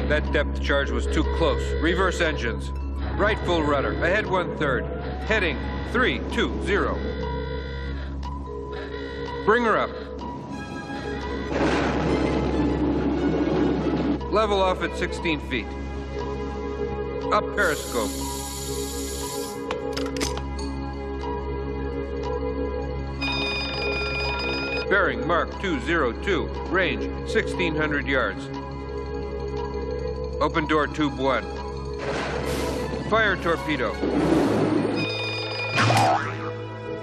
That depth charge was too close. Reverse engines. Right full rudder. Ahead 1/3. Heading 320. Bring her up. Level off at 16 feet. Up periscope. Bearing mark 202. Range 1,600 yards. Open door tube 1. Fire torpedo.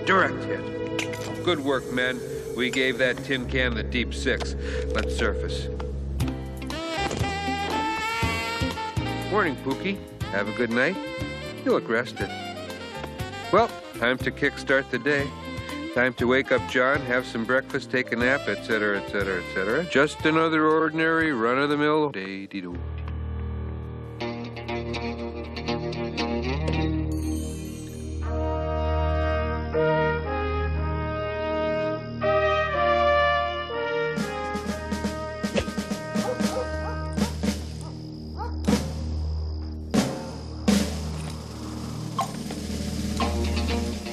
Direct hit. Good work, men. We gave that tin can the deep 6. Let's surface. Morning, Pookie. Have a good night? You look rested. Well, time to kickstart the day. Time to wake up John, have some breakfast, take a nap, etc., etc., etc. Just another ordinary, run-of-the-mill day-dee-doo.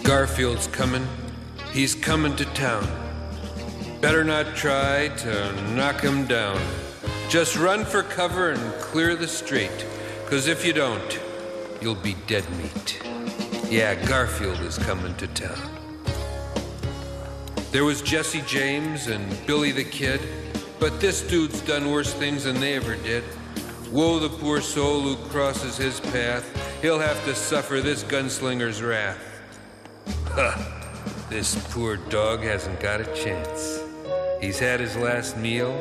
Garfield's coming. He's coming to town. Better not try to knock him down. Just run for cover and clear the street. 'Cause if you don't, you'll be dead meat. Yeah, Garfield is coming to town. There was Jesse James and Billy the Kid, but this dude's done worse things than they ever did. Woe the poor soul who crosses his path. He'll have to suffer this gunslinger's wrath. Huh. This poor dog hasn't got a chance. He's had his last meal,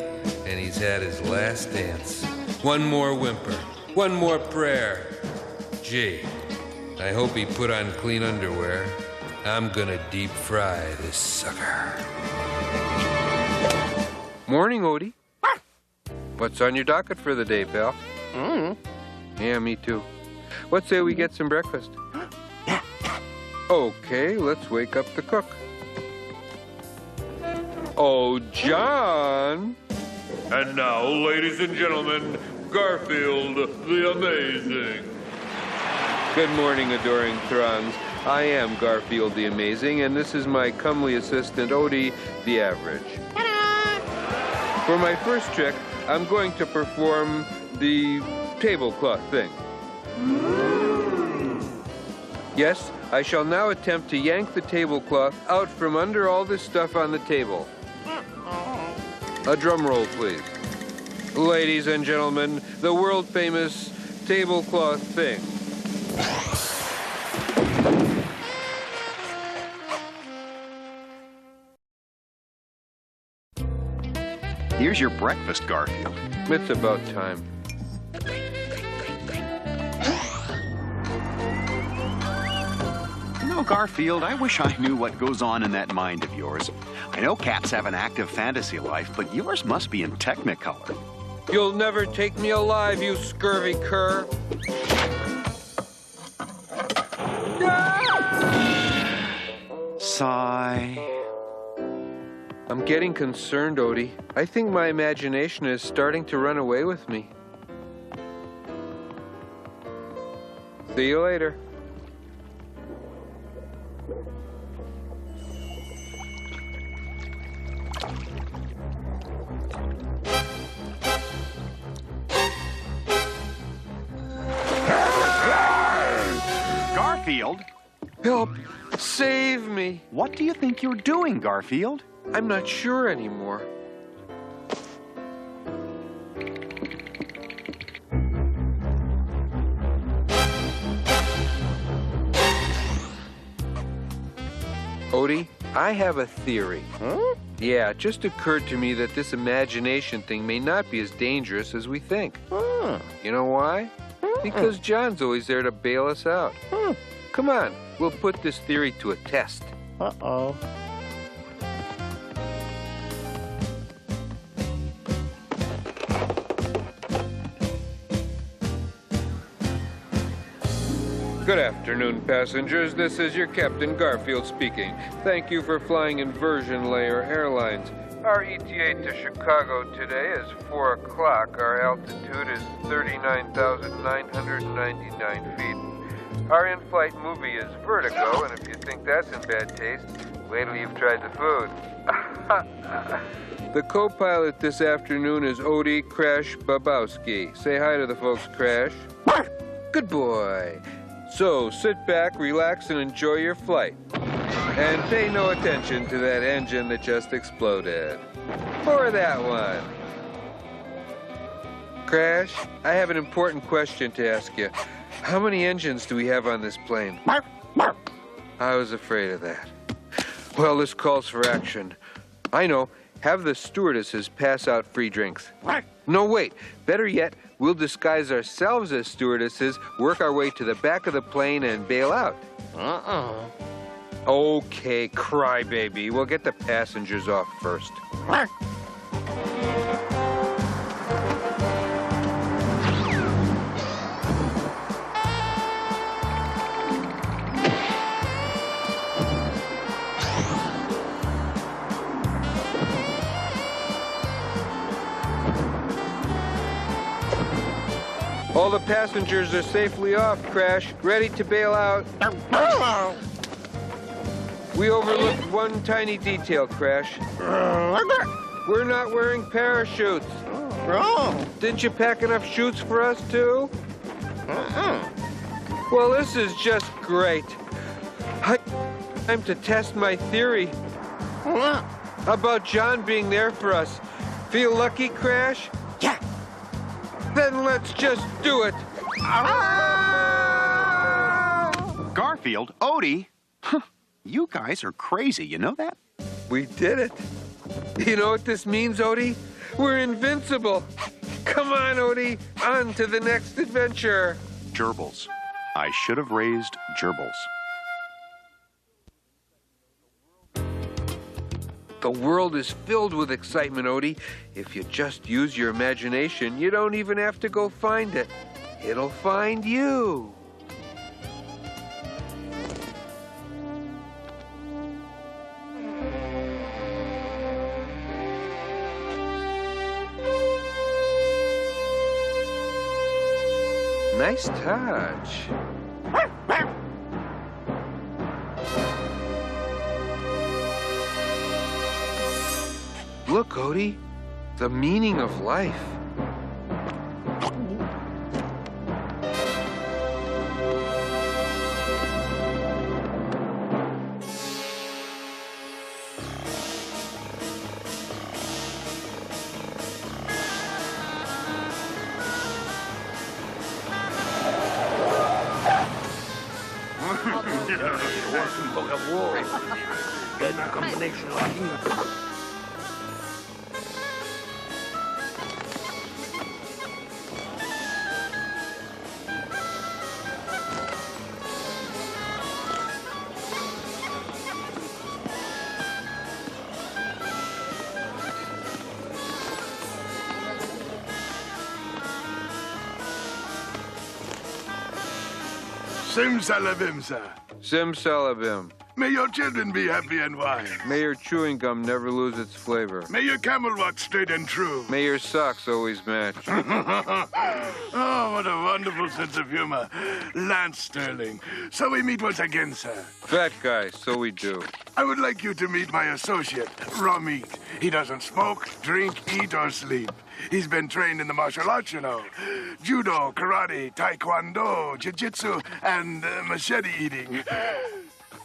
and he's had his last dance. One more whimper, one more prayer. Gee, I hope he put on clean underwear. I'm gonna deep fry this sucker. Morning, Odie. What's on your docket for the day, pal? Yeah, me too. What say we get some breakfast? Okay, let's wake up the cook. Oh, John, And now, ladies and gentlemen, Garfield the Amazing. Good morning, adoring throngs. I am Garfield the Amazing, and this is my comely assistant, Odie the Average. For my first trick, I'm going to perform the tablecloth thing. Yes, I shall now attempt to yank the tablecloth out from under all this stuff on the table. A drum roll, please. Ladies and gentlemen, the world-famous tablecloth thing. Here's your breakfast, Garfield. It's about time. You know, Garfield, I wish I knew what goes on in that mind of yours. I know cats have an active fantasy life, but yours must be in Technicolor. You'll never take me alive, you scurvy cur. Sigh. I'm getting concerned, Odie. I think my imagination is starting to run away with me. See you later. Garfield? Help! Save me! What do you think you're doing, Garfield? I'm not sure anymore. Odie, I have a theory. Huh? Yeah, it just occurred to me that this imagination thing may not be as dangerous as we think. Huh. You know why? Because John's always there to bail us out. Come on, we'll put this theory to a test. Uh-oh. Good afternoon, passengers. This is your Captain Garfield speaking. Thank you for flying Inversion Layer Airlines. Our ETA to Chicago today is 4 o'clock. Our altitude is 39,999 feet. Our in-flight movie is Vertigo, and if you think that's in bad taste, wait till you've tried the food. The co-pilot this afternoon is Odie Crash Babowski. Say hi to the folks, Crash. Good boy. So, sit back, relax, and enjoy your flight. And pay no attention to that engine that just exploded. Or that one. Crash, I have an important question to ask you. How many engines do we have on this plane? I was afraid of that. Well, this calls for action. I know. Have the stewardesses pass out free drinks. No, wait. Better yet, we'll disguise ourselves as stewardesses, work our way to the back of the plane, and bail out. Okay, crybaby. We'll get the passengers off first. All the passengers are safely off, Crash. Ready to bail out. We overlooked one tiny detail, Crash. We're not wearing parachutes. Didn't you pack enough chutes for us, too? Well, this is just great. Time to test my theory about John being there for us. Feel lucky, Crash? Yeah. Then let's just do it. Garfield, Odie, you guys are crazy, you know that? We did it. You know what this means, Odie? We're invincible. Come on, Odie, on to the next adventure. Gerbils. I should have raised gerbils. The world is filled with excitement, Odie. If you just use your imagination, you don't even have to go find it. It'll find you. Nice touch. Look, Odie, the meaning of life. Simsalabim, sir. Simsalabim. May your children be happy and wise. May your chewing gum never lose its flavor. May your camel walk straight and true. May your socks always match. Oh, what a wonderful sense of humor. Lance Sterling. So we meet once again, sir. Fat guy, so we do. I would like you to meet my associate, Raw Meat. He doesn't smoke, drink, eat, or sleep. He's been trained in the martial arts, you know. Judo, karate, taekwondo, jiu-jitsu, and machete eating.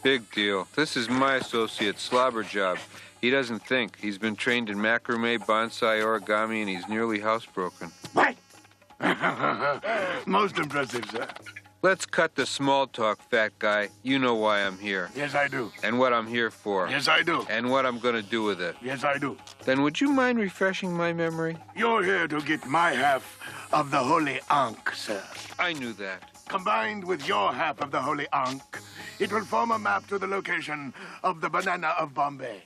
Big deal. This is my associate, Slobberjob. He doesn't think. He's been trained in macrame, bonsai, origami, and he's nearly housebroken. What? Most impressive, sir. Let's cut the small talk, fat guy. You know why I'm here. Yes, I do. And what I'm here for. Yes, I do. And what I'm gonna do with it. Yes, I do. Then would you mind refreshing my memory? You're here to get my half of the Holy Ankh, sir. I knew that. Combined with your half of the Holy Ankh, it will form a map to the location of the Banana of Bombay.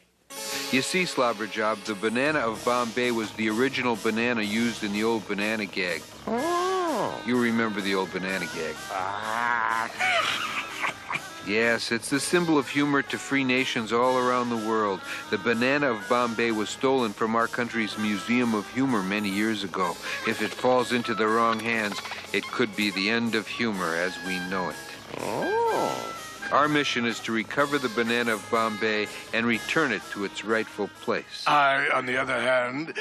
You see, Slobberjob, the Banana of Bombay was the original banana used in the old banana gag. Oh. You remember the old banana gag. Yes, it's the symbol of humor to free nations all around the world. The Banana of Bombay was stolen from our country's Museum of Humor many years ago. If it falls into the wrong hands, it could be the end of humor as we know it. Oh. Our mission is to recover the Banana of Bombay and return it to its rightful place. I, on the other hand,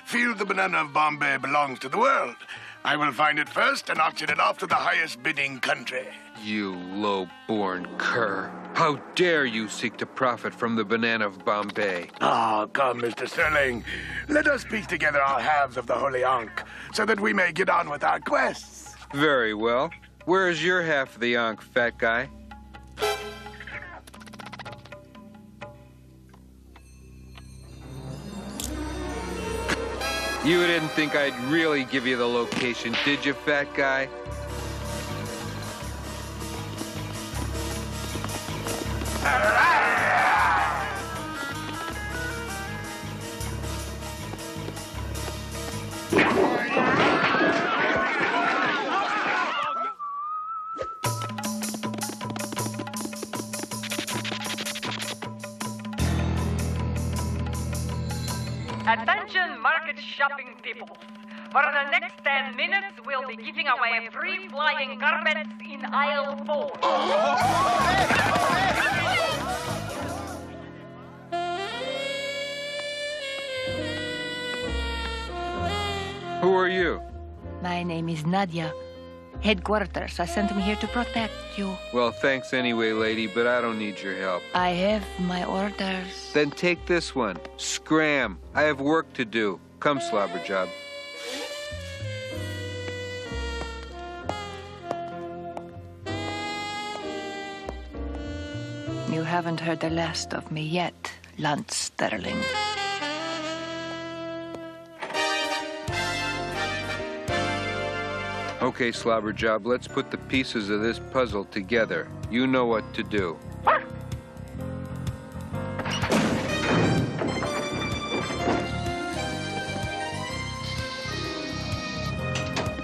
feel the Banana of Bombay belongs to the world. I will find it first and auction it off to the highest bidding country. You low-born cur. How dare you seek to profit from the Banana of Bombay? Oh, come, Mr. Sterling. Let us piece together our halves of the Holy Ankh so that we may get on with our quests. Very well. Where is your half of the Ankh, fat guy? You didn't think I'd really give you the location, did you, fat guy? Attention market shopping people. For the next 10 minutes, we'll be giving away free flying carpets in aisle 4. Who are you? My name is Nadia. Headquarters, I sent me here to protect you. Well, thanks anyway, lady, but I don't need your help. I have my orders. Then take this one. Scram. I have work to do. Come, Slobberjob. You haven't heard the last of me yet, Lance Sterling. Okay, Slobberjob, let's put the pieces of this puzzle together. You know what to do.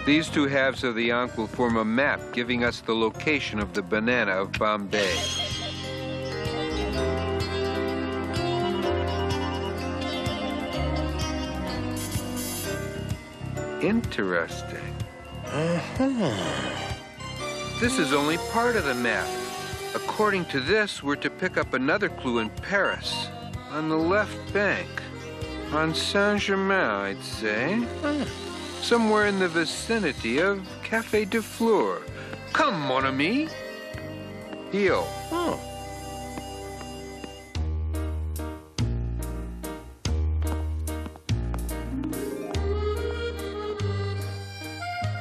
These two halves of the Ankh will form a map giving us the location of the Banana of Bombay. Interesting. This is only part of the map. According to this, we're to pick up another clue in Paris, on the left bank. On Saint-Germain, I'd say. Somewhere in the vicinity of Café de Fleur. Come, mon ami. Heel.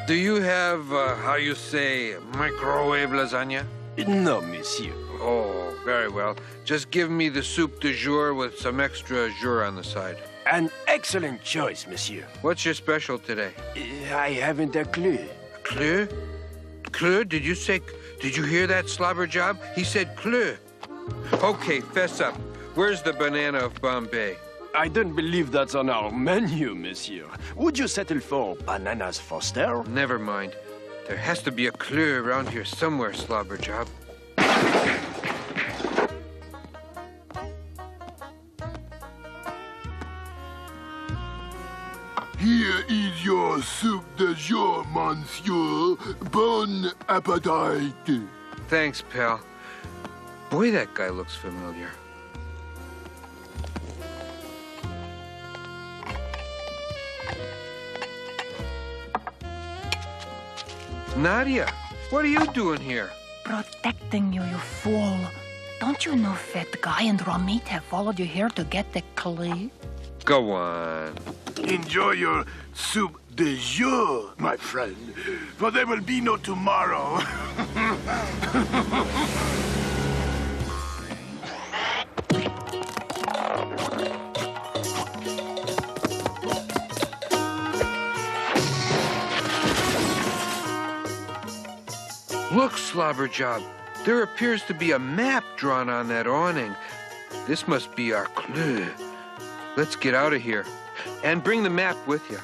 Do you have, how you say, microwave lasagna? No, monsieur. Oh, very well. Just give me the soup du jour with some extra jour on the side. An excellent choice, monsieur. What's your special today? I haven't a clue. Clue? Clue? Did you hear that slobber job? He said clue. Okay, fess up. Where's the banana of Bombay? I don't believe that's on our menu, monsieur. Would you settle for bananas Foster? Never mind. There has to be a clue around here somewhere, slobber job. Here is your soup de jour, monsieur. Bon appétit. Thanks, pal. Boy, that guy looks familiar. Nadia, what are you doing here? Protecting you, you fool. Don't you know Fat Guy and Ramit have followed you here to get the clue? Go on. Enjoy your soup de jour, my friend, for there will be no tomorrow. Look, slobber job. There appears to be a map drawn on that awning. This must be our clue. Let's get out of here. And bring the map with you.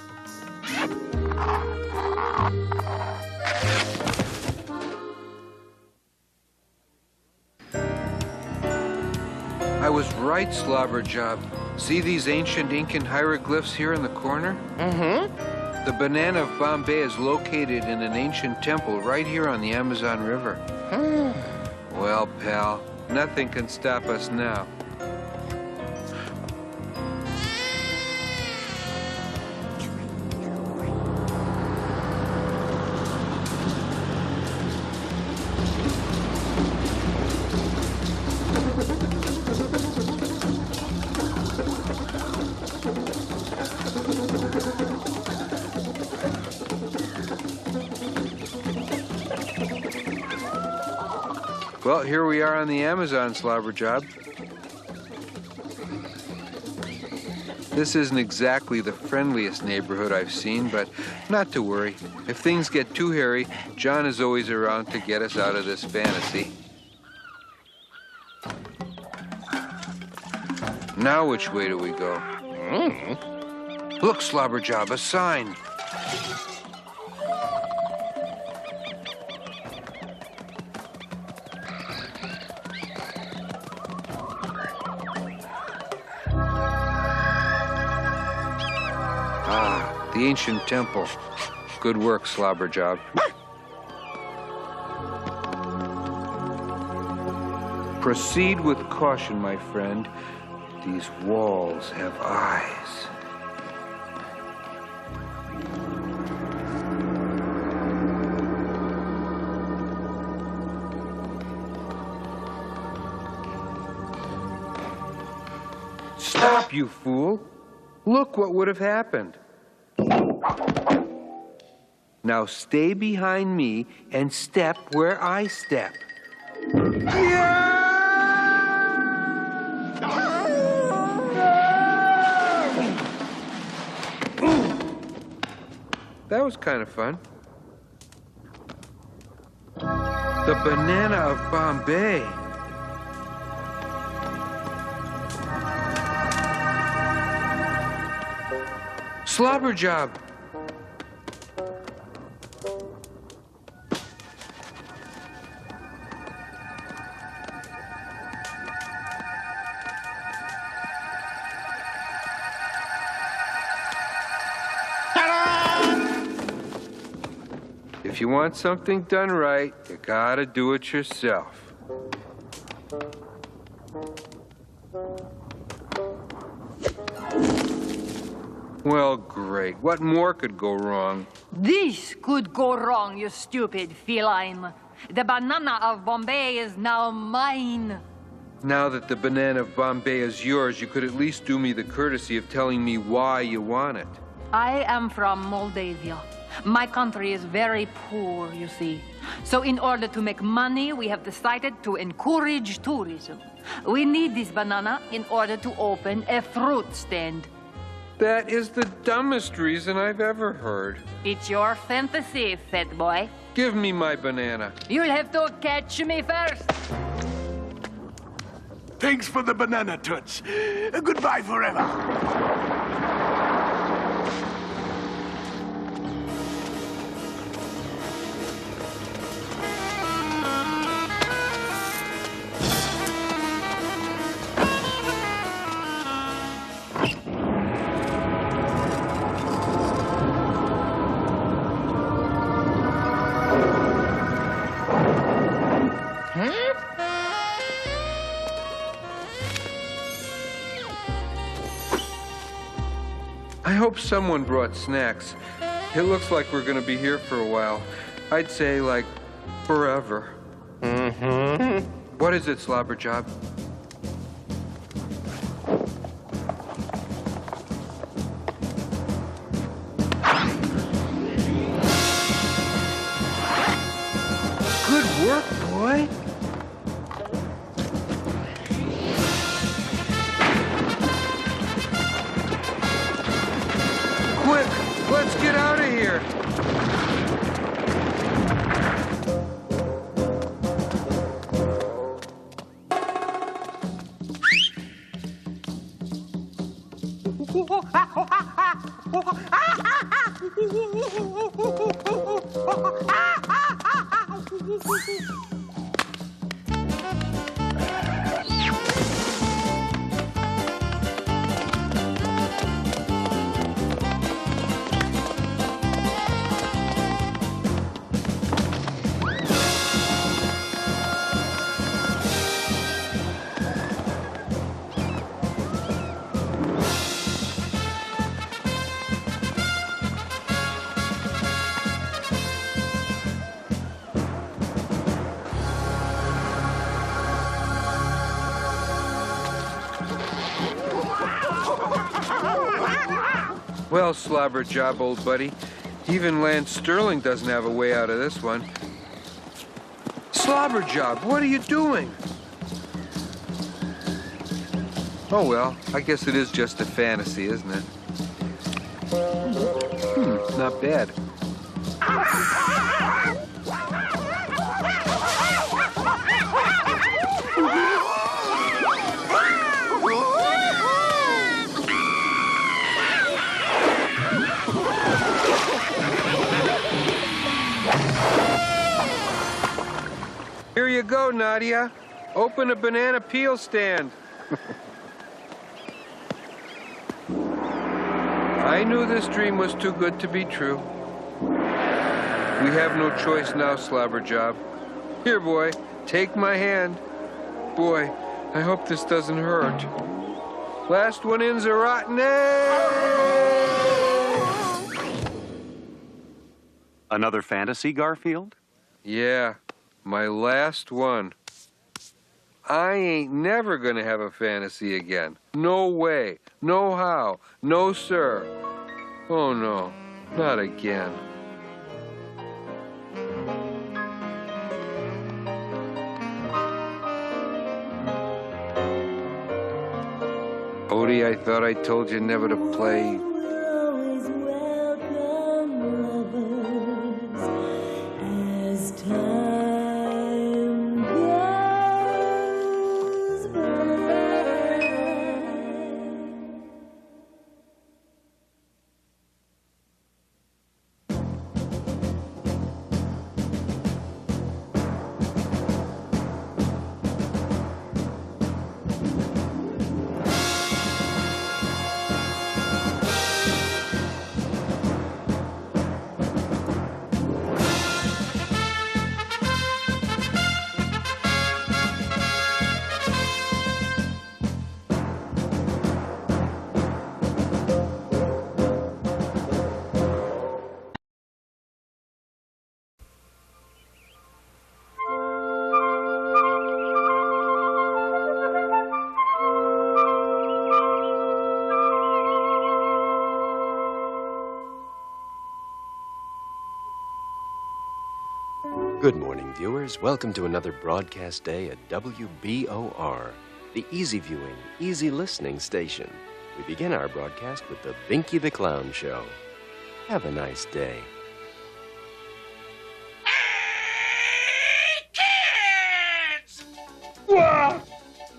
I was right, slobber job. See these ancient Incan hieroglyphs here in the corner? Mm-hmm. The banana of Bombay is located in an ancient temple right here on the Amazon River. Well, pal, nothing can stop us now. Well, here we are on the Amazon, slobber job. This isn't exactly the friendliest neighborhood I've seen, but not to worry. If things get too hairy, John is always around to get us out of this fantasy. Now which way do we go? Look, slobber job, a sign. Ah, the ancient temple. Good work, slobber job. Proceed with caution, my friend. These walls have eyes. Stop, you fool. Look what would have happened. Now stay behind me and step where I step. That was kind of fun. The banana of Bombay. Slobber job. If you want something done right, you gotta do it yourself. Well, great. What more could go wrong? This could go wrong, you stupid feline. The banana of Bombay is now mine. Now that the banana of Bombay is yours, you could at least do me the courtesy of telling me why you want it. I am from Moldavia. My country is very poor, you see. So in order to make money, we have decided to encourage tourism. We need this banana in order to open a fruit stand. That is the dumbest reason I've ever heard. It's your fantasy, fat boy. Give me my banana. You'll have to catch me first. Thanks for the banana, Toots. Goodbye forever. I hope someone brought snacks. It looks like we're gonna be here for a while. I'd say, like, forever. Mm-hmm. What is it, Slobberjob? Good work, boy. Quick, let's get out of here. Well, Slobberjob, old buddy, even Lance Sterling doesn't have a way out of this one. Slobberjob, what are you doing? Oh, well, I guess it is just a fantasy, isn't it? Not bad. Here you go, Nadia. Open a banana peel stand. I knew this dream was too good to be true. We have no choice now, Slobberjob. Here, boy, take my hand. Boy, I hope this doesn't hurt. Last one in's a rotten egg! Another fantasy, Garfield? Yeah, my last one. I ain't never gonna have a fantasy again. No way. No how. No, sir. Oh, no. Not again. Odie, I thought I told you never to play. Good morning, viewers. Welcome to another broadcast day at WBOR, the easy viewing, easy listening station. We begin our broadcast with the Binky the Clown Show. Have a nice day. Kids!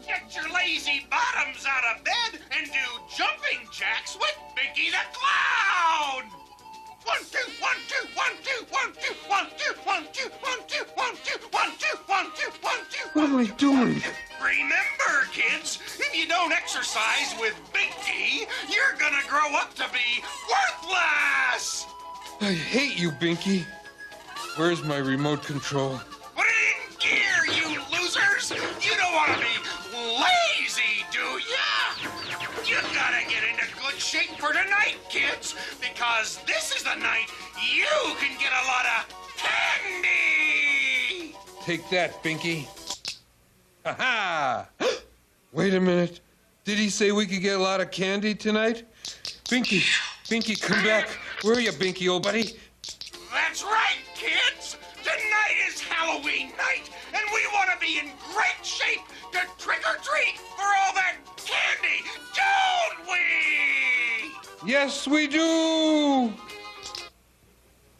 Get your lazy bottoms out of bed and do jumping jacks with Binky the Clown! 1, 2, 1, 2, 1, 2, 1, 2, 1, 2, 1, 2, 1, 2, 1, 2, 1, 2, 1, 2, 1, 2. What am I doing? Remember, kids, if you don't exercise with Binky, you're gonna grow up to be worthless! I hate you, Binky. Where's my remote control? Put it in gear, you losers! You don't want to be lazy, do ya? You gotta get into good shape for tonight, kids, because this is the night you can get a lot of candy! Take that, Binky. Ha-ha! Wait a minute. Did he say we could get a lot of candy tonight? Binky, Binky, come back. Where are you, Binky, old buddy? That's right, kids! Tonight is Halloween night, and we want to be in great shape to trick-or-treat for all that candy, don't we? Yes, we do!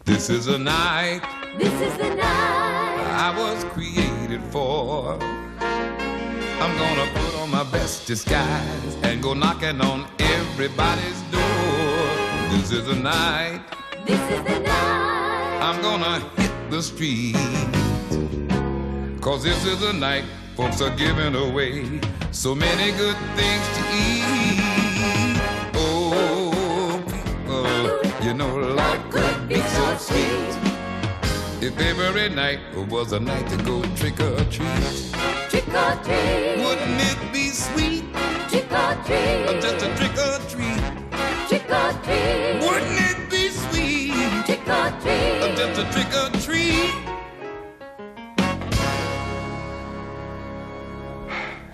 This is a night This is the night I was created for. I'm gonna put on my best disguise and go knocking on everybody's door. This is the night This is the night I'm gonna hit the street. 'Cause this is the night folks are giving away so many good things to eat. Oh, people, you know life could be so sweet if every night was a night to go trick or treat. Trick or treat. Wouldn't it be sweet? Trick or treat. Just a trick or treat. Trick or treat. Wouldn't it be sweet? Trick or treat. Just a trick or treat.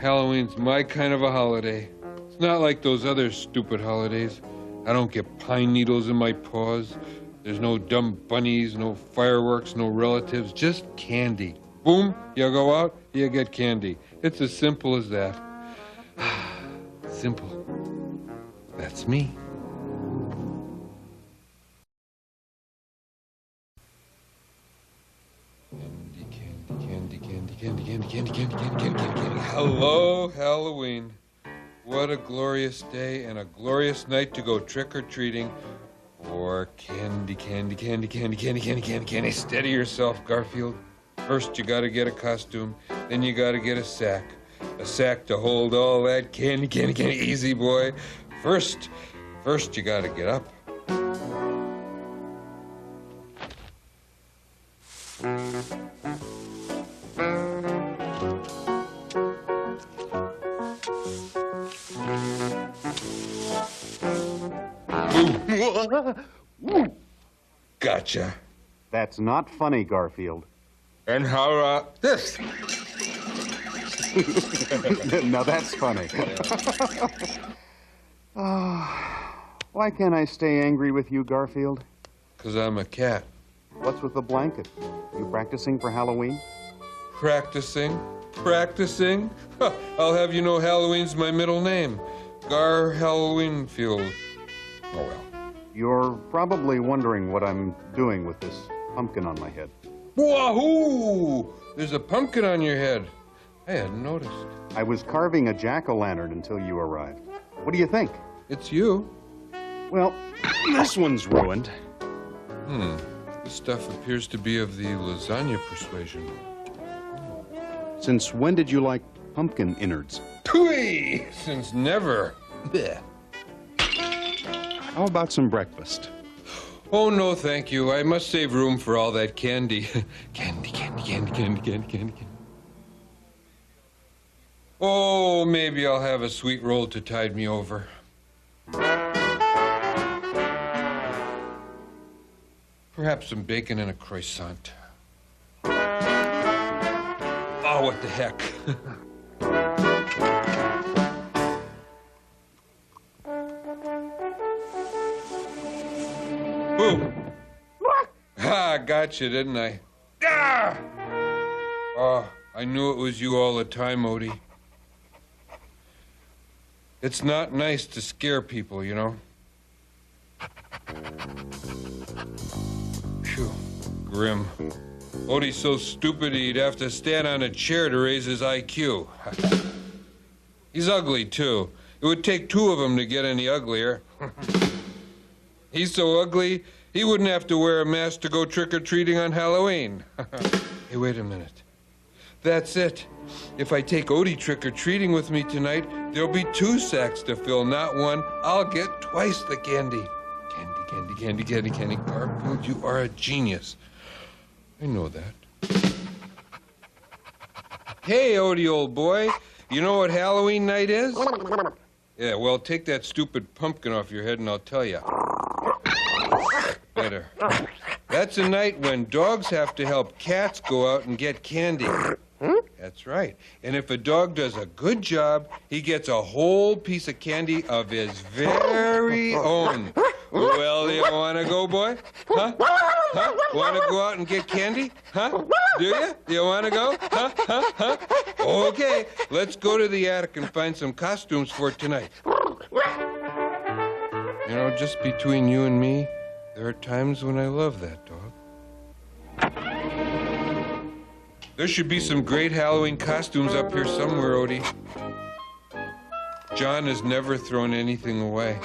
Halloween's my kind of a holiday. It's not like those other stupid holidays. I don't get pine needles in my paws. There's no dumb bunnies, no fireworks, no relatives, just candy. Boom, you go out, you get candy. It's as simple as that. Simple. That's me. Candy. Hello, Halloween. What a glorious day and a glorious night to go trick-or-treating. Or candy. Steady yourself, Garfield. First, you gotta get a costume, then you gotta get a sack. A sack to hold all that candy. Easy, boy. First, you gotta get up. Gotcha. That's not funny, Garfield. And how, this? Now that's funny. Why can't I stay angry with you, Garfield? 'Cause I'm a cat. What's with the blanket? You practicing for Halloween? Practicing? Huh, I'll have you know Halloween's my middle name. Gar Halloweenfield. Oh, well. You're probably wondering what I'm doing with this pumpkin on my head. Wahoo! There's a pumpkin on your head. I hadn't noticed. I was carving a jack-o'-lantern until you arrived. What do you think? It's you. Well, this one's ruined. This stuff appears to be of the lasagna persuasion. Since when did you like pumpkin innards? Pooey! Since never. Blech. How about some breakfast? Oh, no, thank you. I must save room for all that candy. Candy. Oh, maybe I'll have a sweet roll to tide me over. Perhaps some bacon and a croissant. Oh, what the heck. Boom. Ah, gotcha, didn't I? Ah! Ah! Oh, I knew it was you all the time, Odie. It's not nice to scare people, you know? Phew, grim. Odie's so stupid he'd have to stand on a chair to raise his IQ. He's ugly, too. It would take two of them to get any uglier. He's so ugly, he wouldn't have to wear a mask to go trick-or-treating on Halloween. Hey, wait a minute. That's it. If I take Odie trick-or-treating with me tonight, there'll be 2 sacks to fill, not 1. I'll get twice the candy. Candy. Garfield, you are a genius. I know that. Hey, Odie, old boy. You know what Halloween night is? Yeah, well, take that stupid pumpkin off your head and I'll tell you. Better. That's a night when dogs have to help cats go out and get candy. That's right. And if a dog does a good job, he gets a whole piece of candy of his very own. Well, do you want to go, boy? Huh? Want to go out and get candy? Huh? Do you? Do you want to go? Huh? Okay, let's go to the attic and find some costumes for tonight. You know, just between you and me, there are times when I love that dog. There should be some great Halloween costumes up here somewhere, Odie. Jon has never thrown anything away.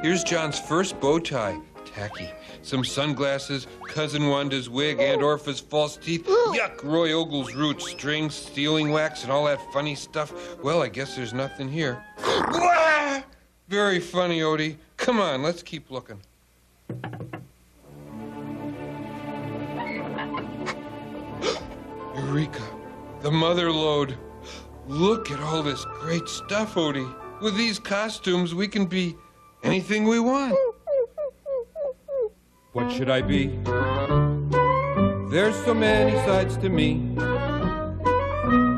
Here's Jon's first bow tie. Tacky. Some sunglasses, Cousin Wanda's wig, Aunt Orpha's false teeth, yuck, Roy Ogle's roots, strings, sealing wax, and all that funny stuff. Well, I guess there's nothing here. Very funny, Odie. Come on, let's keep looking. Eureka! The mother lode. Look at all this great stuff, Odie. With these costumes, we can be anything we want. What should I be? There's so many sides to me.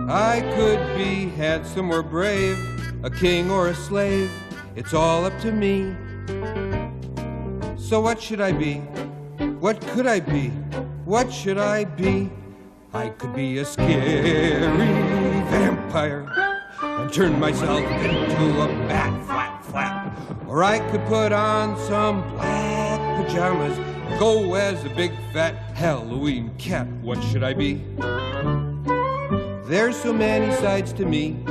I could be handsome or brave, a king or a slave. It's all up to me. So what should I be? What could I be? What should I be? I could be a scary vampire and turn myself into a bat, flap, flap. Or I could put on some black pajamas, go as a big fat Halloween cat. What should I be? There's so many sides to me.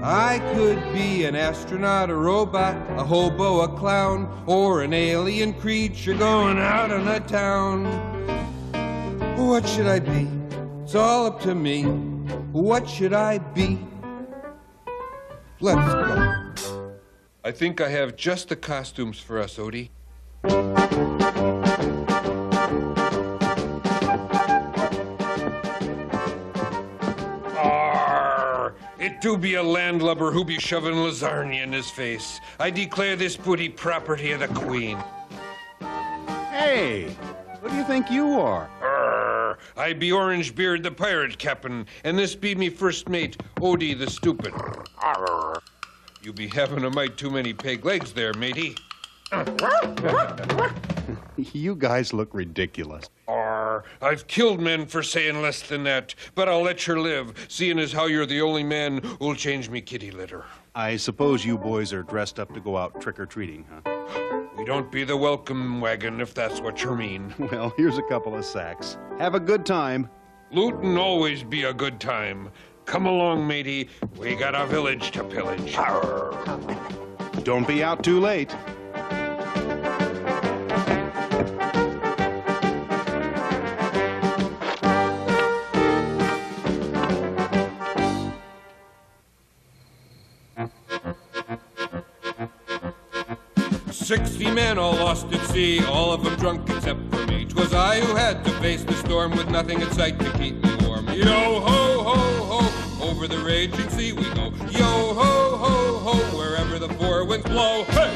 I could be an astronaut, a robot, a hobo, a clown, or an alien creature going out on the town. What should I be? It's all up to me. What should I be? Let's go. I think I have just the costumes for us, Odie. It do be a landlubber who be shoving lasagna in his face. I declare this booty property of the Queen. Hey, what do you think you are? I be Orange Beard the pirate captain, and this be me first mate, Odie the stupid. You be having a mite too many peg legs there, matey. You guys look ridiculous. I've killed men for saying less than that, but I'll let you live, seeing as how you're the only man who'll change me kitty litter. I suppose you boys are dressed up to go out trick-or-treating, huh? We don't be the welcome wagon, if that's what you mean. Well, here's a couple of sacks. Have a good time. Lootin' always be a good time. Come along, matey. We got a village to pillage. Don't be out too late. "60 men all lost at sea, all of them drunk except for me. 'Twas I who had to face the storm with nothing in sight to keep me warm. Yo ho ho ho, over the raging sea we go. Yo ho ho ho, wherever the four winds blow. Hey!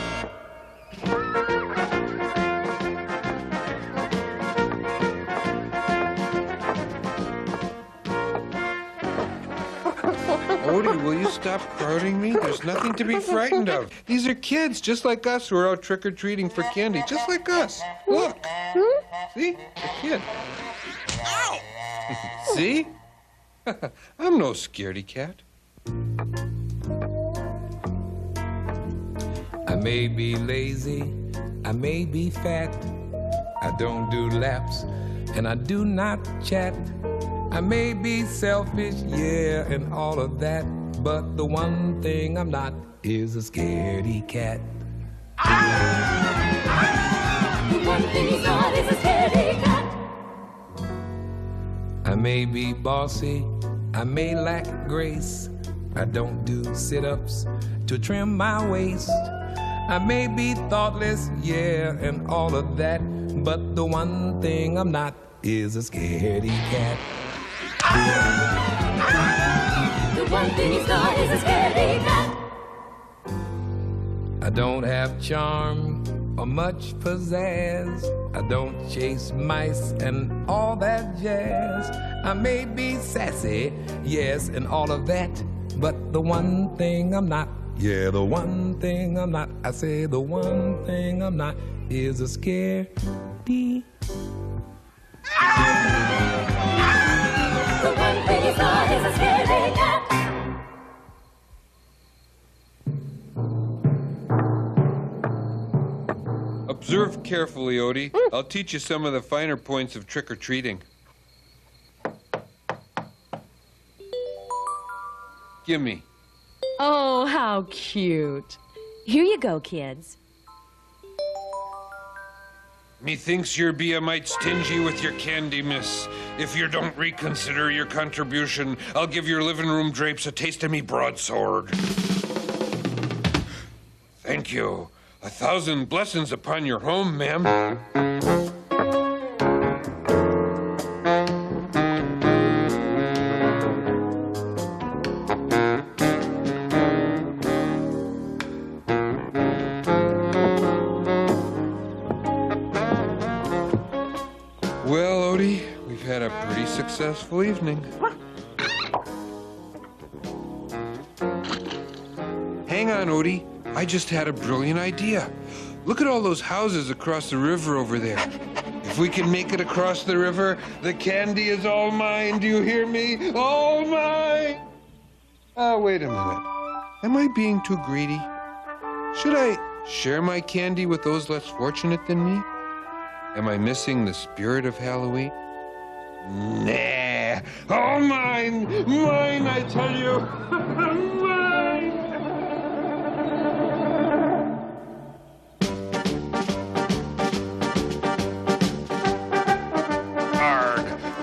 Odie, will you stop crowding me? There's nothing to be frightened of. These are kids, just like us, who are out trick-or-treating for candy, just like us. Look. See? A kid. Ow! See? I'm no scaredy cat. I may be lazy, I may be fat, I don't do laps, and I do not chat. I may be selfish, yeah, and all of that, but the one thing I'm not is a scaredy cat. The one thing he's not is a scaredy cat. I may be bossy, I may lack grace, I don't do sit-ups to trim my waist. I may be thoughtless, yeah, and all of that, but the one thing I'm not is a scaredy cat. The one thing he's not is a scaredy cat. I don't have charm or much pizzazz. I don't chase mice and all that jazz. I may be sassy, yes, and all of that, but the one thing I'm not, yeah, the one thing I'm not, I say the one thing I'm not is a scaredy. The one thing he's not is a scaredy cat. Observe carefully, Odie. I'll teach you some of the finer points of trick-or-treating. Gimme. Oh, how cute. Here you go, kids. Methinks you're be a mite stingy with your candy, miss. If you don't reconsider your contribution, I'll give your living room drapes a taste of me broadsword. Thank you. 1,000 blessings upon your home, ma'am. Well, Odie, we've had a pretty successful evening. Hang on, Odie. I just had a brilliant idea. Look at all those houses across the river over there. If we can make it across the river, the candy is all mine. Do you hear me? All mine! Wait a minute. Am I being too greedy? Should I share my candy with those less fortunate than me? Am I missing the spirit of Halloween? Nah. All mine! Mine, I tell you! Mine!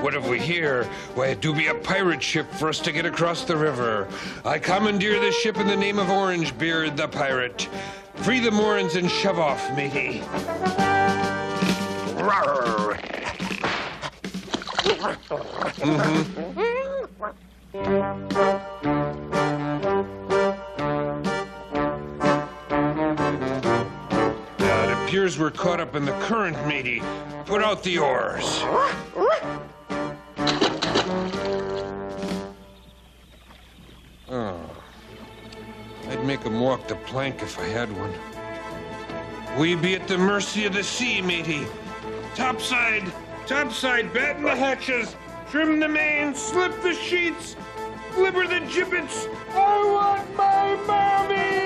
What have we here? Why, it do be a pirate ship for us to get across the river. I commandeer this ship in the name of Orangebeard the pirate. Free the moorings and shove off, matey. Rawr. It appears we're caught up in the current, matey. Put out the oars. Oh, I'd make 'em walk the plank if I had one. We be at the mercy of the sea, matey. Topside, batten the hatches, trim the main, slip the sheets, flibber the gibbets. I want my mommy!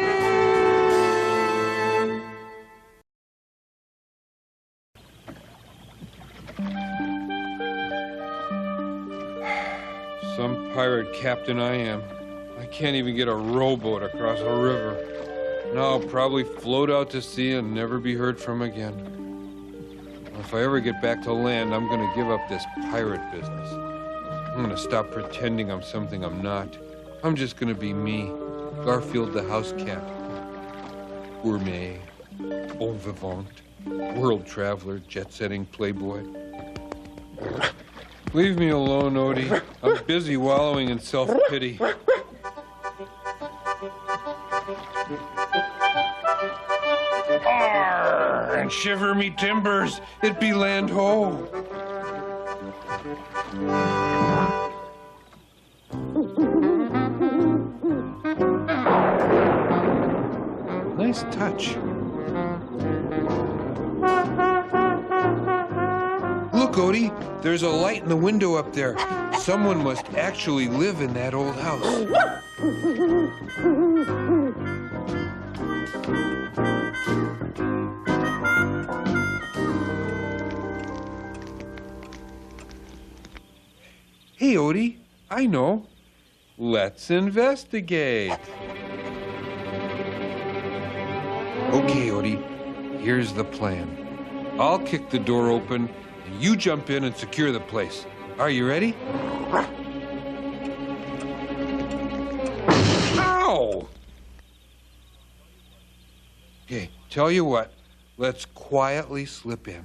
Some pirate captain I am. I can't even get a rowboat across a river. Now I'll probably float out to sea and never be heard from again. If I ever get back to land, I'm gonna give up this pirate business. I'm gonna stop pretending I'm something I'm not. I'm just gonna be me, Garfield the house cat. Gourmet, bon vivant, world traveler, jet-setting playboy. Leave me alone, Odie. I'm busy wallowing in self-pity. Arr! And shiver me timbers, it be land ho. nice touch. Look, Odie, there's a light in the window up there. Someone must actually live in that old house. Hey, Odie, I know. Let's investigate. Okay, Odie, here's the plan. I'll kick the door open, and you jump in and secure the place. Are you ready? Ow! Okay, tell you what, let's quietly slip in.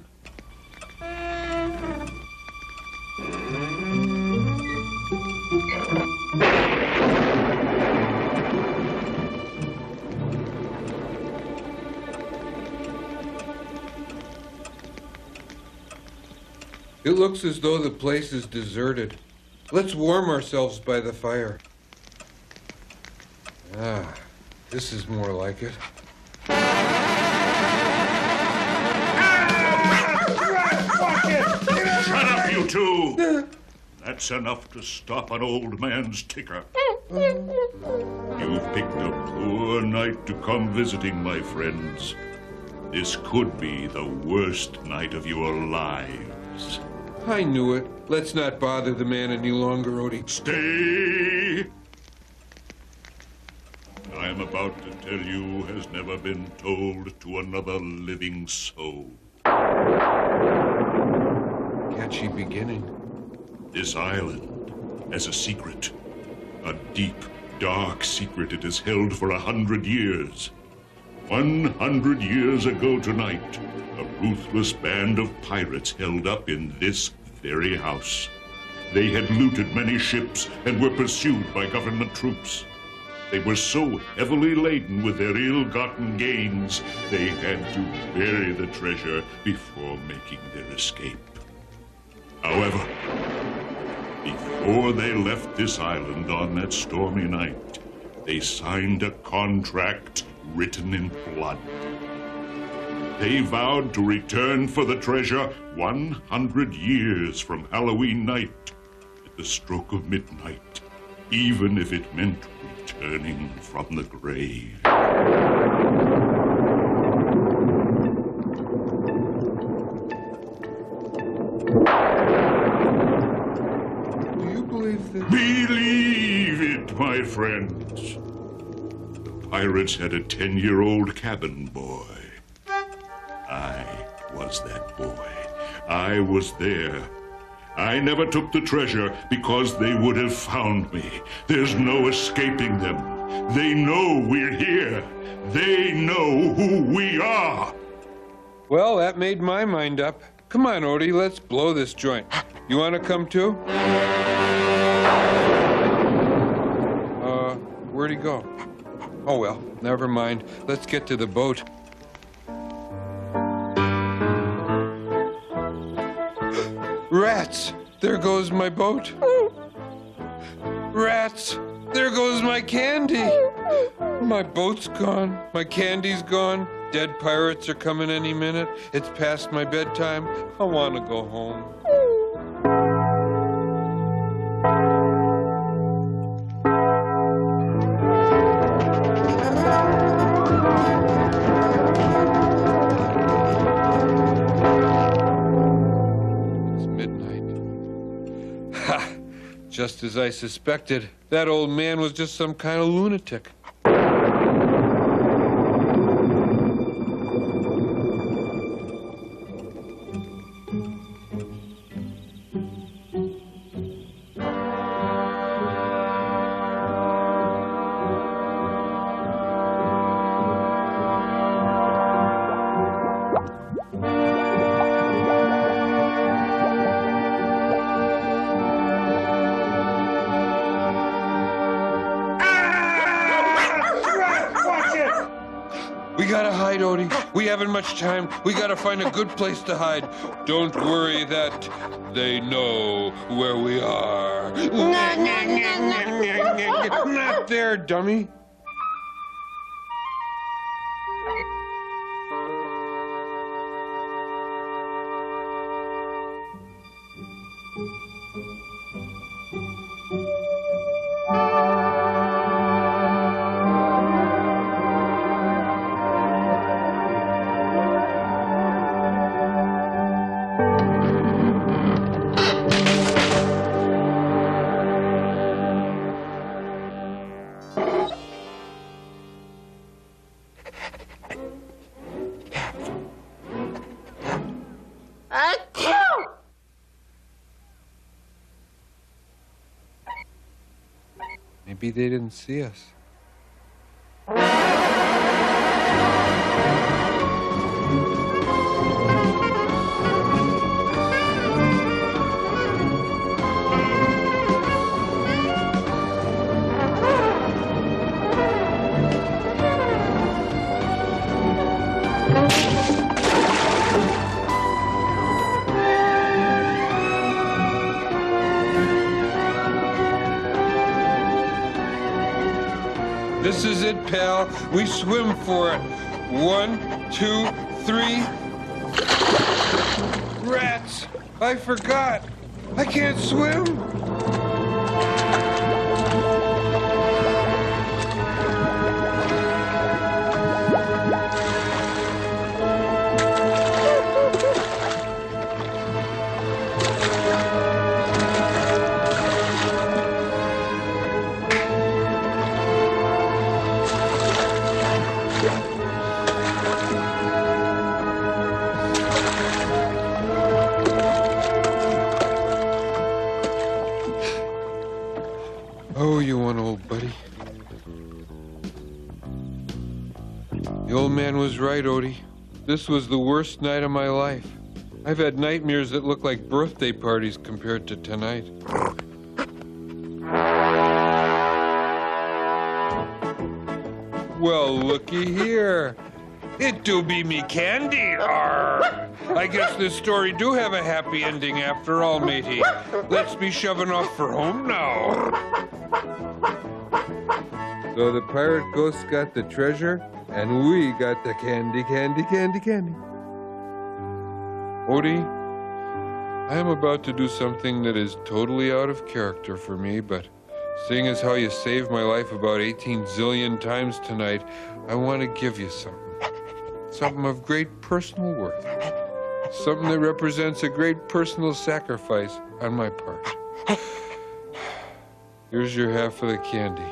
It looks as though the place is deserted. Let's warm ourselves by the fire. Ah, this is more like it. Shut up, you two! That's enough to stop an old man's ticker. You've picked a poor night to come visiting, my friends. This could be the worst night of your lives. I knew it. Let's not bother the man any longer, Odie. Stay! I'm about to tell you has never been told to another living soul. Catchy beginning. This island has a secret. A deep, dark secret it has held for 100 years. 100 years ago tonight, a ruthless band of pirates held up in this very house. They had looted many ships and were pursued by government troops. They were so heavily laden with their ill-gotten gains, they had to bury the treasure before making their escape. However, before they left this island on that stormy night, they signed a contract written in blood. They vowed to return for the treasure 100 years from Halloween night at the stroke of midnight, even if it meant returning from the grave. Do you believe this? Believe it, my friends. The pirates had a 10-year-old cabin boy. I was that boy. I was there. I never took the treasure because they would have found me. There's no escaping them. They know we're here. They know who we are. Well, that made my mind up. Come on, Odie, let's blow this joint. You want to come too? Where'd he go? Oh, well, never mind. Let's get to the boat. Rats! There goes my boat. Rats! There goes my candy. My boat's gone. My candy's gone. Dead pirates are coming any minute. It's past my bedtime. I want to go home. Just as I suspected, that old man was just some kind of lunatic. We gotta hide, Odie. We haven't much time. We gotta find a good place to hide. Don't worry that they know where we are. Not there, dummy. Maybe they didn't see us. This is it, pal. We swim for it. 1, 2, 3. Rats! I forgot. I can't swim. Oh, you one, old buddy. The old man was right, Odie. This was the worst night of my life. I've had nightmares that look like birthday parties compared to tonight. Well, looky here. It do be me candy. Arr. I guess this story do have a happy ending after all, matey. Let's be shoving off for home now. So the pirate ghost got the treasure, and we got the candy, candy, candy, candy. Odie, I am about to do something that is totally out of character for me, but seeing as how you saved my life about 18 zillion times tonight, I want to give you something. Something of great personal worth. Something that represents a great personal sacrifice on my part. Here's your half of the candy.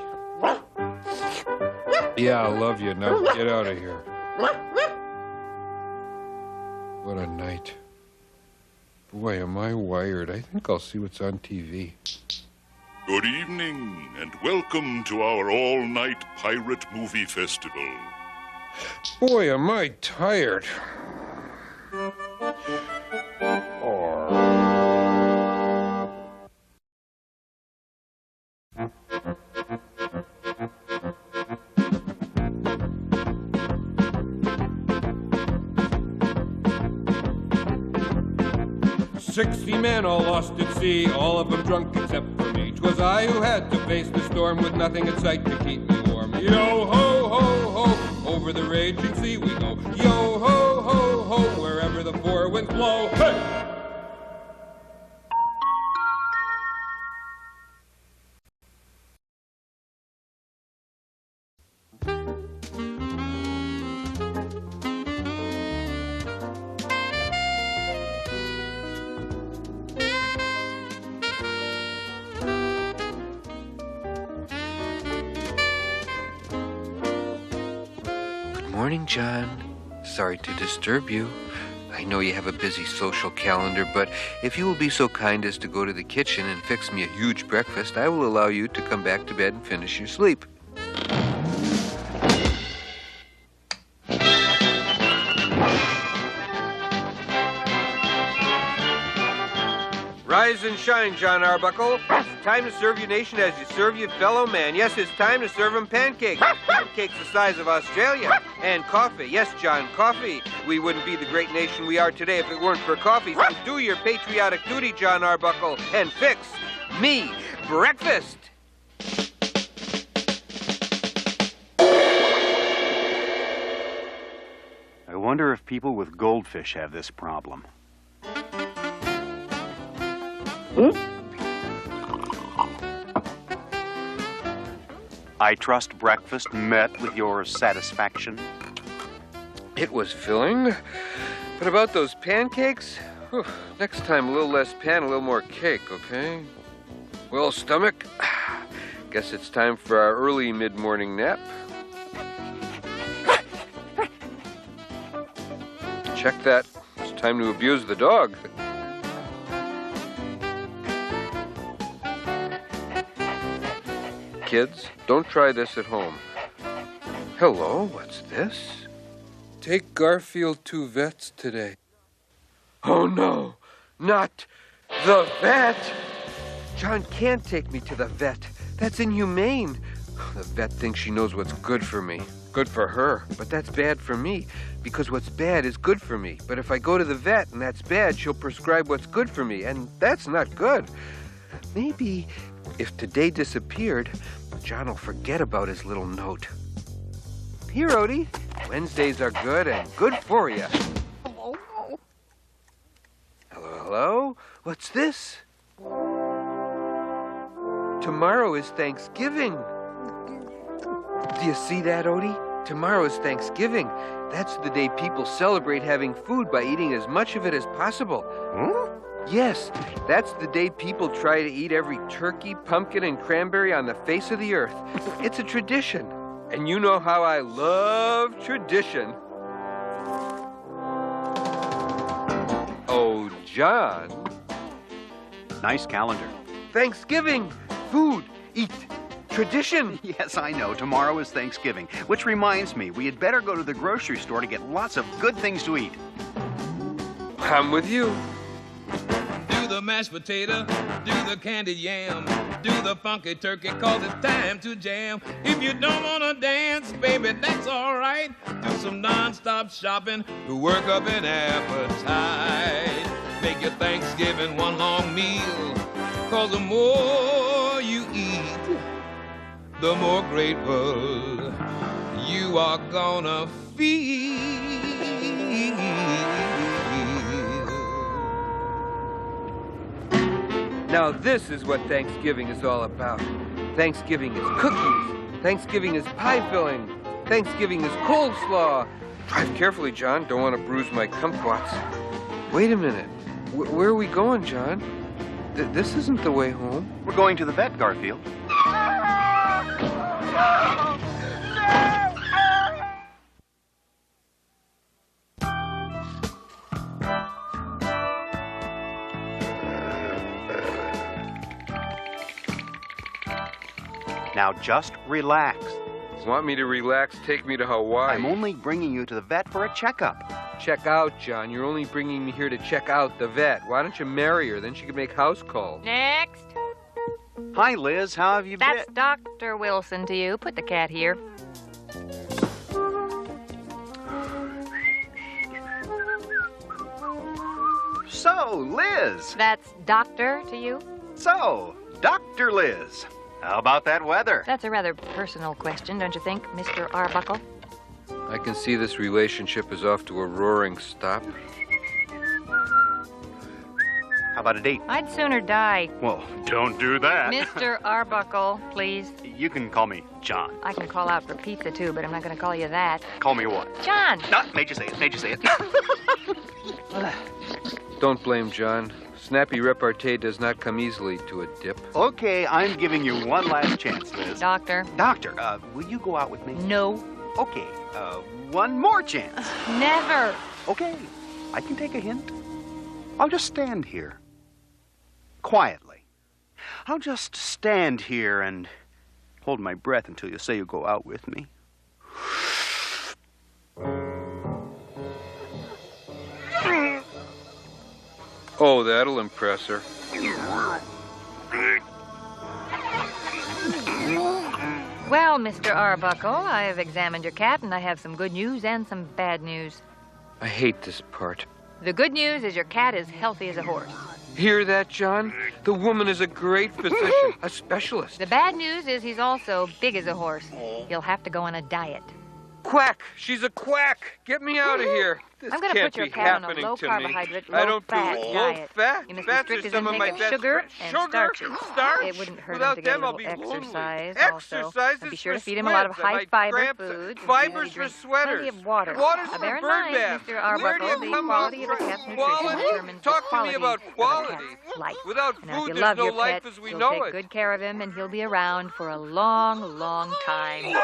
Yeah, I love you. Now get out of here. What a night. Boy, am I wired. I think I'll see what's on TV. Good evening, and welcome to our all-night pirate movie festival. Boy, am I tired. "60 men all lost at sea, all of them drunk except for me. 'Twas I who had to face the storm with nothing in sight to keep me warm. Yo ho ho ho, over the raging sea we go. Yo ho ho ho, wherever the four winds blow. Hey! Morning, John. Sorry to disturb you. I know you have a busy social calendar, but if you will be so kind as to go to the kitchen and fix me a huge breakfast, I will allow you to come back to bed and finish your sleep. Rise and shine, John Arbuckle. It's time to serve your nation as you serve your fellow man. Yes, it's time to serve them pancakes. Pancakes the size of Australia. And coffee. Yes, John, coffee. We wouldn't be the great nation we are today if it weren't for coffee. So do your patriotic duty, John Arbuckle, and fix me breakfast. I wonder if people with goldfish have this problem. I trust breakfast met with your satisfaction. It was filling. But about those pancakes, next time a little less pan, a little more cake, okay? Well, stomach, guess it's time for our early mid-morning nap. Check that. It's time to abuse the dog. kids. Don't try this at home. Hello, what's this? Take Garfield to vets today. Oh, no, not the vet. John can't take me to the vet. That's inhumane. The vet thinks she knows what's good for me. Good for her, but that's bad for me, because what's bad is good for me. But if I go to the vet and that's bad, she'll prescribe what's good for me, and that's not good. Maybe if today disappeared, John will forget about his little note. Here, Odie. Wednesdays are good and good for you. Hello, hello? What's this? Tomorrow is Thanksgiving. Do you see that, Odie? Tomorrow is Thanksgiving. That's the day people celebrate having food by eating as much of it as possible. Huh? Yes, that's the day people try to eat every turkey, pumpkin, and cranberry on the face of the earth. It's a tradition. And you know how I love tradition. Oh, John. Nice calendar. Thanksgiving. Food. Eat. Tradition. Yes, I know. Tomorrow is Thanksgiving. Which reminds me, we had better go to the grocery store to get lots of good things to eat. I'm with you. Do the mashed potato, do the candied yam, do the funky turkey, 'cause it's time to jam. If you don't wanna dance, baby, that's all right. Do some non-stop shopping to work up an appetite. Make your Thanksgiving one long meal, 'cause the more you eat, the more grateful you are gonna feel. Now this is what Thanksgiving is all about. Thanksgiving is cookies. Thanksgiving is pie filling. Thanksgiving is coleslaw. Drive carefully, John. Don't want to bruise my kumquats. Wait a minute. Where are we going, John? This isn't the way home. We're going to the vet, Garfield. Now just relax. Want me to relax? Take me to Hawaii. I'm only bringing you to the vet for a checkup. Check out, John. You're only bringing me here to check out the vet. Why don't you marry her? Then she can make house calls. Next. Hi, Liz. How have you been? That's Dr. Wilson to you. Put the cat here. So, Liz. That's Doctor to you. So, Dr. Liz. How about that weather? That's a rather personal question, don't you think, Mr. Arbuckle? I can see this relationship is off to a roaring stop. How about a date? I'd sooner die. Well, don't do that. Mr. Arbuckle, please. You can call me John. I can call out for pizza, too, but I'm not going to call you that. Call me what? John! No, made you say it, made you say it. Don't blame John. Snappy repartee does not come easily to a dip. Okay, I'm giving you one last chance, Liz. Doctor. Doctor, will you go out with me? No. Okay, one more chance. Never. Okay, I can take a hint. I'll just stand here. Quietly. I'll just stand here and hold my breath until you say you go out with me. Oh, that'll impress her. Well, Mr. Arbuckle, I have examined your cat, and I have some good news and some bad news. I hate this part. The good news is your cat is healthy as a horse. Hear that, John? The woman is a great physician, a specialist. The bad news is he's also big as a horse. He'll have to go on a diet. Quack! She's a quack! Get me out of here! This I'm going can't to put your be cat on a happening to me. low-carbohydrate, I don't low-fat do diet. low-fat. You must Fats restrict are his some of my intake of best sugar friends. and Sugar? starches. Starch? It wouldn't hurt Without him to get them, a I'll little be lonely. exercise Exercise also. is Be sure to for feed him a lot of sweats. I might high-fiber cramp. foods. Fibers for sweaters. Plenty of water. Water's for Bear in bird mind, bath. Mr. Where do Arbuckle, you the come quality up of a from? cat's nutrition Quality? determines the Talk to me quality about of quality. a cat's life. Without Now, if food, you there's love no your life pet, as we you'll know take it. good care of him, and he'll be around for a long, long time.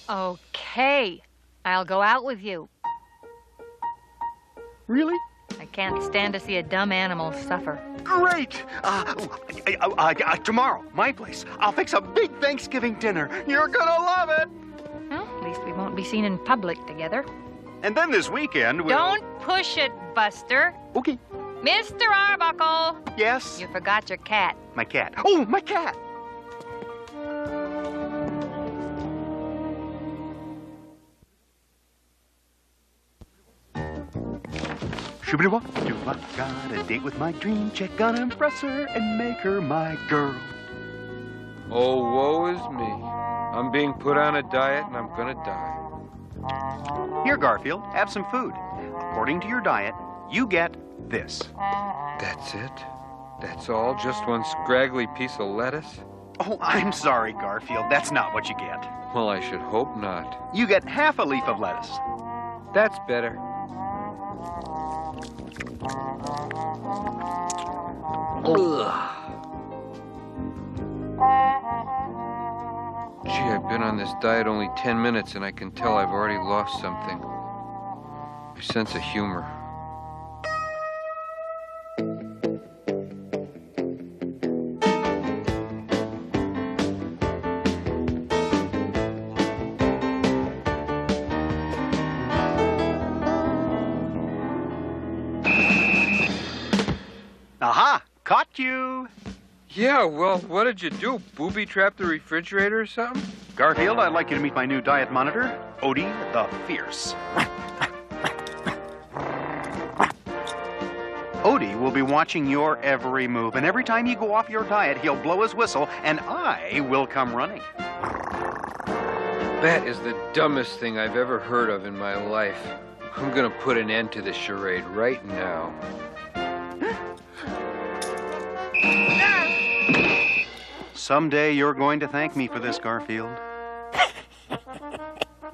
Okay, I'll go out with you. Really? I I can't stand to see a dumb animal suffer. Great! Tomorrow, my place. I'll fix a big Thanksgiving dinner. You're gonna love it! Well, at least we won't be seen in public together. And then this weekend, we'll... Don't push it, Buster. Okay. Mr. Arbuckle! Yes? You forgot your cat. My cat. Oh, my cat! Shoo-ba-doo-wop-doo, I got a date with my dream chick. Gonna impress her and make her my girl. Oh, woe is me. I'm being put on a diet and I'm gonna die. Here, Garfield, have some food. According to your diet, you get this. That's it? That's all? Just one scraggly piece of lettuce? Oh, I'm sorry, Garfield. That's not what you get. Well, I should hope not. You get half a leaf of lettuce. That's better. Ugh. Gee, I've been on this diet only 10 minutes and I can tell I've already lost something. My sense of humor. Aha! Caught you! Yeah, well, what did you do? Booby trap the refrigerator or something? Garfield, I'd like you to meet my new diet monitor, Odie the Fierce. Odie will be watching your every move, and every time you go off your diet, he'll blow his whistle, and I will come running. That is the dumbest thing I've ever heard of in my life. I'm gonna put an end to this charade right now. Someday you're going to thank me for this, Garfield.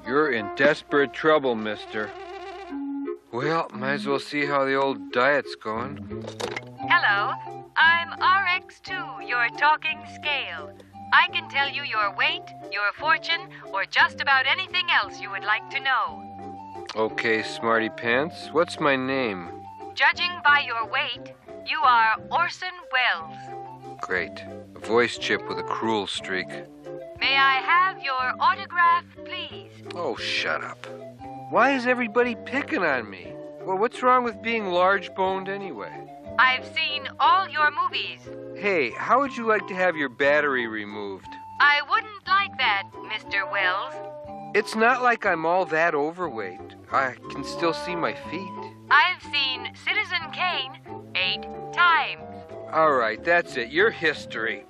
You're in desperate trouble, mister. Well, might as well see how the old diet's going. Hello, I'm RX2, your talking scale. I can tell you your weight, your fortune, or just about anything else you would like to know. Okay, smarty pants, what's my name? Judging by your weight, you are Orson Welles. Great. A voice chip with a cruel streak. May I have your autograph, please? Oh, shut up. Why is everybody picking on me? Well, what's wrong with being large-boned anyway? I've seen all your movies. Hey, how would you like to have your battery removed? I wouldn't like that, Mr. Wells. It's not like I'm all that overweight. I can still see my feet. I've seen Citizen Kane 8 times. All right, that's it. Your history.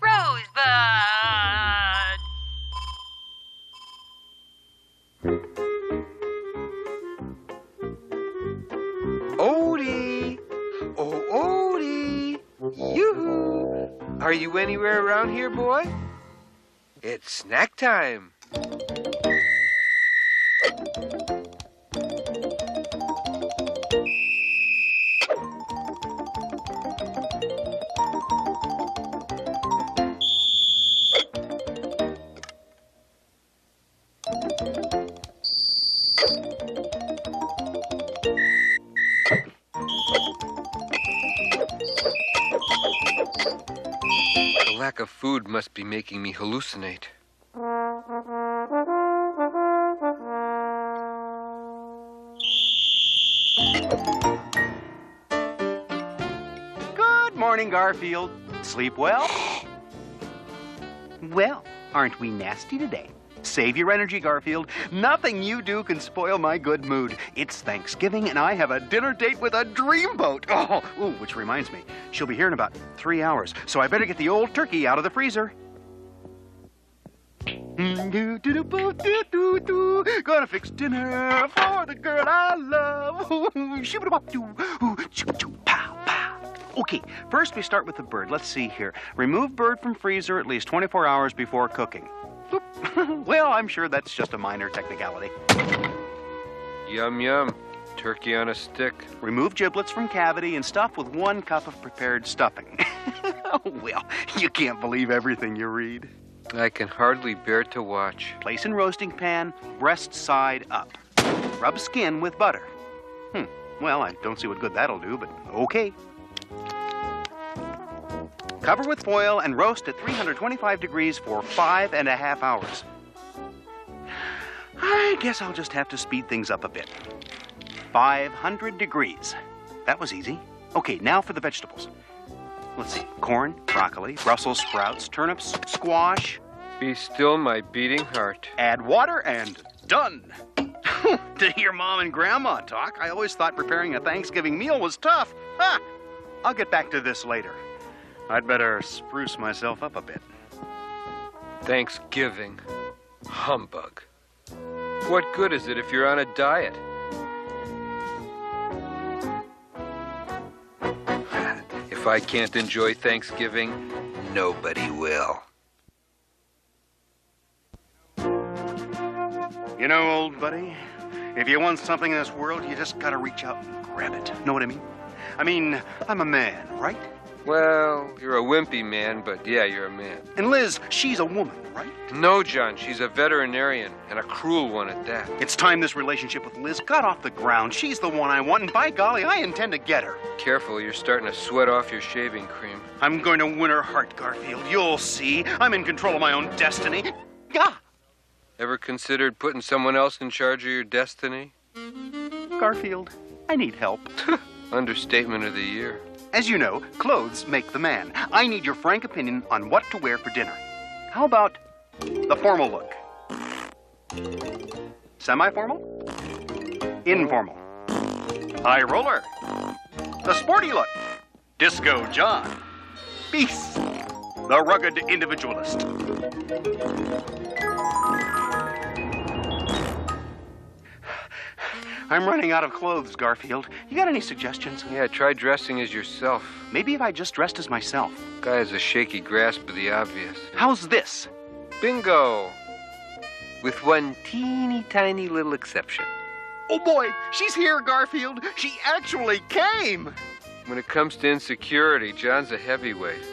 Rosebud! Odie! Oh, Odie! Yoo-hoo! Are you anywhere around here, boy? It's snack time. The lack of food must be making me hallucinate. Good morning, Garfield. Sleep well? Well, aren't we nasty today? Save your energy, Garfield. Nothing you do can spoil my good mood. It's Thanksgiving, and I have a dinner date with a dreamboat. Oh, ooh, which reminds me, she'll be here in about 3 hours, so I better get the old turkey out of the freezer. Gonna fix dinner for the girl I love. Okay, first we start with the bird. Let's see here. Remove bird from freezer at least 24 hours before cooking. Well, I'm sure that's just a minor technicality. Yum, yum. Turkey on a stick. Remove giblets from cavity and stuff with 1 cup of prepared stuffing. Oh, well, you can't believe everything you read. I can hardly bear to watch. Place in roasting pan, breast side up. Rub skin with butter. Well, I don't see what good that'll do, but okay. Cover with foil and roast at 325 degrees for 5.5 hours. I guess I'll just have to speed things up a bit. 500 degrees. That was easy. Okay, now for the vegetables. Let's see. Corn, broccoli, Brussels sprouts, turnips, squash. Be still, my beating heart. Add water and done. To hear Mom and Grandma talk, I always thought preparing a Thanksgiving meal was tough. I'll get back to this later. I'd better spruce myself up a bit. Thanksgiving. Humbug. What good is it if you're on a diet? If I can't enjoy Thanksgiving, nobody will. You know, old buddy, if you want something in this world, you just gotta reach out and grab it. Know what I mean? I mean, I'm a man, right? Well, you're a wimpy man, but yeah, you're a man. And Liz, she's a woman, right? No, John, she's a veterinarian, and a cruel one at that. It's time this relationship with Liz got off the ground. She's the one I want, and by golly, I intend to get her. Careful, you're starting to sweat off your shaving cream. I'm going to win her heart, Garfield. You'll see. I'm in control of my own destiny. Gah! Ever considered putting someone else in charge of your destiny? Garfield, I need help. Understatement of the year. As you know, clothes make the man. I need your frank opinion on what to wear for dinner. How about the formal look? Semi-formal? Informal? High roller? The sporty look? Disco John? Peace? The rugged individualist? I'm running out of clothes, Garfield. You got any suggestions? Yeah, try dressing as yourself. Maybe if I just dressed as myself. Guy has a shaky grasp of the obvious. How's this? Bingo! With one teeny tiny little exception. Oh boy, she's here, Garfield. She actually came. When it comes to insecurity, John's a heavyweight.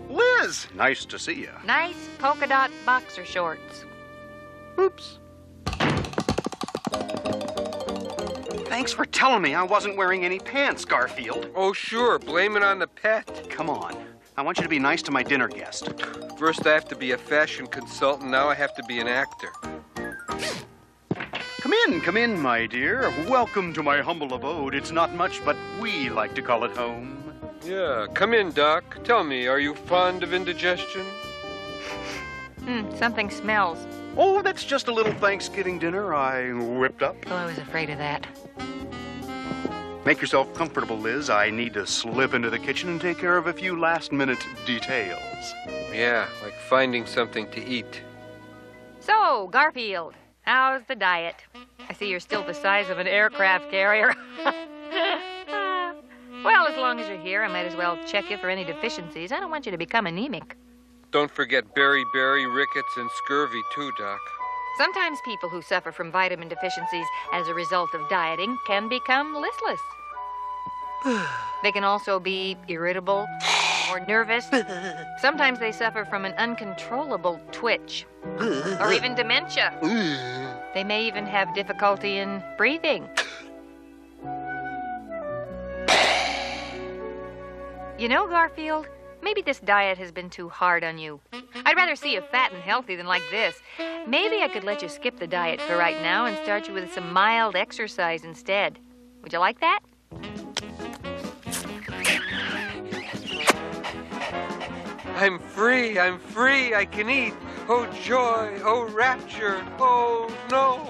Liz! Nice to see you. Nice polka dot boxer shorts. Oops. Thanks for telling me I wasn't wearing any pants, Garfield. Oh, sure. Blame it on the pet. Come on. I want you to be nice to my dinner guest. First, I have to be a fashion consultant. Now I have to be an actor. Come in, my dear. Welcome to my humble abode. It's not much, but we like to call it home. Yeah, come in, Doc. Tell me, are you fond of indigestion? Something smells. Oh, that's just a little Thanksgiving dinner I whipped up. Oh, I was afraid of that. Make yourself comfortable, Liz. I need to slip into the kitchen and take care of a few last-minute details. Yeah, like finding something to eat. So, Garfield, how's the diet? I see you're still the size of an aircraft carrier. Well, as long as you're here, I might as well check you for any deficiencies. I don't want you to become anemic. Don't forget beriberi, rickets, and scurvy, too, Doc. Sometimes people who suffer from vitamin deficiencies as a result of dieting can become listless. They can also be irritable or nervous. Sometimes they suffer from an uncontrollable twitch or even dementia. They may even have difficulty in breathing. You know, Garfield, maybe this diet has been too hard on you. I'd rather see you fat and healthy than like this. Maybe I could let you skip the diet for right now and start you with some mild exercise instead. Would you like that? I'm free, I can eat. Oh, joy, oh, rapture, oh, no.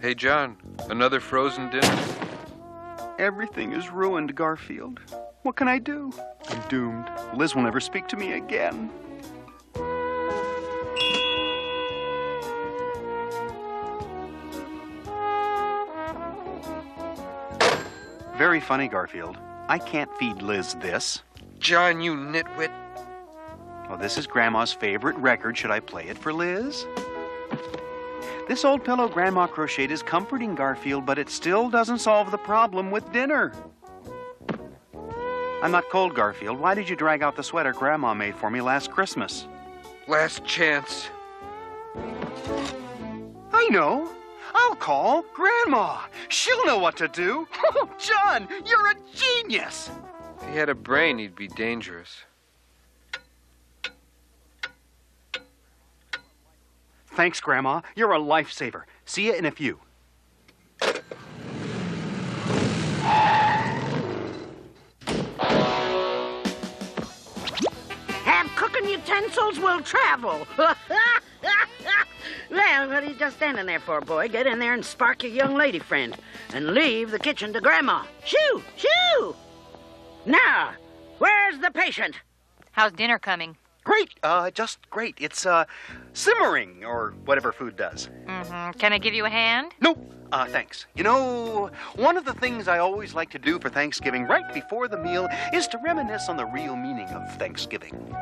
Hey, John, another frozen dinner? Everything is ruined, Garfield. What can I do? I'm doomed. Liz will never speak to me again. Very funny, Garfield. I can't feed Liz this. John, you nitwit. Well, this is Grandma's favorite record. Should I play it for Liz? This old pillow Grandma crocheted is comforting, Garfield, but it still doesn't solve the problem with dinner. I'm not cold, Garfield. Why did you drag out the sweater Grandma made for me last Christmas? Last chance. I know. I'll call Grandma. She'll know what to do. Oh, John, you're a genius. If he had a brain, he'd be dangerous. Thanks, Grandma. You're a lifesaver. See you in a few. Have cooking utensils will travel. Well, what are you just standing there for, boy? Get in there and spark your young lady friend. And leave the kitchen to Grandma. Shoo! Shoo! Now, where's the patient? How's dinner coming? Great. Just great. It's, simmering, or whatever food does. Mm-hmm. Can I give you a hand? No, thanks. You know, one of the things I always like to do for Thanksgiving right before the meal is to reminisce on the real meaning of Thanksgiving.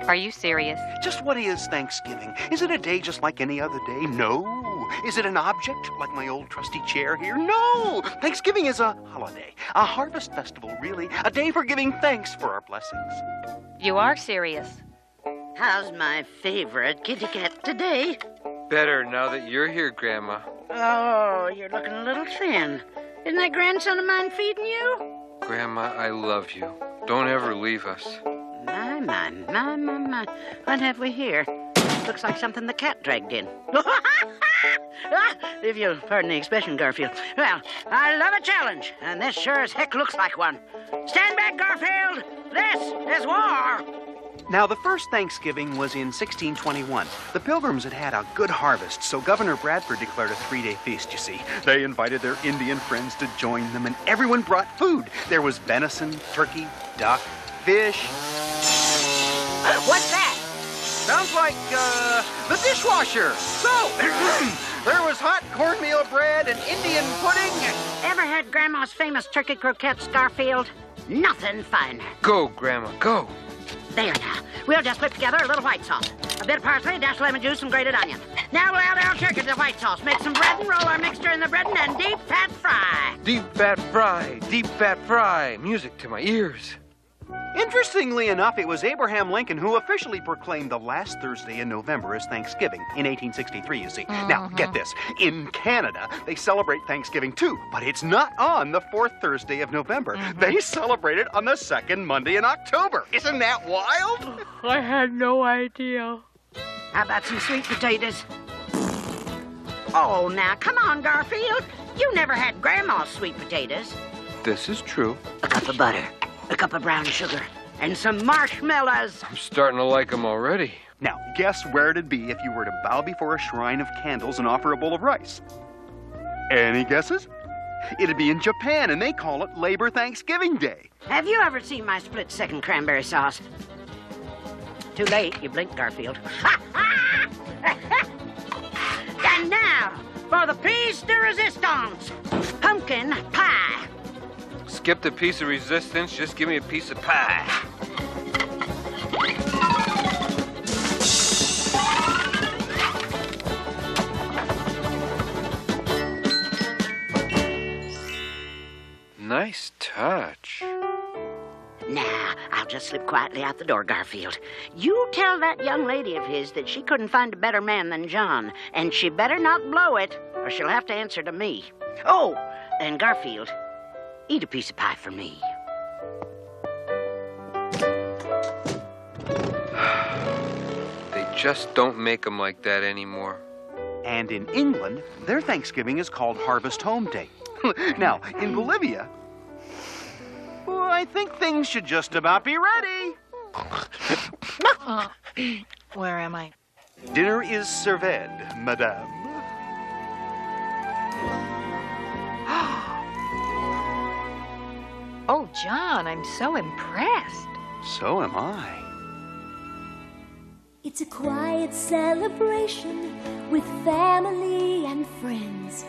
Are you serious? Just what is Thanksgiving? Is it a day just like any other day? No. Is it an object like my old trusty chair here? No. Thanksgiving is a holiday, a harvest festival, really, a day for giving thanks for our blessings. You are serious. How's my favorite kitty cat today? Better now that you're here, Grandma. Oh, you're looking a little thin. Isn't that grandson of mine feeding you? Grandma, I love you. Don't ever leave us. My. What have we here? Looks like something the cat dragged in. If you'll pardon the expression, Garfield. Well, I love a challenge, and this sure as heck looks like one. Stand back, Garfield! This is war! Now, the first Thanksgiving was in 1621. The Pilgrims had had a good harvest, so Governor Bradford declared a 3-day feast, you see. They invited their Indian friends to join them, and everyone brought food. There was venison, turkey, duck, fish. What's that? Sounds like, the dishwasher. So, there was hot cornmeal bread and Indian pudding. Ever had Grandma's famous turkey croquettes, Garfield? Nothing finer. Go, Grandma, go. There now. We'll just whip together a little white sauce. A bit of parsley, a dash of lemon juice, some grated onion. Now we'll add our turkey to the white sauce. Make some bread and roll our mixture in the bread and deep fat fry. Deep fat fry, deep fat fry. Music to my ears. Interestingly enough, it was Abraham Lincoln who officially proclaimed the last Thursday in November as Thanksgiving in 1863, you see. Now, get this. In Canada, they celebrate Thanksgiving too, but it's not on the 4th Thursday of November. They celebrate it on the 2nd Monday in October. Isn't that wild? I had no idea. How about some sweet potatoes? Oh, now, come on, Garfield. You never had Grandma's sweet potatoes. This is true. A cup of butter. A cup of brown sugar, and some marshmallows. I'm starting to like them already. Now, guess where it'd be if you were to bow before a shrine of candles and offer a bowl of rice? Any guesses? It'd be in Japan, and they call it Labor Thanksgiving Day. Have you ever seen my split-second cranberry sauce? Too late, you blinked, Garfield. And now, for the piece de resistance, pumpkin pie. Skip the piece of resistance, just give me a piece of pie. Nice touch. Now, I'll just slip quietly out the door, Garfield. You tell that young lady of his that she couldn't find a better man than John, and she better not blow it, or she'll have to answer to me. Oh, and Garfield, eat a piece of pie for me. They just don't make them like that anymore. And in England, their Thanksgiving is called Harvest Home Day. Now, in Bolivia, well, I think things should just about be ready. Where am I? Dinner is served, madame. Oh, John, I'm so impressed. So am I. It's a quiet celebration with family and friends.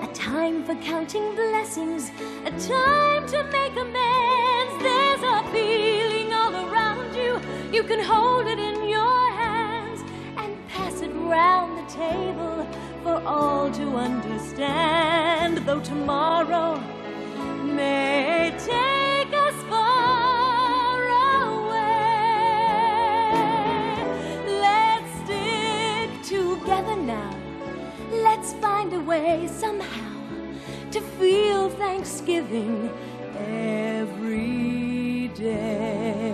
A time for counting blessings, a time to make amends. There's a feeling all around you. You can hold it in your hands and pass it round the table for all to understand. Though tomorrow may take us far, way somehow to feel Thanksgiving every day.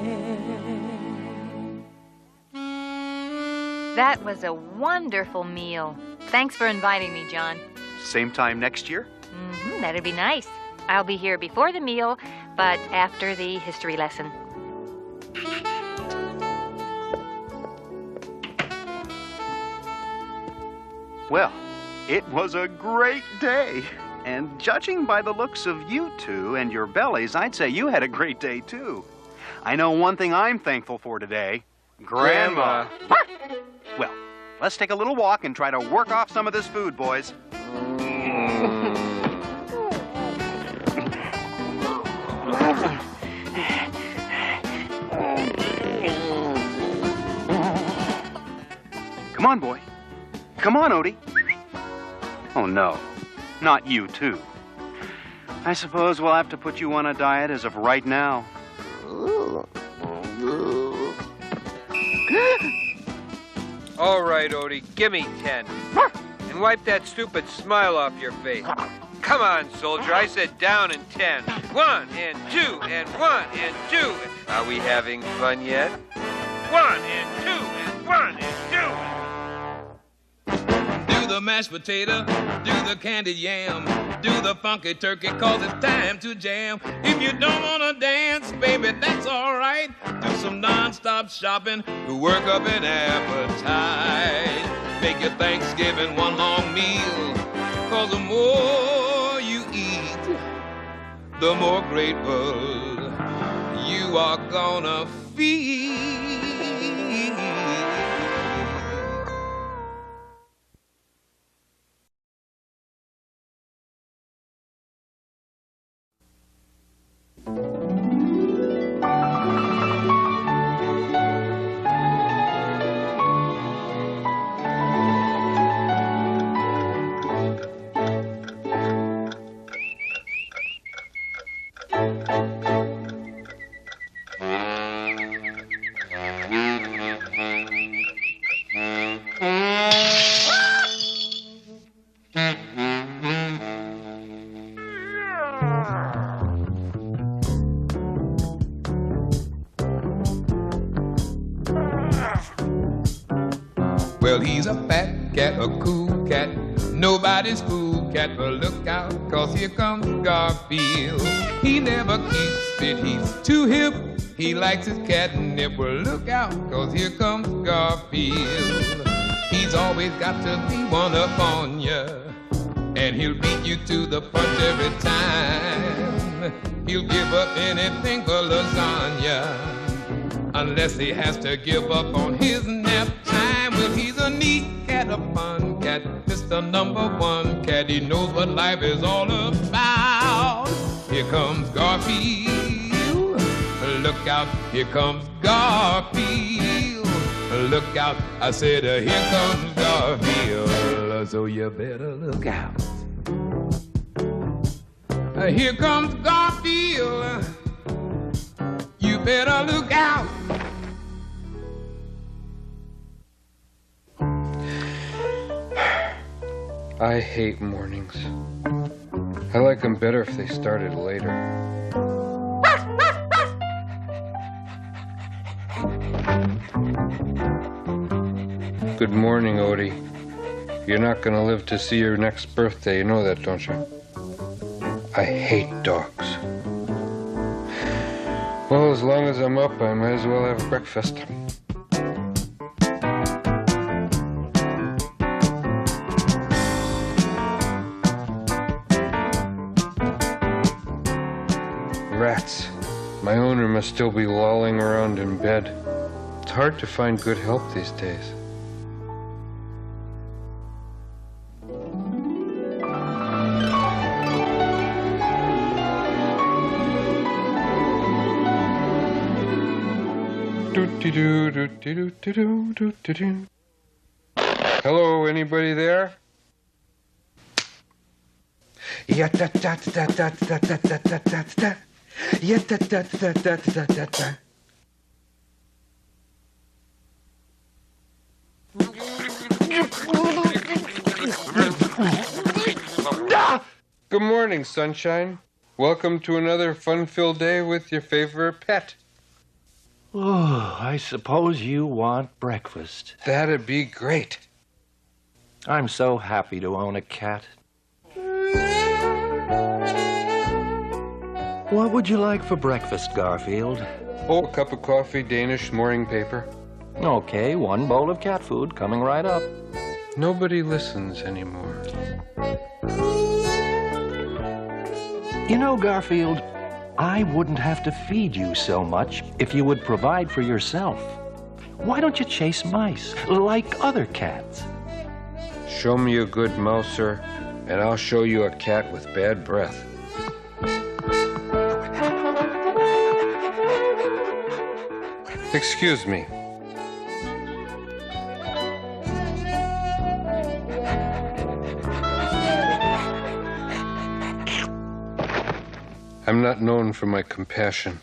That was a wonderful meal. Thanks for inviting me, John. Same time next year? That'd be nice. I'll be here before the meal, but after the history lesson. Well, it was a great day. And judging by the looks of you two and your bellies, I'd say you had a great day, too. I know one thing I'm thankful for today. Grandma. Well, let's take a little walk and try to work off some of this food, boys. Come on, boy. Come on, Odie. Oh, no. Not you, too. I suppose we'll have to put you on a diet as of right now. All right, Odie, give me 10. And wipe that stupid smile off your face. Come on, soldier, I said down in 10. 1 and 2 and 1 and 2. Are we having fun yet? 1 and 2 and 1 and 2. Do the mashed potato, do the candied yam, do the funky turkey, 'cause it's time to jam. If you don't wanna dance, baby, that's alright. Do some non-stop shopping to work up an appetite. Make your Thanksgiving one long meal, 'cause the more you eat, the more grateful you are gonna feel. Well, he's a fat cat, a cool cat, nobody's fool cat, but look out, 'cause here comes Garfield. He never keeps fit, he's too hip, he likes his catnip. Well, look out, 'cause here comes Garfield. He's always got to be one up on ya, and he'll beat you to the punch every time. He'll give up anything for lasagna, unless he has to give up on his nap time. Well, he's a neat cat, a fun cat, Mr. #1 cat. He knows what life is all about. Here comes Garfield. Look out, here comes Garfield. Look out, I said, here comes Garfield. So you better look out. Here comes Garfield. You better look out. I hate mornings. I like them better if they started later. Good morning, Odie. You're not gonna live to see your next birthday, you know that, don't you? I hate dogs. Well, as long as I'm up, I might as well have breakfast. Rats. My owner must still be lolling around in bed. It's hard to find good help these days. Hello, anybody there? Good morning, sunshine. Welcome to another fun-filled day with your favorite pet. Oh, I suppose you want breakfast. That'd be great. I'm so happy to own a cat. What would you like for breakfast, Garfield? Oh, a cup of coffee, Danish morning paper. Okay, 1 bowl of cat food coming right up. Nobody listens anymore. You know, Garfield, I wouldn't have to feed you so much if you would provide for yourself. Why don't you chase mice like other cats? Show me a good mouser, and I'll show you a cat with bad breath. Excuse me. I'm not known for my compassion.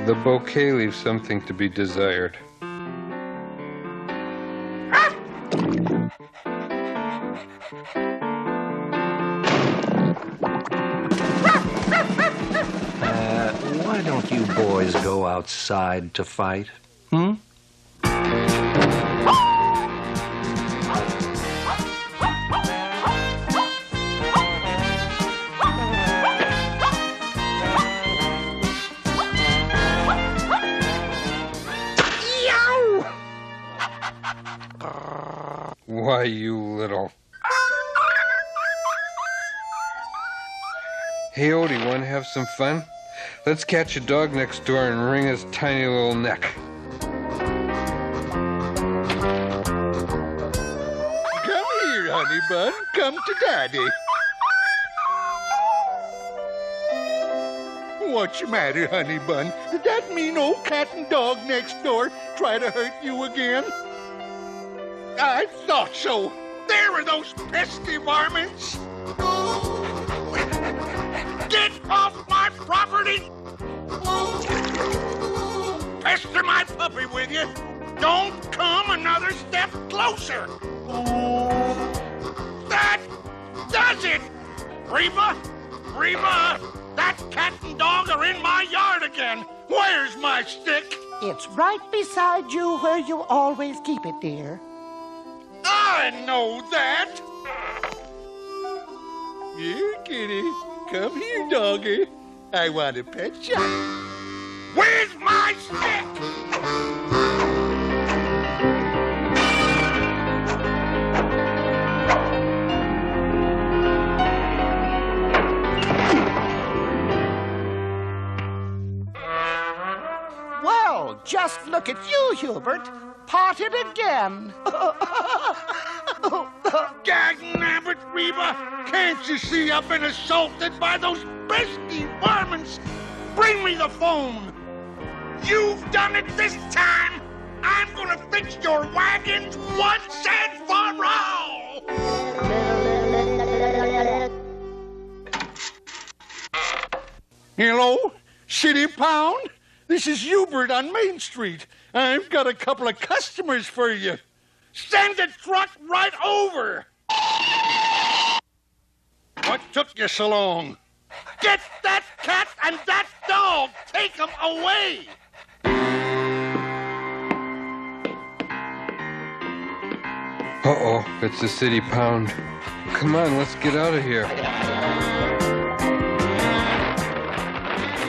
The bouquet leaves something to be desired. Why don't you boys go outside to fight? Hmm? Why, you little... Hey, Odie, want to have some fun? Let's catch a dog next door and wring his tiny little neck. Come here, honey bun. Come to Daddy. What's the matter, honey bun? Did that mean old cat and dog next door try to hurt you again? I thought so. There were those pesky varmints. Get off my property! Pester my puppy with you. Don't come another step closer. That does it! Reba! Reba! That cat and dog are in my yard again. Where's my stick? It's right beside you where you always keep it, dear. I know that. Here, kitty. Come here, doggy. I want to pet you. Where's my stick? Well, just look at you, Hubert. Potted again. Gag nabbit, Reba! Can't you see I've been assaulted by those pesky varmints? Bring me the phone. You've done it this time. I'm gonna fix your wagons once and for all. Hello, City Pound? This is Hubert on Main Street. I've got a couple of customers for you. Send the truck right over. What took you so long? Get that cat and that dog. Take them away. Uh-oh, it's the City Pound. Come on, let's get out of here.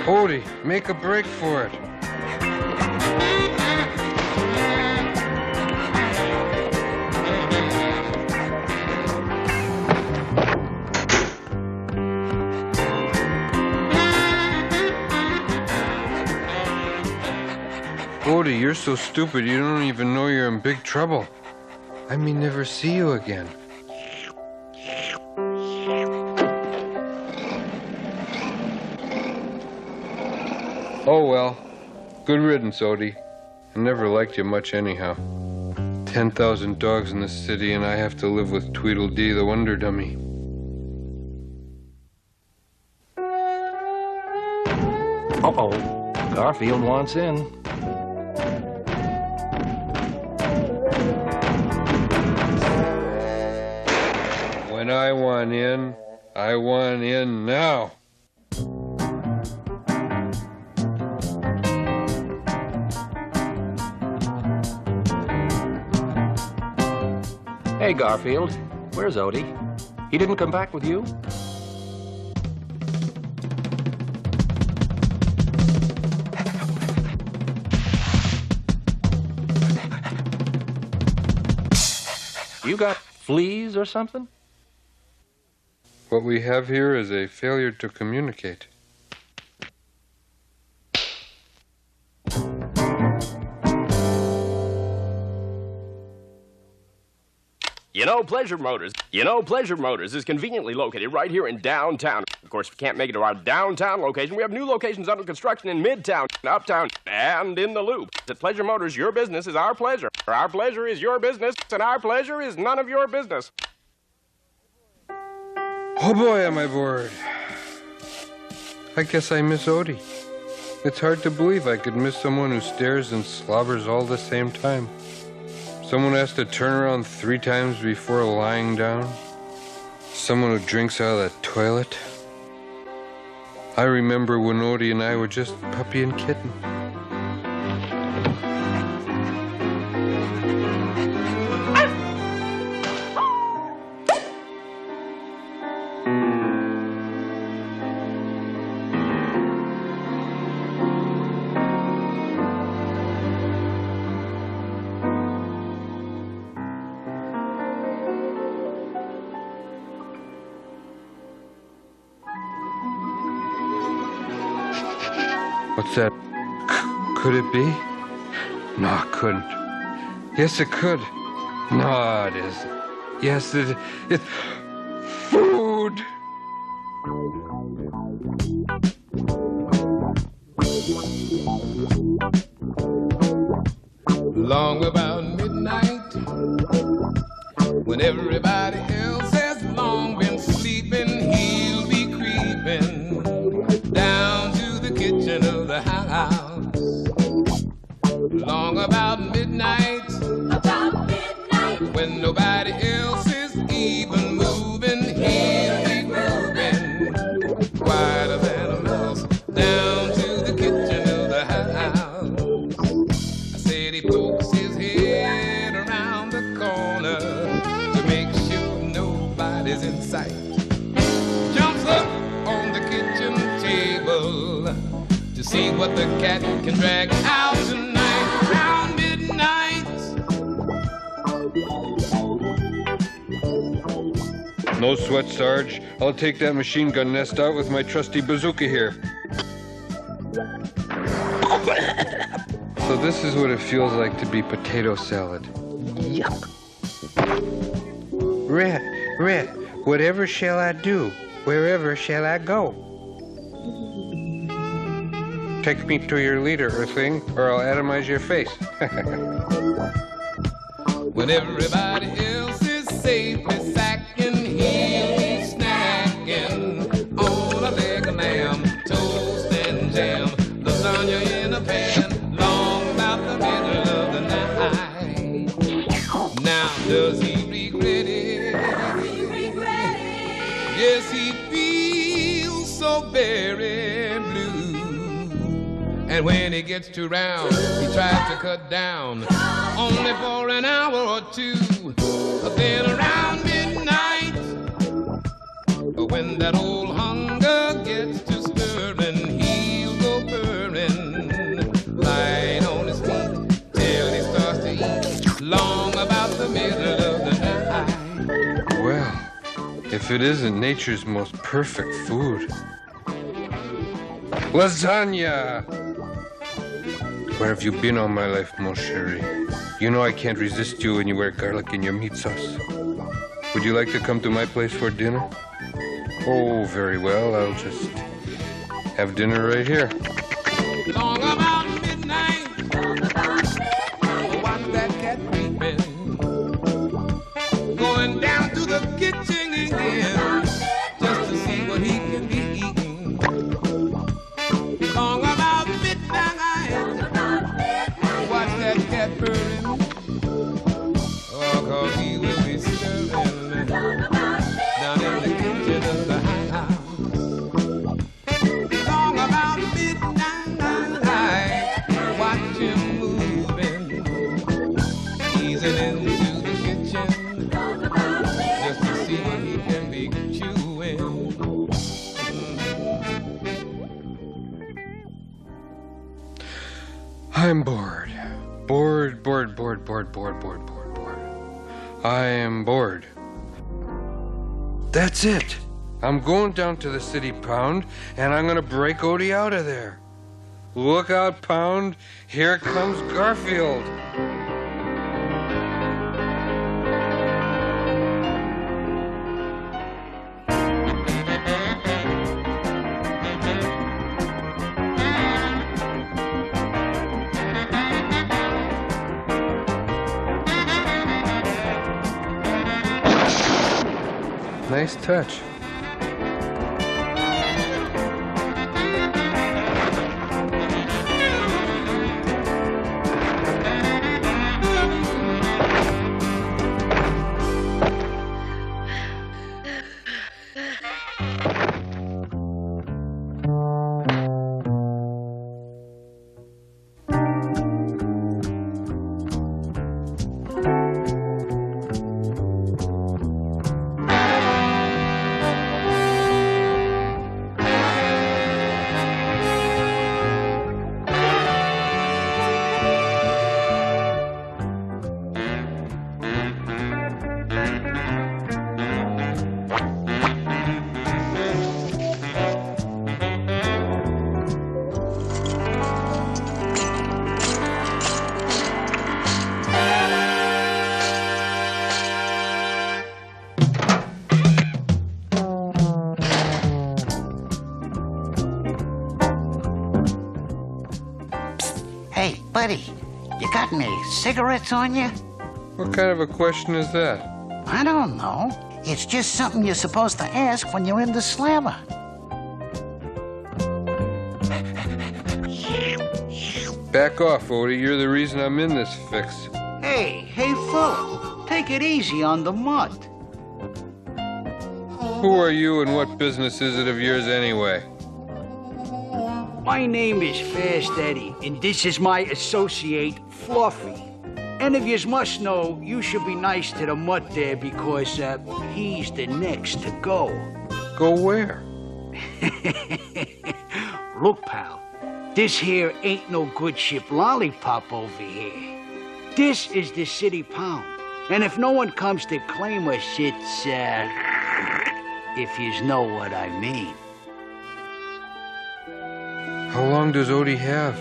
Odie, make a break for it. Odie, you're so stupid you don't even know you're in big trouble. I may never see you again. Oh well, good riddance, Odie. I never liked you much anyhow. 10,000 dogs in the city and I have to live with Tweedledee the Wonder Dummy. Uh-oh, Garfield wants in. and I want in. I want in now. Hey, Garfield. Where's Odie? He didn't come back with you? You got fleas or something? What we have here is a failure to communicate. Pleasure Motors is conveniently located right here in downtown. Of course, if you can't make it to our downtown location, we have new locations under construction in Midtown, Uptown, and in the Loop. At Pleasure Motors, your business is our pleasure. Our pleasure is your business, and our pleasure is none of your business. Oh boy, am I bored. I guess I miss Odie. It's hard to believe I could miss someone who stares and slobbers all the same time. Someone who has to turn around 3 times before lying down. Someone who drinks out of the toilet. I remember when Odie and I were just puppy and kitten. What's that? Could it be? No, it couldn't. Yes, it could. No, it isn't. Yes, it's food. Long about midnight, when everybody else has long been sleeping, he'll be creeping down to the kitchen of the house. Long about midnight, when nobody else is even moving, he'll be grooving quieter than a mouse down to the kitchen of the house. I said he pokes his head around the corner to make sure nobody's in sight. Jumps up on the kitchen table to see what the cat can drag out tonight around midnight. No sweat, Sarge. I'll take that machine gun nest out with my trusty bazooka here. So this is what it feels like to be potato salad. Yuck. Red, whatever shall I do? Wherever shall I go? Take me to your leader, Earthling, or I'll atomize your face. When everybody else is safely sacking, he'll be snacking on a leg of lamb, toast and jam, lasagna in a pan, long about the middle of the night. Now does he regret it? Yes, he feels so very blue. And when he gets to round, he tries to cut down, only for an hour or two. Then around midnight, when that old hunger gets to stirring, he'll go purring, light on his feet, till he starts to eat, long about the middle of the night. Well, if it isn't nature's most perfect food. Lasagna! Where have you been all my life, mon chéri? You know I can't resist you when you wear garlic in your meat sauce. Would you like to come to my place for dinner? Oh, very well. I'll just have dinner right here. Long about midnight, watch that cat creeping, going down to the kitchen again, just to see what he can be eating. Long about midnight, watch that cat purring, oh, 'cause he will be stirring down I'm bored. Bored. I am bored. That's it. I'm going down to the city pound, and I'm gonna break Odie out of there. Look out, pound. Here comes Garfield. Nice touch. Hey, buddy, you got any cigarettes on you? What kind of a question is that? I don't know. It's just something you're supposed to ask when you're in the slammer. Back off, Odie. You're the reason I'm in this fix. Hey, fella, take it easy on the mud. Who are you and what business is it of yours anyway? My name is Fast Eddie, and this is my associate, Fluffy. And if yous must know, you should be nice to the mutt there because he's the next to go. Go where? Look, pal, this here ain't no good ship lollipop over here. This is the city pound. And if no one comes to claim us, it's, if yous know what I mean. How long does Odie have?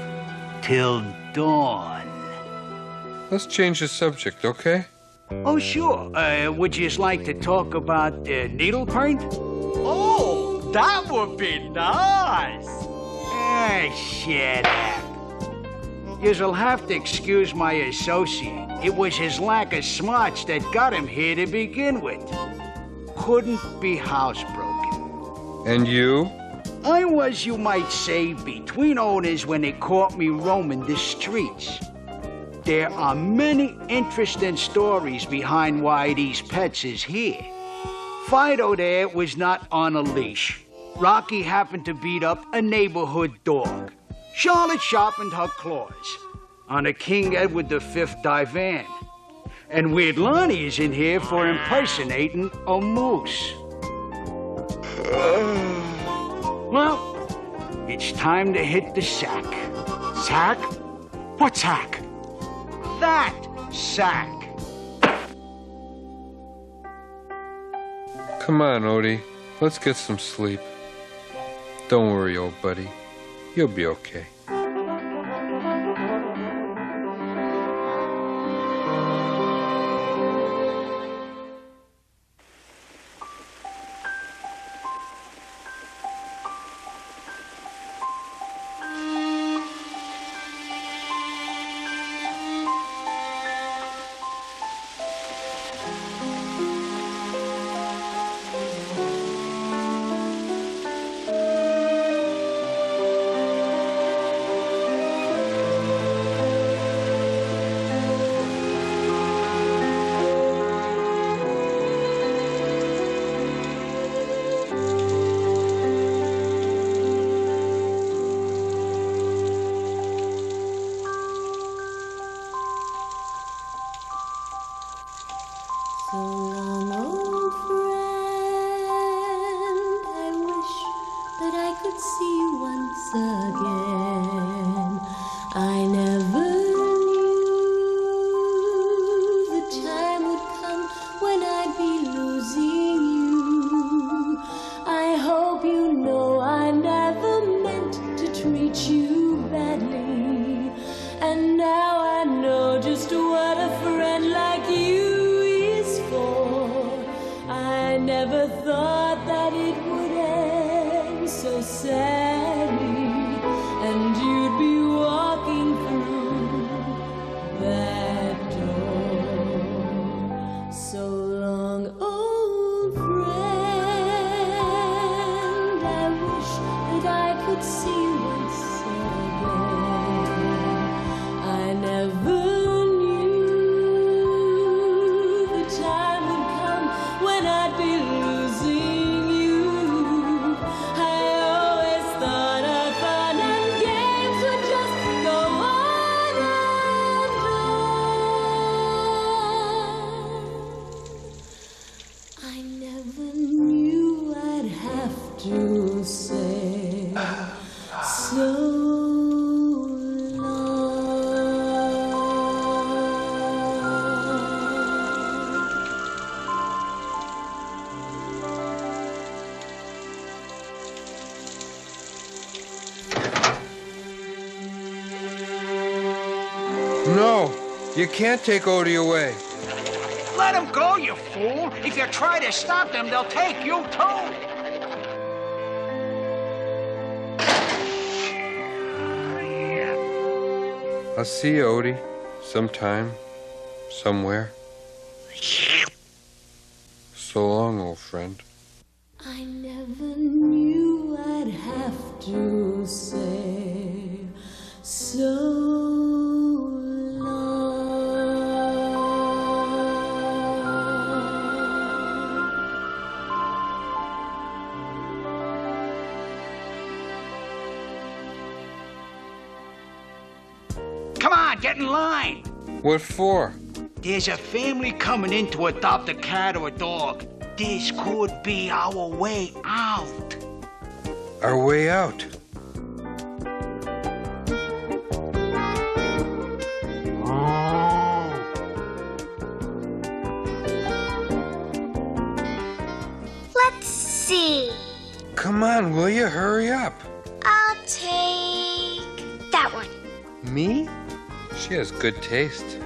Till dawn. Let's change the subject, okay? Oh, sure. Would you like to talk about needleprint? Oh, that would be nice. Shut up. You'll have to excuse my associate. It was his lack of smarts that got him here to begin with. Couldn't be housebroken. And you? I was, you might say, between owners when they caught me roaming the streets. There are many interesting stories behind why these pets is here. Fido there was not on a leash. Rocky happened to beat up a neighborhood dog. Charlotte sharpened her claws on a King Edward V divan. And Weird Lonnie is in here for impersonating a moose. Well, it's time to hit the sack. Sack? What sack? That sack. Come on, Odie. Let's get some sleep. Don't worry, old buddy. You'll be okay. So long, old friend, I wish that I could see you once again. I never so sadly, and you'd be walking through that door. So long, old friend, I wish that I could see you once again. I never knew the time would come when I'd be losing you. I always thought our fun and games would just go on and on. I never knew I'd have to say so No, you can't take Odie away. Let him go, you fool. If you try to stop them, they'll take you too. I'll see you, Odie, sometime, somewhere. So long, old friend. I never knew I'd have to say so. Come on, get in line. What for? There's a family coming in to adopt a cat or a dog. This could be our way out. Our way out. Let's see. Come on, will you? Hurry up. I'll take that one. Me? She has good taste.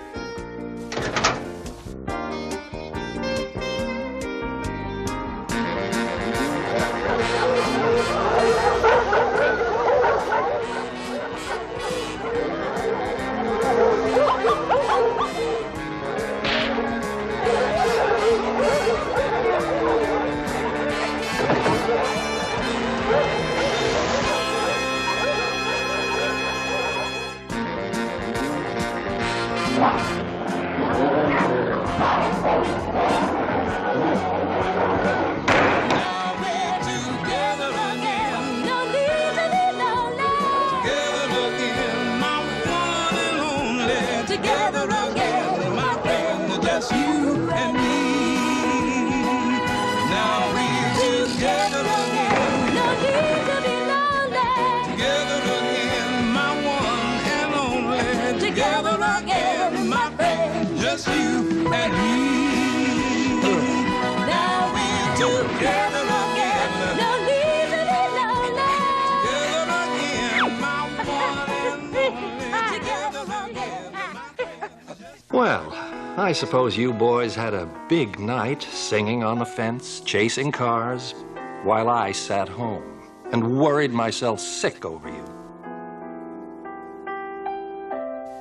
Well, I suppose you boys had a big night singing on the fence, chasing cars, while I sat home and worried myself sick over you.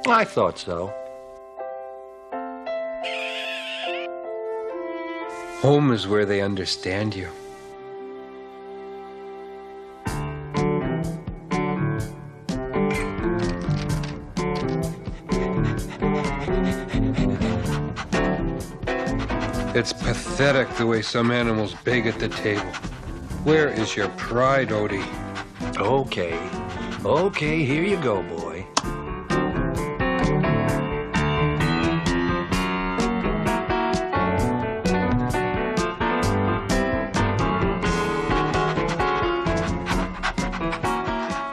I thought so. Home is where they understand you. It's pathetic the way some animals beg at the table. Where is your pride, Odie? Okay, here you go, boy.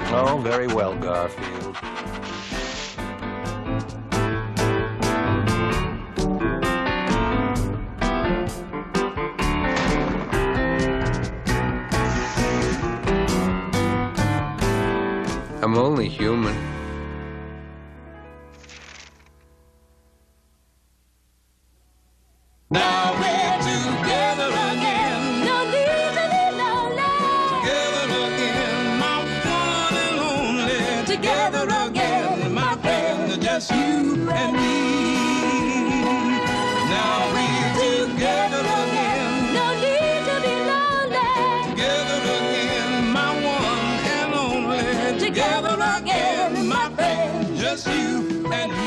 Oh, very well, Garfield. I'm only human. Now we're together again. No need to be lonely. Together again. just you and me. Now we're together again. No need to be lonely. Together again, my one and only. Together again, my friend. Just you and me.